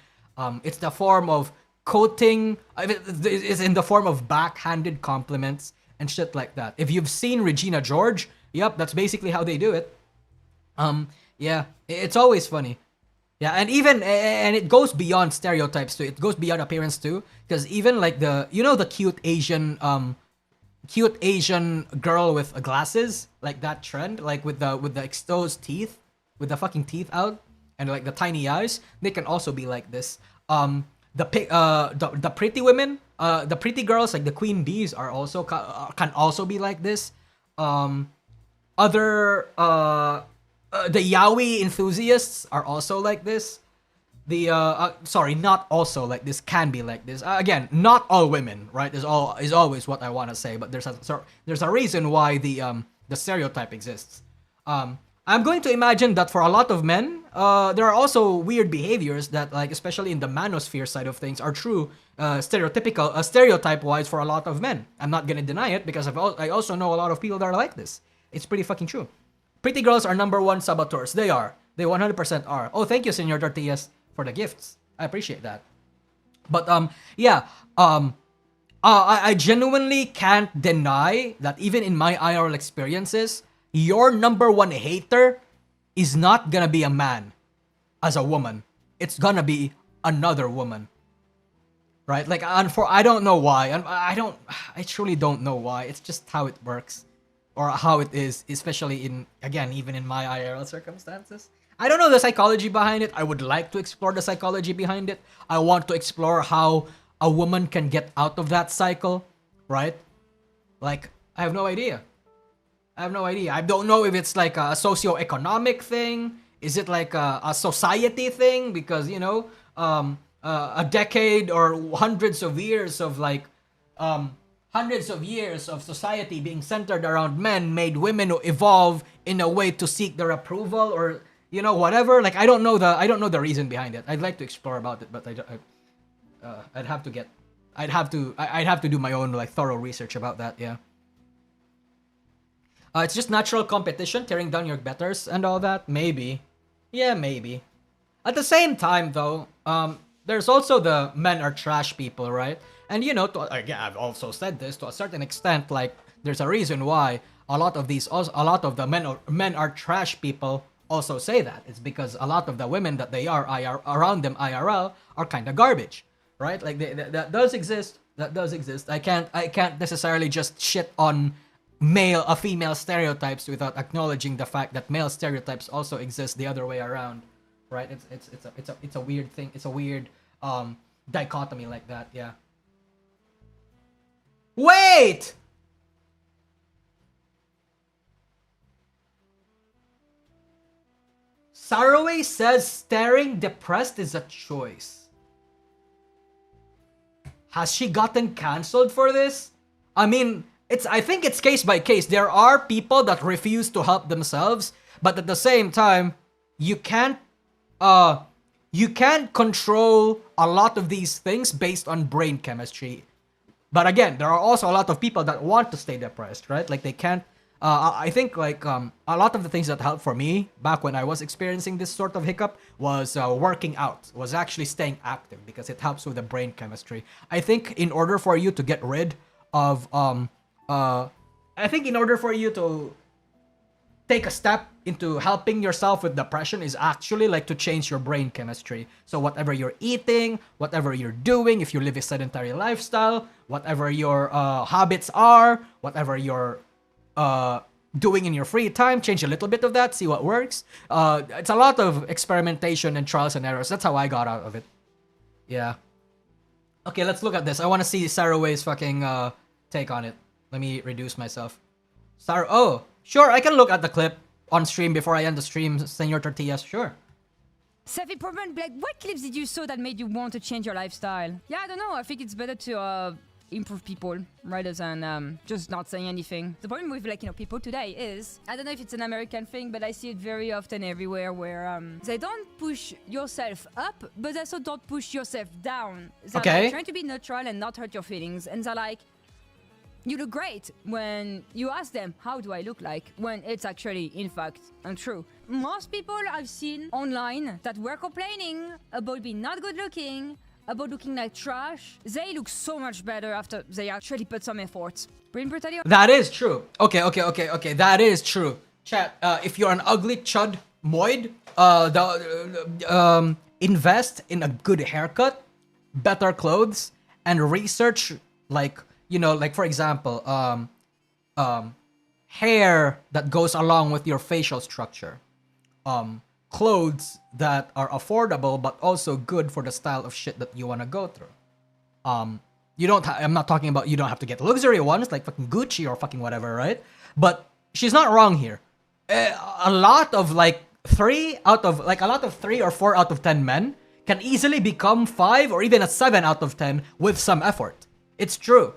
It's the form of quoting. It's in the form of backhanded compliments and shit like that. If you've seen Regina George, yep, that's basically how they do it. Yeah, it's always funny. Yeah, and it goes beyond stereotypes too. It goes beyond appearance too. Because even, like, the cute Asian girl with glasses, like that trend, like with the exposed teeth, with the fucking teeth out, and like the tiny eyes, they can also be like this. The pretty women, the pretty girls, like the queen bees, are also can also be like this. The yaoi enthusiasts are also like this. sorry, not also like this, can be like this. Again, not all women, right? Is always what I want to say, but there's a reason why the stereotype exists. I'm going to imagine that for a lot of men, there are also weird behaviors that, like, especially in the manosphere side of things, are true, stereotype-wise for a lot of men. I'm not gonna deny it because I also know a lot of people that are like this. It's pretty fucking true. Pretty girls are #1 saboteurs. They are. They 100% are. Oh, thank you, Senor Tortillas, for the gifts. I appreciate that. But yeah, I genuinely can't deny that even in my IRL experiences, your #1 hater is not gonna be a man as a woman. It's gonna be another woman. Right? Like, I don't know why. I truly don't know why. It's just how it works. Or how it is, especially even in my IRL circumstances. I don't know the psychology behind it. I would like to explore the psychology behind it. I want to explore how a woman can get out of that cycle, right? Like, I have no idea. I don't know if it's like a socio-economic thing. Is it like a society thing? Because, a decade or hundreds of years of society being centered around men made women evolve in a way to seek their approval, or whatever. Like, I don't know the reason behind it. I'd like to explore about it, but I'd have to do my own, like, thorough research about that. Yeah. It's just natural competition, tearing down your betters and all that. Maybe. Yeah, maybe. At the same time, though, there's also the men are trash people, right? And, again, I've also said this to a certain extent, like, there's a reason why a lot of the men are trash people also say that. It's because a lot of the women that they are around them IRL are kind of garbage, right? Like, that does exist. That does exist. I can't necessarily just shit on female stereotypes without acknowledging the fact that male stereotypes also exist the other way around, right? It's a weird thing. It's a weird dichotomy like that. Yeah. Wait! Saraway says staring depressed is a choice. Has she gotten cancelled for this? I mean, I think it's case by case. There are people that refuse to help themselves, but at the same time, you can't control a lot of these things based on brain chemistry. But again, there are also a lot of people that want to stay depressed, right? Like, they can't. I think, like, a lot of the things that helped for me back when I was experiencing this sort of hiccup was working out, was actually staying active, because it helps with the brain chemistry. I think in order for you to get rid of in order for you to take a step into helping yourself with depression is actually, like, to change your brain chemistry. So whatever you're eating, whatever you're doing, if you live a sedentary lifestyle, whatever your habits are, whatever you're doing in your free time, change a little bit of that, see what works. It's a lot of experimentation and trials and errors. That's how I got out of it. Yeah. Okay, let's look at this. I want to see Sarah Way's fucking take on it. Let me reduce myself. Sarah, oh, sure, I can look at the clip on stream before I end the stream, Senor Tortillas, sure. Self-improvement, like, what clips did you saw that made you want to change your lifestyle? Yeah, I don't know, I think it's better to improve people rather than just not saying anything. The problem with, like, people today is, I don't know if it's an American thing, but I see it very often everywhere where they don't push yourself up, but they also don't push yourself down. They're like, trying to be neutral and not hurt your feelings, and they're like, you look great, when you ask them, how do I look like? When it's actually, in fact, untrue. Most people I've seen online that were complaining about being not good looking, about looking like trash, they look so much better after they actually put some effort. Brain brutality. That is true. Okay. That is true. Chat, if you're an ugly chud moid, invest in a good haircut, better clothes, and research, like, like, for example, hair that goes along with your facial structure, clothes that are affordable but also good for the style of shit that you want to go through. I'm not talking about, you don't have to get luxury ones like fucking Gucci or fucking whatever, right? But she's not wrong here. A lot of 3 or 4 out of 10 men can easily become 5 or even a 7 out of 10 with some effort. It's true.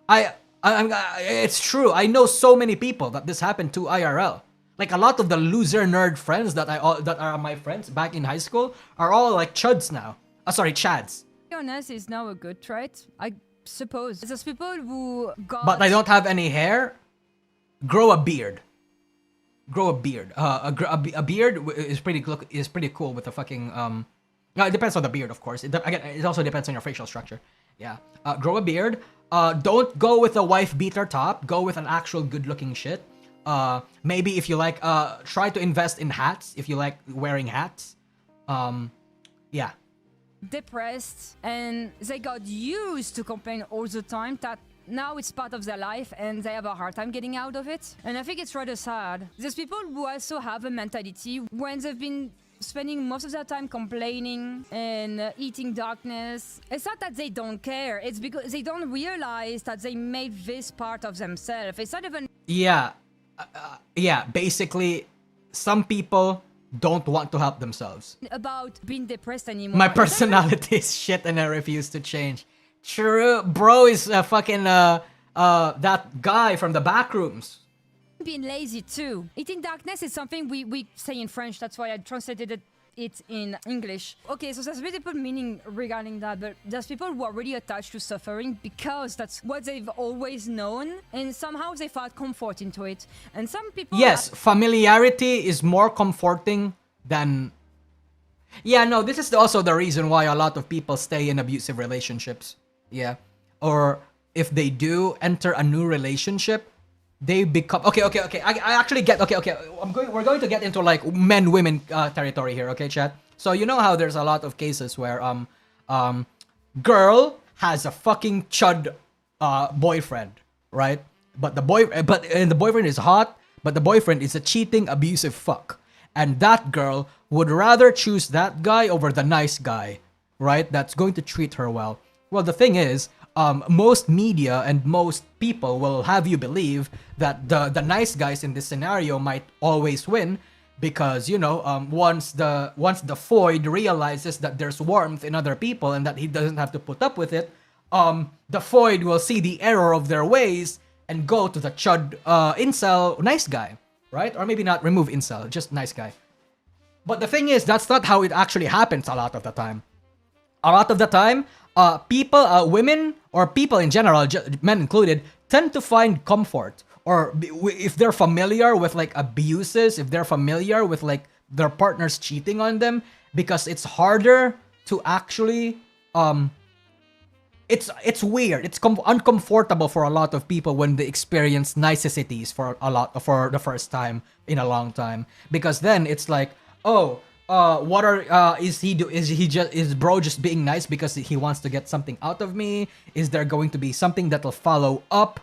It's true. I know so many people that this happened to IRL. Like a lot of the loser nerd friends that are my friends back in high school are all like chuds now. Sorry, chads. Honest is now a good trait, I suppose. There's people who got... But I don't have any hair. Grow a beard. Grow a beard. A beard is pretty cool with a fucking No, it depends on the beard, of course. Again, it also depends on your facial structure. Yeah. Grow a beard. Don't go with a wife beater top. Go with an actual good-looking shit. Maybe if you like, try to invest in hats. If you like wearing hats. Yeah. Depressed, and they got used to complain all the time that now it's part of their life and they have a hard time getting out of it. And I think it's rather sad. There's people who also have a mentality when they've been spending most of their time complaining and eating darkness. It's not that they don't care, it's because they don't realize that they made this part of themselves. It's not even... Yeah. Yeah, basically, some people don't want to help themselves. About being depressed anymore. My personality is shit and I refuse to change. True, bro is fucking that guy from the back rooms. Being lazy too. Eating darkness is something we say in French, that's why I translated it in English. Okay, so there's multiple meaning regarding that, but there's people who are really attached to suffering because that's what they've always known, and somehow they found comfort into it. And some people... Yes, familiarity is more comforting than... Yeah, no, this is also the reason why a lot of people stay in abusive relationships. Yeah. Or if they do enter a new relationship, they become... Okay. I actually get... Okay. We're going to get into like men-women territory here, okay, chat? So you know how there's a lot of cases where girl has a fucking chud boyfriend, right? But the boyfriend is hot, but the boyfriend is a cheating, abusive fuck. And that girl would rather choose that guy over the nice guy, right? That's going to treat her well. Well, the thing is, most media and most people will have you believe that the nice guys in this scenario might always win because, you know, once the Foid realizes that there's warmth in other people and that he doesn't have to put up with it, the Foid will see the error of their ways and go to the chud incel nice guy, right? Or maybe not remove incel, just nice guy. But the thing is, that's not how it actually happens a lot of the time. A lot of the time, people, women, or people in general, men included, tend to find comfort. Or if they're familiar with like abuses, if they're familiar with like their partners cheating on them, because it's harder to actually, it's weird. It's uncomfortable for a lot of people when they experience niceties for the first time in a long time. Because then it's like, oh, is bro just being nice because he wants to get something out of me? Is there going to be something that'll follow up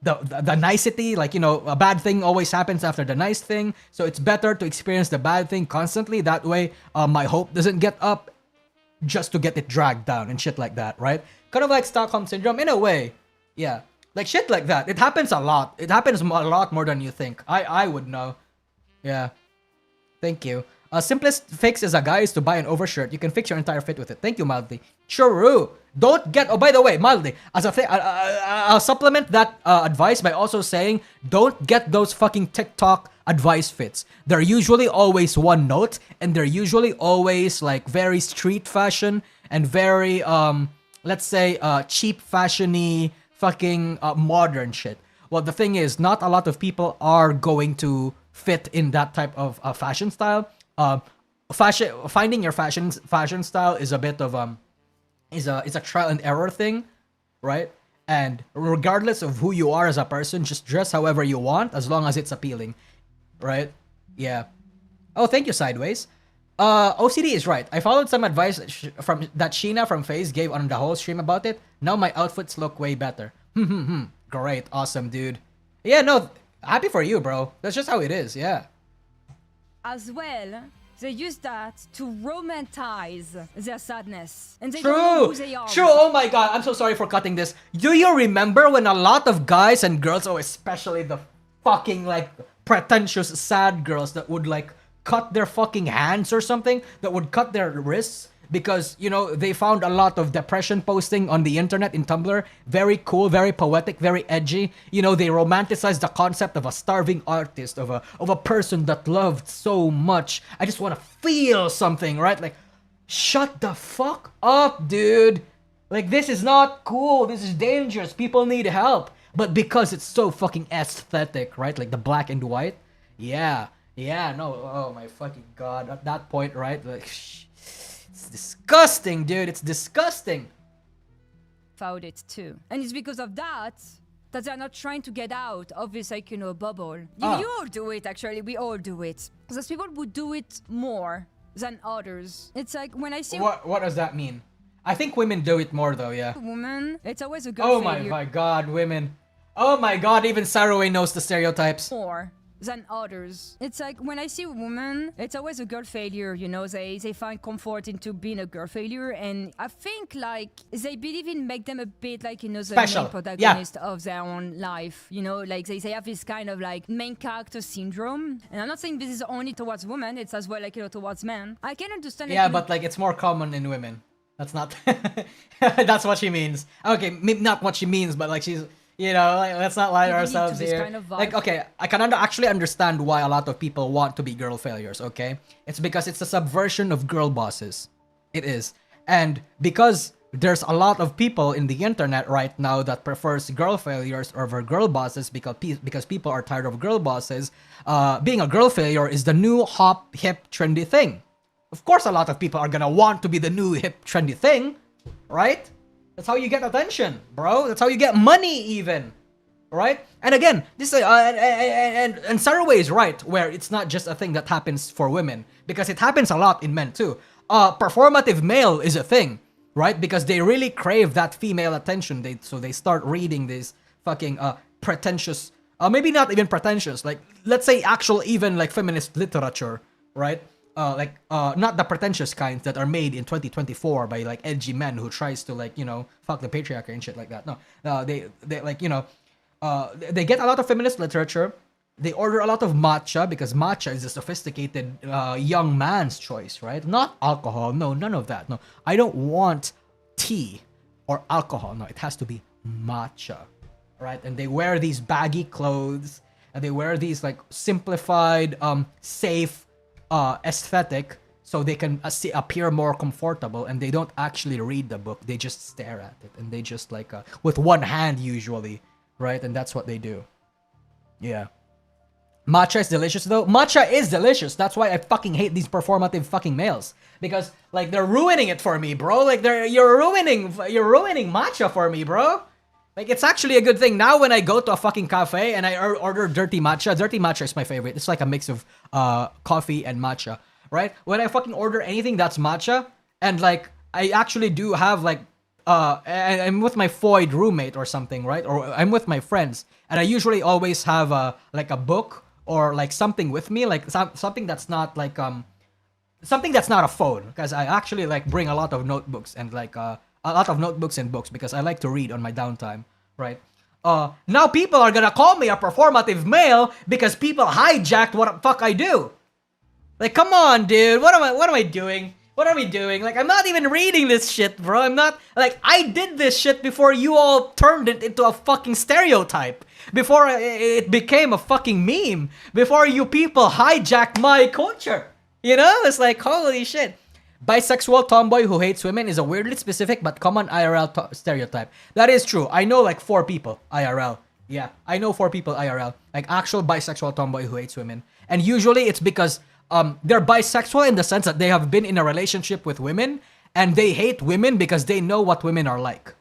the nicety? Like, you know, a bad thing always happens after the nice thing, so it's better to experience the bad thing constantly. That way, my hope doesn't get up just to get it dragged down and shit like that, right? Kind of like Stockholm Syndrome in a way. Yeah, like shit like that. It happens a lot. It happens a lot more than you think. I would know. Yeah. Thank you. Simplest fix is a guy is to buy an overshirt. You can fix your entire fit with it. Thank you, Mildly. True. Don't get... Oh, by the way, Mildly, as a thing, I'll supplement that advice by also saying, don't get those fucking TikTok advice fits. They're usually always one note, and they're usually always like very street fashion and very, let's say, cheap fashion-y fucking modern shit. Well, the thing is, not a lot of people are going to fit in that type of fashion style. Finding your fashion style is a bit of is a trial and error thing, right? And regardless of who you are as a person, just dress however you want as long as it's appealing, right? Yeah. Oh, thank you, Sideways. OCD is right. I followed some advice from that Sheena from FaZe gave on the whole stream about it. Now my outfits look way better. Great, awesome, dude. Yeah, no, happy for you, bro. That's just how it is. Yeah. As well, they use that to romanticize their sadness. And they don't know who they are. True, oh my god, I'm so sorry for cutting this. Do you remember when a lot of guys and girls, oh especially the fucking like pretentious sad girls that would like cut their fucking hands or something, that would cut their wrists because, you know, they found a lot of depression posting on the internet in Tumblr. Very cool, very poetic, very edgy. You know, they romanticize the concept of a starving artist, of a person that loved so much. I just want to feel something, right? Like, shut the fuck up, dude. Like, this is not cool. This is dangerous. People need help. But because it's so fucking aesthetic, right? Like the black and white. Yeah, no. Oh my fucking god. At that point, right? Like, it's disgusting, dude. It's disgusting. Found it too. And it's because of that they're not trying to get out of this, like, you know, bubble. You all do it, actually. We all do it. There's people who do it more than others. It's like when I see... What does that mean? I think women do it more, though, yeah. Woman, it's always a girl Oh failure. my god, women. Oh my god, even Saraway knows the stereotypes. More than others. It's like when I see a woman, it's always a girl failure, you know, they find comfort into being a girl failure, and I think like they believe in make them a bit like, you know, the Special. main protagonist of their own life, you know, like they have this kind of like main character syndrome. And I'm not saying this is only towards women, it's as well like, you know, towards men. I can understand Yeah, it, but like it's more common in women. That's not that's what she means. Okay, maybe not what she means, but like she's, you know, like, let's not lie to lead to ourselves this here. kind of vibe. Like, okay, I can actually understand why a lot of people want to be girl failures, okay? It's because it's a subversion of girl bosses. It is. And because there's a lot of people in the internet right now that prefers girl failures over girl bosses because people are tired of girl bosses, being a girl failure is the new hop, hip, trendy thing. Of course, a lot of people are gonna want to be the new hip, trendy thing, right? That's how you get attention, bro. That's how you get money, even, right? And again, this and Saraway is right, where it's not just a thing that happens for women, because it happens a lot in men too. Performative male is a thing, right? Because they really crave that female attention. So they start reading these fucking pretentious, maybe not even pretentious, like let's say actual even like feminist literature, right? Not the pretentious kinds that are made in 2024 by like edgy men who tries to like, you know, fuck the patriarchy and shit like that. No, they like, you know, they get a lot of feminist literature. They order a lot of matcha because matcha is a sophisticated young man's choice, right? Not alcohol. No, none of that. No, I don't want tea or alcohol. No, it has to be matcha, right? And they wear these baggy clothes and they wear these like simplified, safe, aesthetic, so they can appear more comfortable, and they don't actually read the book. They just stare at it, and they just like with one hand usually, right? And that's what they do. Yeah. Matcha is delicious though. Matcha is delicious. That's why I fucking hate these performative fucking males, because like they're ruining it for me, bro. Like you're ruining matcha for me, bro. Like, it's actually a good thing. Now when I go to a fucking cafe and I order dirty matcha is my favorite. It's like a mix of coffee and matcha, right? When I fucking order anything that's matcha, and like, I actually do have like, I'm with my foid roommate or something, right? Or I'm with my friends, and I usually always have like a book or like something with me, like something that's not like, something that's not a phone, because I actually like bring a lot of notebooks and like, a lot of notebooks and books because I like to read on my downtime, right? Now people are gonna call me a performative male because people hijacked what the fuck I do. Like, come on, dude. What am I doing? What are we doing? Like, I'm not even reading this shit, bro. I'm not, like, I did this shit before you all turned it into a fucking stereotype. Before it became a fucking meme. Before you people hijacked my culture. You know? It's like, holy shit. Bisexual tomboy who hates women is a weirdly specific but common IRL stereotype. That is true. I know like 4 people IRL. Yeah, I know 4 people IRL. Like actual bisexual tomboy who hates women. And usually it's because they're bisexual in the sense that they have been in a relationship with women and they hate women because they know what women are like.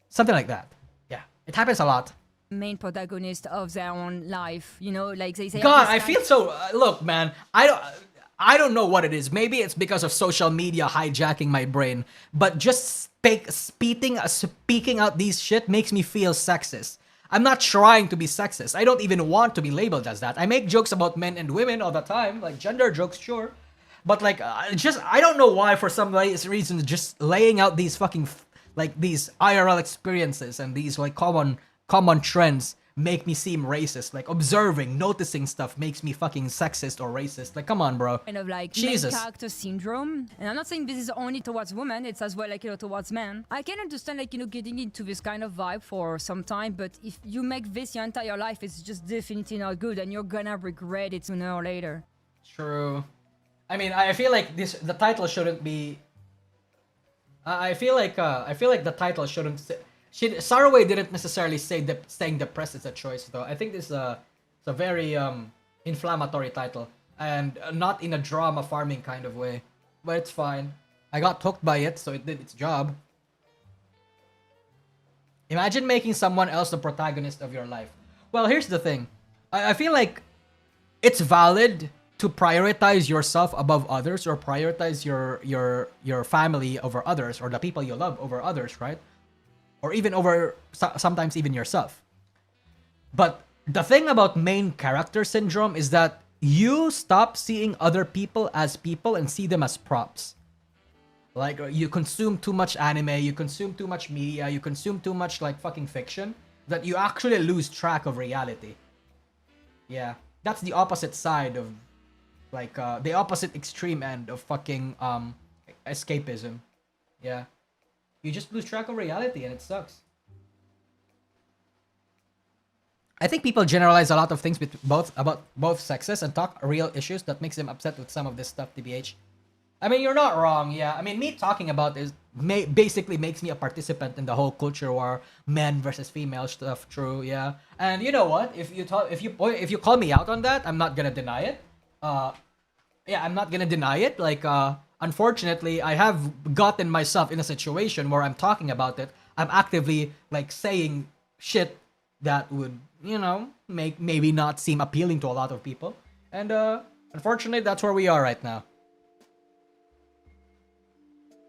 Something like that. Yeah, it happens a lot. Main protagonist of their own life, you know, like they God, I feel so... look, man, I don't know what it is. Maybe it's because of social media hijacking my brain. But just speaking out these shit makes me feel sexist. I'm not trying to be sexist. I don't even want to be labeled as that. I make jokes about men and women all the time. Like gender jokes, sure. But like, I don't know why for some reason just laying out these fucking, like these IRL experiences and these like common trends make me seem racist. Like observing, noticing stuff makes me fucking sexist or racist. Like, come on, bro. Kind of like Jesus. main character syndrome. And I'm not saying this is only towards women, it's as well like, towards men. I can understand like, getting into this kind of vibe for some time, but if you make this your entire life, it's just definitely not good and you're gonna regret it sooner or later. True. I mean, I feel like the title shouldn't be. I feel like the title shouldn't. Saraway didn't necessarily say that staying depressed is a choice, though. I think this is a very inflammatory title, and not in a drama farming kind of way. But it's fine. I got hooked by it, so it did its job. Imagine making someone else the protagonist of your life. Well, here's the thing. I feel like it's valid to prioritize yourself above others, or prioritize your family over others, or the people you love over others, right? Or even over sometimes even yourself. But the thing about main character syndrome is that you stop seeing other people as people and see them as props. Like, you consume too much anime, you consume too much media, you consume too much like fucking fiction, that you actually lose track of reality. Yeah, that's the opposite side of like the opposite extreme end of fucking escapism. Yeah. You just lose track of reality and it sucks. I think people generalize a lot of things about both sexes and talk real issues that makes them upset with some of this stuff, TBH. I mean, you're not wrong, yeah. I mean, me talking about this basically makes me a participant in the whole culture war, men versus female stuff, true, yeah. And you know what? If you call me out on that, I'm not gonna deny it. Yeah, I'm not gonna deny it. Like, unfortunately, I have gotten myself in a situation where I'm talking about it. I'm actively like saying shit that would, maybe not seem appealing to a lot of people. And unfortunately, that's where we are right now.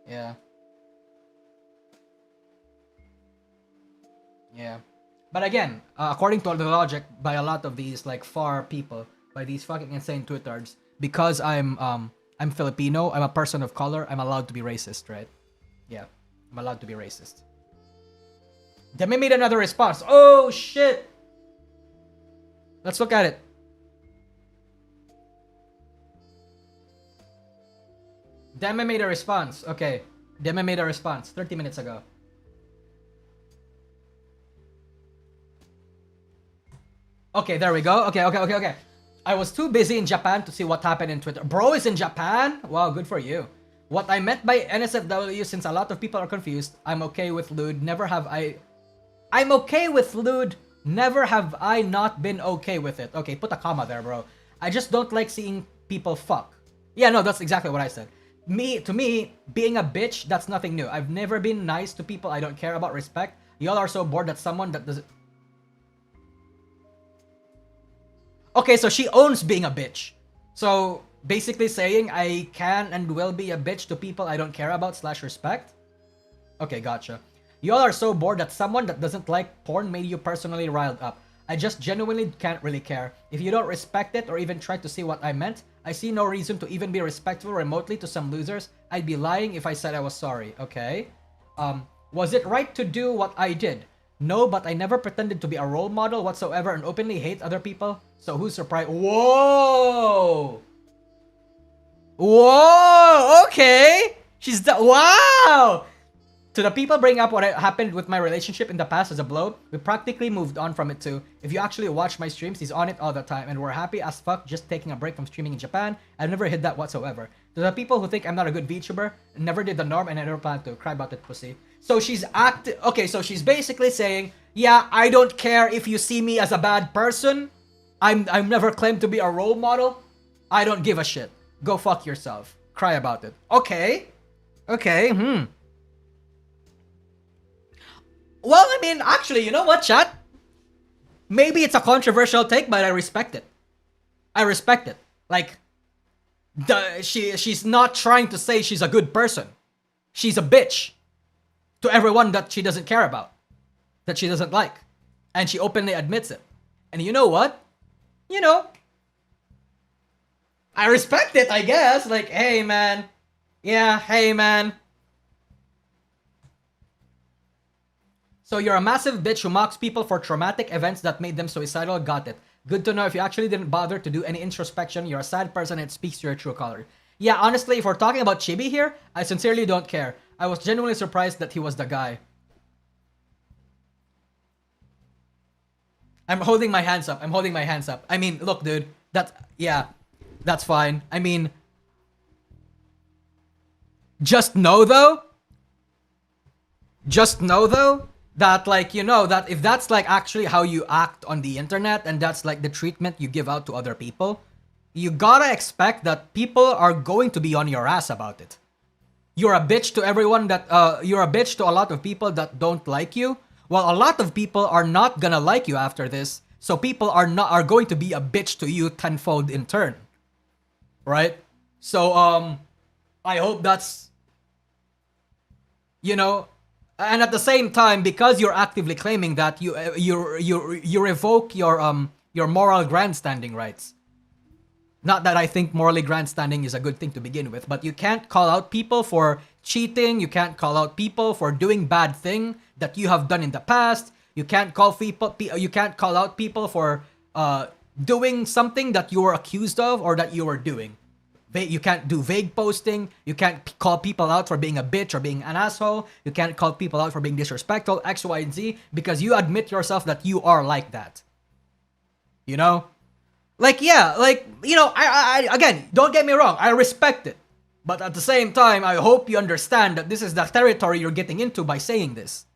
Yeah. Yeah. But again, according to the logic by a lot of these like far people, by these fucking insane Twittards, because I'm Filipino, I'm a person of color, I'm allowed to be racist, right? Yeah, I'm allowed to be racist. Deme made another response. Oh shit! Let's look at it. Deme made a response. Okay, Deme made a response 30 minutes ago. Okay, there we go. Okay. I was too busy in Japan to see what happened in Twitter. Bro is in Japan? Wow, good for you. What I meant by NSFW, since a lot of people are confused, I'm okay with lewd. I'm okay with lewd. Never have I not been okay with it. Okay, put a comma there, bro. I just don't like seeing people fuck. Yeah, no, that's exactly what I said. To me, being a bitch, that's nothing new. I've never been nice to people I don't care about, respect. Y'all are so bored that someone that doesn't... Okay, so she owns being a bitch. So, basically saying I can and will be a bitch to people I don't care about / respect? Okay, gotcha. Y'all are so bored that someone that doesn't like porn made you personally riled up. I just genuinely can't really care. If you don't respect it or even try to see what I meant, I see no reason to even be respectful remotely to some losers. I'd be lying if I said I was sorry, okay? Was it right to do what I did? No, but I never pretended to be a role model whatsoever and openly hate other people. So who's surprised? Whoa! Whoa! Okay! Wow! To the people bring up what happened with my relationship in the past as a blow, we practically moved on from it too. If you actually watch my streams, he's on it all the time, and we're happy as fuck just taking a break from streaming in Japan. I've never hid that whatsoever. To the people who think I'm not a good VTuber, never did the norm and I never plan to. Cry about it, pussy. So she's okay, so she's basically saying, yeah, I don't care if you see me as a bad person. I'm never claimed to be a role model. I don't give a shit. Go fuck yourself. Cry about it. Okay. Well, I mean, actually, you know what, chat? Maybe it's a controversial take, but I respect it. I respect it. Like, she's not trying to say she's a good person. She's a bitch to everyone that she doesn't care about, that she doesn't like. And she openly admits it. And you know what? I respect it, I guess. Like, hey, man. Yeah, hey, man. So you're a massive bitch who mocks people for traumatic events that made them suicidal. Got it. Good to know. If you actually didn't bother to do any introspection, you're a sad person and it speaks to your true color. Yeah, honestly, if we're talking about Chibi here, I sincerely don't care. I was genuinely surprised that he was the guy. I'm holding my hands up. I'm holding my hands up. I mean, look, dude. That's fine. I mean, just know though, that like, you know, that if that's like actually how you act on the internet and that's like the treatment you give out to other people, you gotta expect that people are going to be on your ass about it. You're a bitch to everyone that, you're a bitch to a lot of people that don't like you. Well, a lot of people are not gonna like you after this, so people are going to be a bitch to you tenfold in turn. Right? So, I hope that's, you know, and at the same time, because you're actively claiming that you revoke your moral grandstanding rights. Not that I think morally grandstanding is a good thing to begin with, but you can't call out people for cheating. You can't call out people for doing bad thing that you have done in the past. You can't call out people for doing something that you were accused of or that you were doing. You can't do vague posting. You can't call people out for being a bitch or being an asshole. You can't call people out for being disrespectful, X, Y, and Z, because you admit yourself that you are like that. You know? Like, yeah, like, you know, I again, don't get me wrong, I respect it. But at the same time, I hope you understand that this is the territory you're getting into by saying this.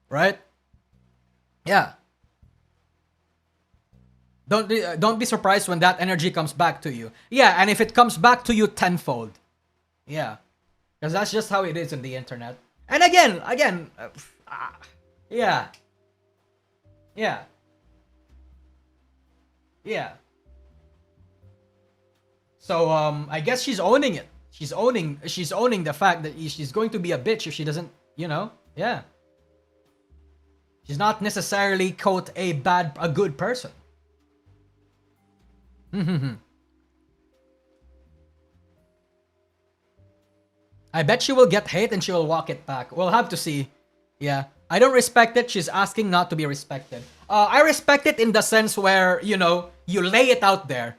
Right? Yeah. Don't be surprised when that energy comes back to you. Yeah, and if it comes back to you tenfold. Yeah. Because that's just how it is in the internet. And again, yeah. Yeah. Yeah. So, I guess she's owning it. She's owning the fact that she's going to be a bitch if she doesn't, you know? Yeah. She's not necessarily, quote, a good person. I bet she will get hate and she will walk it back. We'll have to see. Yeah. I don't respect it. She's asking not to be respected. I respect it in the sense where, you know, you lay it out there.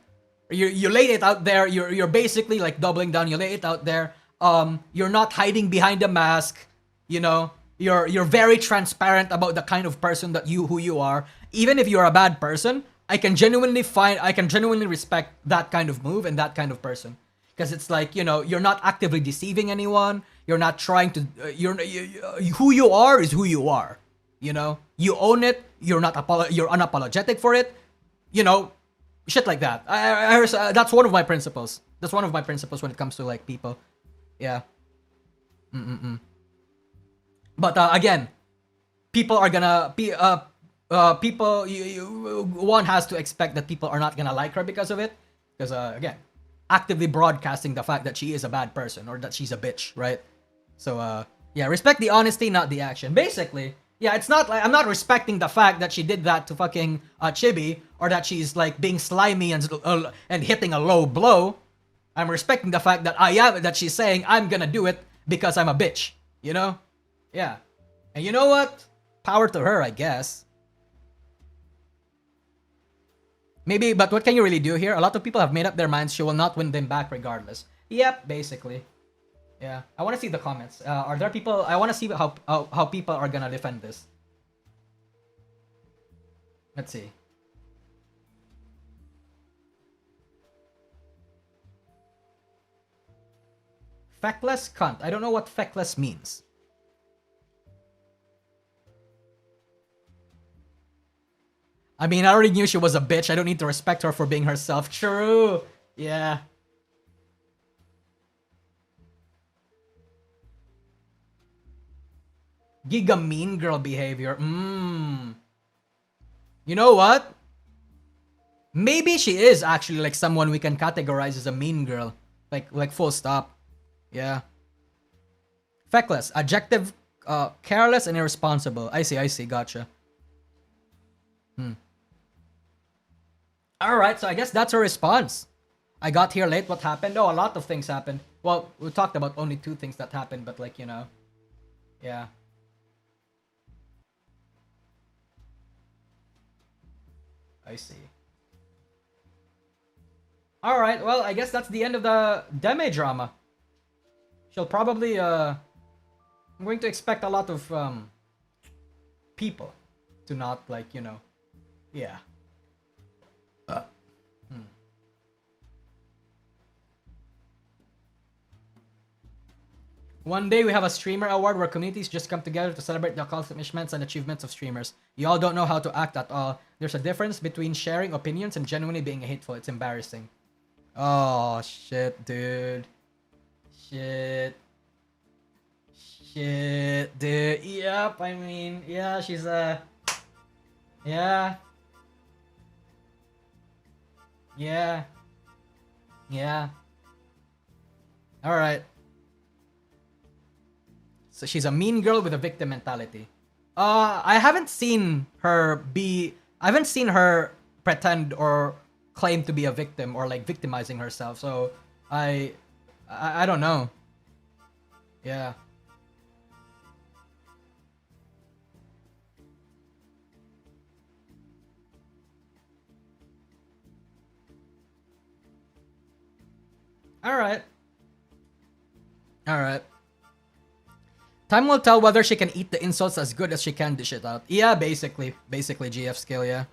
You lay it out there. You're basically like doubling down. You lay it out there. You're not hiding behind a mask. You know, you're very transparent about the kind of person that who you are. Even if you're a bad person, I can genuinely respect that kind of move and that kind of person. Because it's like, you know, you're not actively deceiving anyone. You're not trying to, who you are is who you are. You know, you own it. You're unapologetic for it. You know, shit like that. That's one of my principles. That's one of my principles when it comes to like people. Yeah. But again, people are gonna be people. One has to expect that people are not gonna like her because of it. Because again, actively broadcasting the fact that she is a bad person or that she's a bitch, right? So yeah, respect the honesty, not the action. Basically, yeah, it's not like I'm not respecting the fact that she did that to fucking Chibi or that she's like being slimy and hitting a low blow. I'm respecting the fact that she's saying I'm gonna do it because I'm a bitch, you know? Yeah. And you know what? Power to her, I guess. Maybe, but what can you really do here? A lot of people have made up their minds she will not win them back regardless. Yep, basically. Yeah. I want to see the comments. Are there people... I want to see how people are gonna defend this. Let's see. Feckless cunt. I don't know what feckless means. I mean, I already knew she was a bitch. I don't need to respect her for being herself. True. Yeah. Giga mean girl behavior. You know what? Maybe she is actually like someone we can categorize as a mean girl. Like full stop. Yeah. Feckless. Adjective, careless and irresponsible. I see. Gotcha. Alright, so I guess that's her response. I got here late. What happened? Oh, a lot of things happened. Well, we talked about only 2 things that happened, but like, you know. Yeah. I see. Alright, well, I guess that's the end of the Deme drama. She'll probably, I'm going to expect a lot of, people to not, like, you know, yeah. One day we have a streamer award where communities just come together to celebrate the accomplishments and achievements of streamers. Y'all don't know how to act at all. There's a difference between sharing opinions and genuinely being hateful. It's embarrassing. Oh, shit, dude. Shit. Shit, dude. Yep, I mean, yeah, she's yeah. Yeah. Yeah. Alright. So she's a mean girl with a victim mentality. I haven't seen her pretend or claim to be a victim or like victimizing herself. So I don't know. Yeah. Alright. Alright. Time will tell whether she can eat the insults as good as she can dish it out. Yeah, basically. Basically, GF skill, yeah.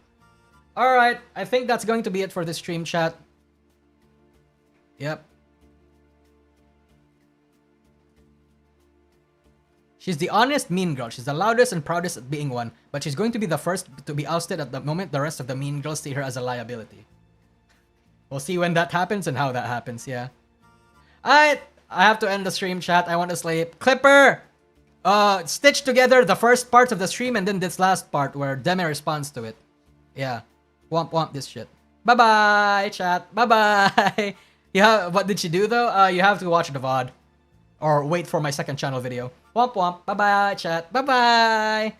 Alright, I think that's going to be it for this stream chat. Yep. She's the honest mean girl. She's the loudest and proudest at being one. But she's going to be the first to be ousted at the moment the rest of the mean girls see her as a liability. We'll see when that happens and how that happens, yeah. Alright, I have to end the stream chat. I want to sleep. Clipper! Stitch together the first parts of the stream and then this last part where Deme responds to it. Yeah. Womp womp this shit. Bye-bye, chat. Bye-bye. Yeah, what did she do though? You have to watch the VOD. Or wait for my second channel video. Womp womp. Bye-bye, chat. Bye-bye.